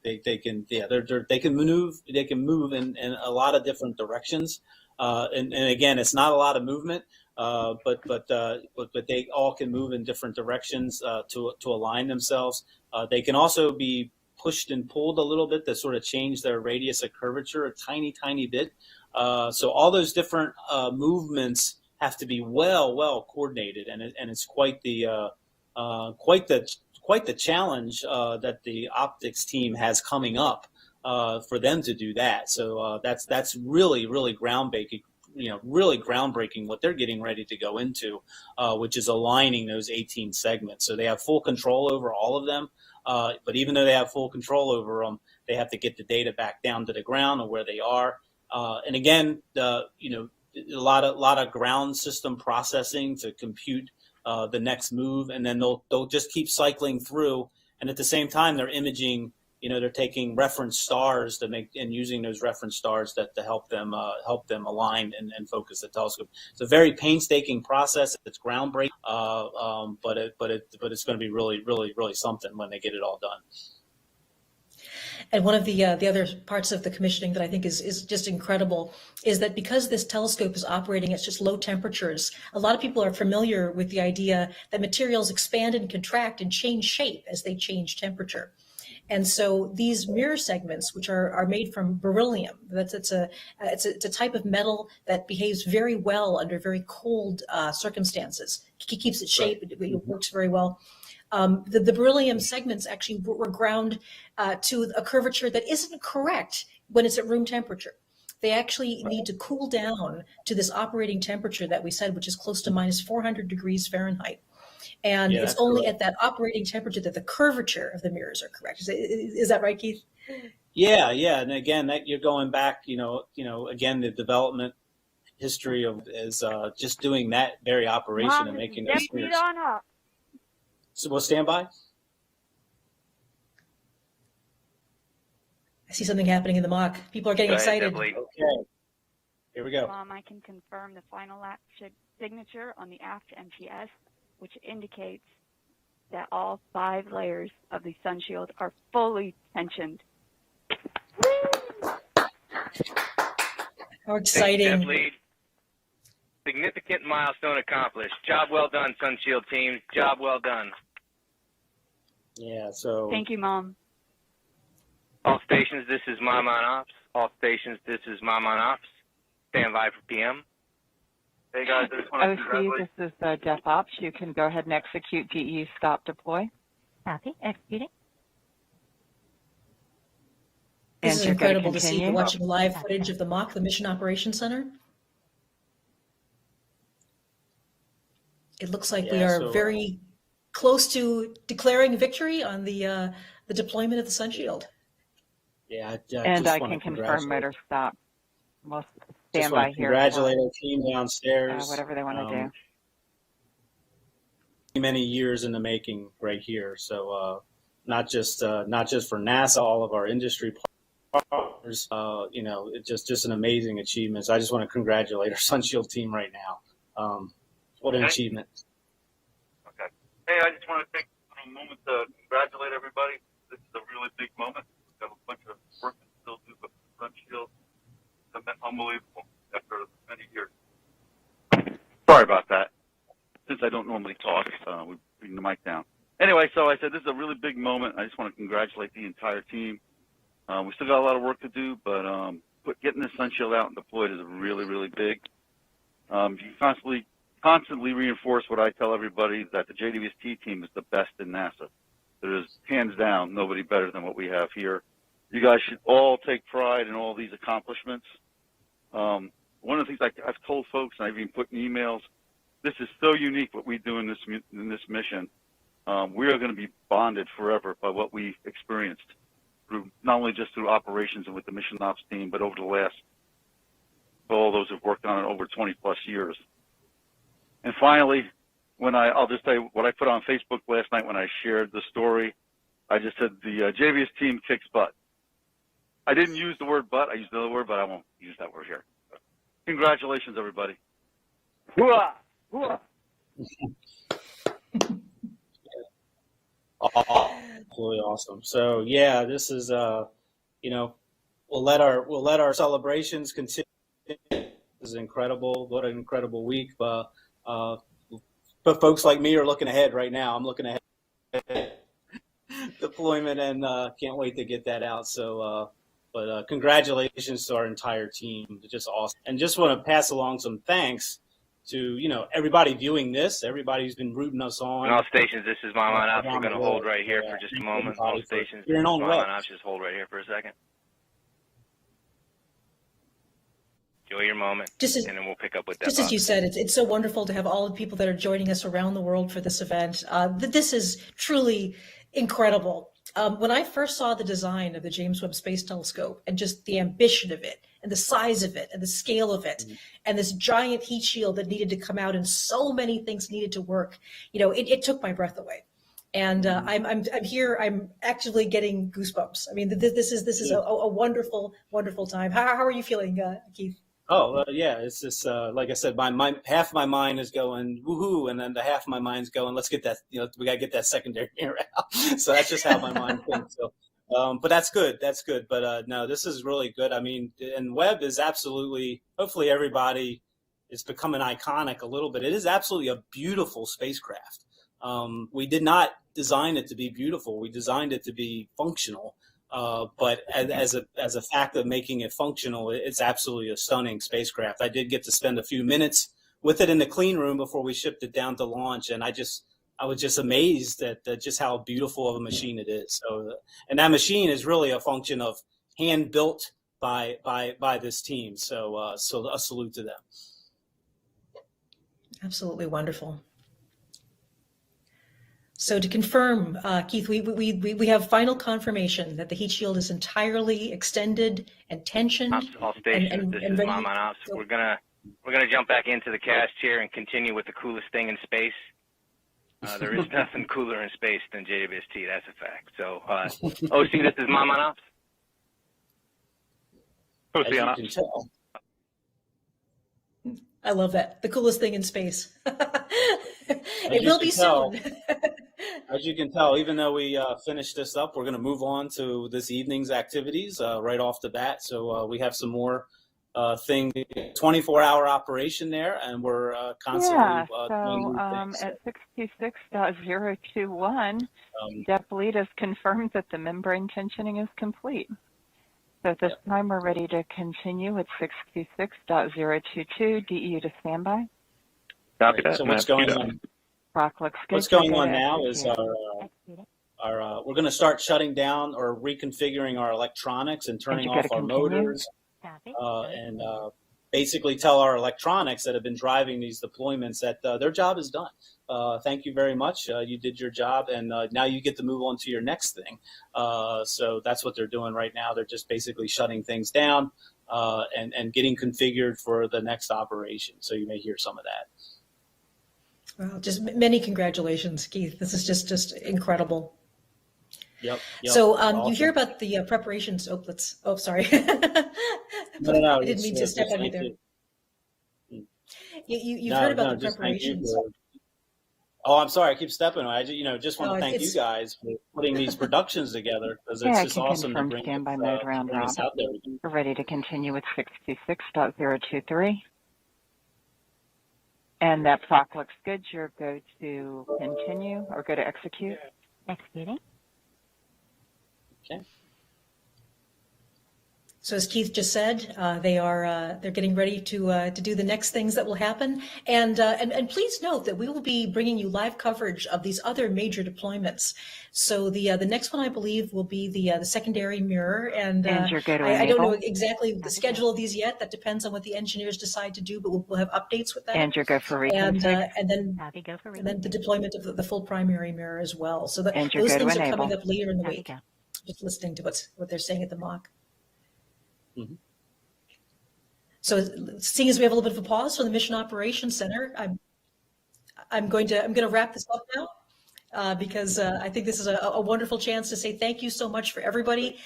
[SPEAKER 3] can move in a lot of different directions. And again, it's not a lot of movement, but they all can move in different directions to align themselves. They can also be pushed and pulled a little bit to sort of change their radius of curvature a tiny bit. So all those different movements have to be well coordinated, and it's quite the challenge that the optics team has coming up for them to do that. So that's really groundbreaking. Really groundbreaking what they're getting ready to go into, which is aligning those 18 segments. So they have full control over all of them. But even though they have full control over them, they have to get the data back down to the ground or where they are. And again, a lot of ground system processing to compute the next move, and then they'll just keep cycling through. And at the same time, they're imaging. They're taking reference stars to make and using those reference stars to help them align and focus the telescope. It's a very painstaking process. It's groundbreaking, but it's going to be really something when they get it all done.
[SPEAKER 1] And one of the other parts of the commissioning that I think is just incredible is that because this telescope is operating at just low temperatures, a lot of people are familiar with the idea that materials expand and contract and change shape as they change temperature. And so these mirror segments, which are made from beryllium, it's a type of metal that behaves very well under very cold circumstances. It keeps its shape, it works very well. The beryllium segments actually were ground to a curvature that isn't correct when it's at room temperature. They actually need to cool down to this operating temperature that we said, which is close to minus 400 degrees Fahrenheit. And it's only at that operating temperature that the curvature of the mirrors are correct. Is that right, Keith?
[SPEAKER 3] Yeah. And again, that you're going back, again, the development history is just doing that very operation and making those mirrors. So we'll stand by. I see something happening in the mock. People are getting excited. Okay. Here we go.
[SPEAKER 9] I can confirm the final latch signature on the aft MTS, which indicates that all 5 layers of the Sunshield are fully tensioned.
[SPEAKER 1] How exciting.
[SPEAKER 8] Significant milestone accomplished. Job well done, Sunshield team. Job well done.
[SPEAKER 3] Yeah, so.
[SPEAKER 9] Thank you, Mom.
[SPEAKER 8] All stations, this is Mom on Ops. All stations, this is Mom on Ops. Stand by for PM.
[SPEAKER 2] Hey guys, I just want to congratulate. This is Jeff Ops. You can go ahead and execute GE stop deploy.
[SPEAKER 5] Copy. Executing.
[SPEAKER 1] This is incredible to see. You're watching live footage of the mock, the Mission Operations Center. It looks like we are very close to declaring victory on the deployment of the Sunshield.
[SPEAKER 3] Yeah,
[SPEAKER 2] and I can confirm motor stop. We'll stand by here.
[SPEAKER 3] Congratulate our team downstairs.
[SPEAKER 2] Whatever they want to
[SPEAKER 3] do. Many years in the making, right here. So not just for NASA, all of our industry partners. It's just an amazing achievement. So I just want to congratulate our Sunshield team right now. What an achievement.
[SPEAKER 10] Okay. Hey, I just want to take a moment to congratulate everybody. This is a really big moment. We have a bunch of work to still do, but Sunshield has been unbelievable after many years. Sorry about that. Since I don't normally talk, we bring the mic down. Anyway, so I said this is a really big moment. I just want to congratulate the entire team. We still got a lot of work to do, but getting the Sunshield out and deployed is really, really big. You constantly reinforce what I tell everybody, that the JWST team is the best in NASA. There is, hands down, nobody better than what we have here. You guys should all take pride in all these accomplishments. One of the things I've told folks, and I've even put in emails, this is so unique what we do in this mission. We are going to be bonded forever by what we experienced, through not only just through operations and with the mission ops team, but over the last, all those who've worked on it over 20 plus years. And finally, I'll just tell you what I put on Facebook last night when I shared the story. I just said the JWST team kicks butt. I didn't use the word butt. I used another word, but I won't use that word here. Congratulations, everybody. Hoorah! Hoorah!
[SPEAKER 3] Absolutely awesome. So yeah, this is we'll let our celebrations continue. This is incredible. What an incredible week. But folks like me are looking ahead right now. I'm looking ahead deployment and can't wait to get that out. So but congratulations to our entire team. Just awesome. And just want to pass along some thanks to everybody viewing this, everybody who's been rooting us on.
[SPEAKER 8] And all stations, this is my line ops. We're going to hold right here for just a moment. All stations, this is my line ops. Just hold right here for a second. Enjoy your moment, and then we'll pick up with that.
[SPEAKER 1] Just as you said, it's so wonderful to have all the people that are joining us around the world for this event. This is truly incredible. When I first saw the design of the James Webb Space Telescope and just the ambition of it and the size of it and the scale of it and this giant heat shield that needed to come out and so many things needed to work, it took my breath away. And I'm here. I'm actually getting goosebumps. I mean, this is a wonderful, wonderful time. How are you feeling, Keith?
[SPEAKER 3] Oh, yeah, it's just, like I said, half my mind is going, woohoo, and then the half of my mind's going, let's get that, we got to get that secondary mirror out. So that's just how my mind thinks. So, but that's good. But no, this is really good. I mean, and Webb is absolutely, hopefully everybody is becoming iconic a little bit. It is absolutely a beautiful spacecraft. We did not design it to be beautiful. We designed it to be functional. But as a fact of making it functional, it's absolutely a stunning spacecraft. I did get to spend a few minutes with it in the clean room before we shipped it down to launch, and I was just amazed at just how beautiful of a machine it is. So, and that machine is really a function of hand built by this team. So, so a salute to them.
[SPEAKER 1] Absolutely wonderful. So to confirm, Keith, we have final confirmation that the heat shield is entirely extended and tensioned.
[SPEAKER 8] All stations, this is Mom on Ops. We're gonna jump back into the cast here and continue with the coolest thing in space. There is nothing cooler in space than JWST. That's a fact. So, OC, this is Mom on Ops.
[SPEAKER 3] OC on Ops.
[SPEAKER 1] I love that. The coolest thing in space. It will be soon.
[SPEAKER 3] As you can tell, even though we finished this up, we're going to move on to this evening's activities right off the bat. So we have some more 24-hour operation there, and we're constantly
[SPEAKER 2] at 626.021, Deplead has confirmed that the membrane tensioning is complete. So at this time, we're ready to continue at 626.022, DEU to standby.
[SPEAKER 7] Copy that.
[SPEAKER 3] So what's going on? What's going on now is our we're going to start shutting down or reconfiguring our electronics and turning off our motors, and basically tell our electronics that have been driving these deployments that their job is done. Thank you very much. You did your job, and now you get to move on to your next thing. So that's what they're doing right now. They're just basically shutting things down and getting configured for the next operation. So you may hear some of that.
[SPEAKER 1] Well, just many congratulations, Keith. This is just incredible.
[SPEAKER 3] Yep.
[SPEAKER 1] So awesome. You hear about the preparations. Sorry.
[SPEAKER 3] No.
[SPEAKER 1] I didn't mean to step on you there. You've heard about the preparations.
[SPEAKER 3] I'm sorry. I keep stepping on. I just want to thank you guys for putting these productions together, because it's just awesome to bring
[SPEAKER 2] standby mode round
[SPEAKER 3] out there.
[SPEAKER 2] We're ready to continue with 626.023. And that clock looks good. You're go to continue or go to execute.
[SPEAKER 5] Executing.
[SPEAKER 3] Okay.
[SPEAKER 1] So as Keith just said, they're getting ready to do the next things that will happen, and please note that we will be bringing you live coverage of these other major deployments. So the next one I believe will be the secondary mirror, and
[SPEAKER 2] you're good to
[SPEAKER 1] I don't know
[SPEAKER 2] enable.
[SPEAKER 1] exactly the schedule of these yet. That depends on what the engineers decide to do, but we'll have updates with that.
[SPEAKER 2] And you're good for
[SPEAKER 1] and
[SPEAKER 2] reconfig.
[SPEAKER 1] then
[SPEAKER 5] Copy, go for
[SPEAKER 1] and then the deployment of the full primary mirror as well. So that
[SPEAKER 2] And you're
[SPEAKER 1] those
[SPEAKER 2] good to
[SPEAKER 1] things are
[SPEAKER 2] enable.
[SPEAKER 1] coming up later in the
[SPEAKER 5] Copy,
[SPEAKER 1] week.
[SPEAKER 5] go.
[SPEAKER 1] Just listening to what they're saying at the mock.
[SPEAKER 3] Mhm.
[SPEAKER 1] So seeing as we have a little bit of a pause for the Mission Operations Center, I'm going to wrap this up now because I think this is a wonderful chance to say thank you so much for everybody.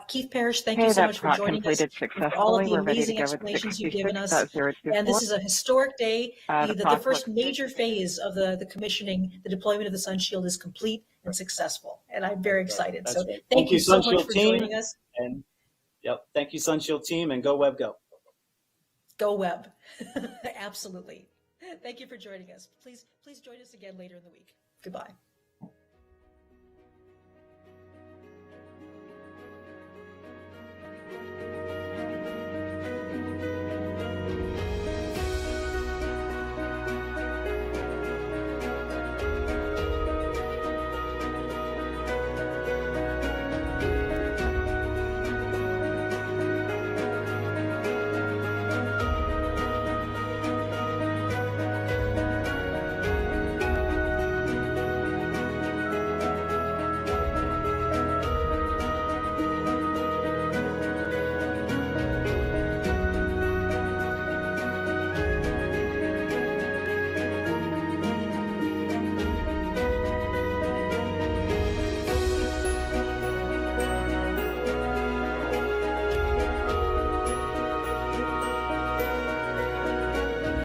[SPEAKER 1] Keith Parrish, thank you
[SPEAKER 2] Okay,
[SPEAKER 1] so
[SPEAKER 2] that
[SPEAKER 1] much for
[SPEAKER 2] proc
[SPEAKER 1] joining us
[SPEAKER 2] completed
[SPEAKER 1] and for all of
[SPEAKER 2] successfully.
[SPEAKER 1] the
[SPEAKER 2] We're ready to
[SPEAKER 1] amazing
[SPEAKER 2] go with
[SPEAKER 1] explanations you've given us.
[SPEAKER 2] 66.024.
[SPEAKER 1] And this is a historic day.
[SPEAKER 2] The
[SPEAKER 1] The
[SPEAKER 2] proc
[SPEAKER 1] first
[SPEAKER 2] looks
[SPEAKER 1] major
[SPEAKER 2] good.
[SPEAKER 1] phase of the commissioning, the deployment of the Sunshield is complete and successful. And I'm very excited.
[SPEAKER 3] That's
[SPEAKER 1] So
[SPEAKER 3] right.
[SPEAKER 1] thank you so much
[SPEAKER 3] Sunshield
[SPEAKER 1] for
[SPEAKER 3] team.
[SPEAKER 1] joining us.
[SPEAKER 3] And yep, thank you, Sunshield team, and go Webb, go.
[SPEAKER 1] Go Webb. Absolutely. Thank you for joining us. Please join us again later in the week. Goodbye.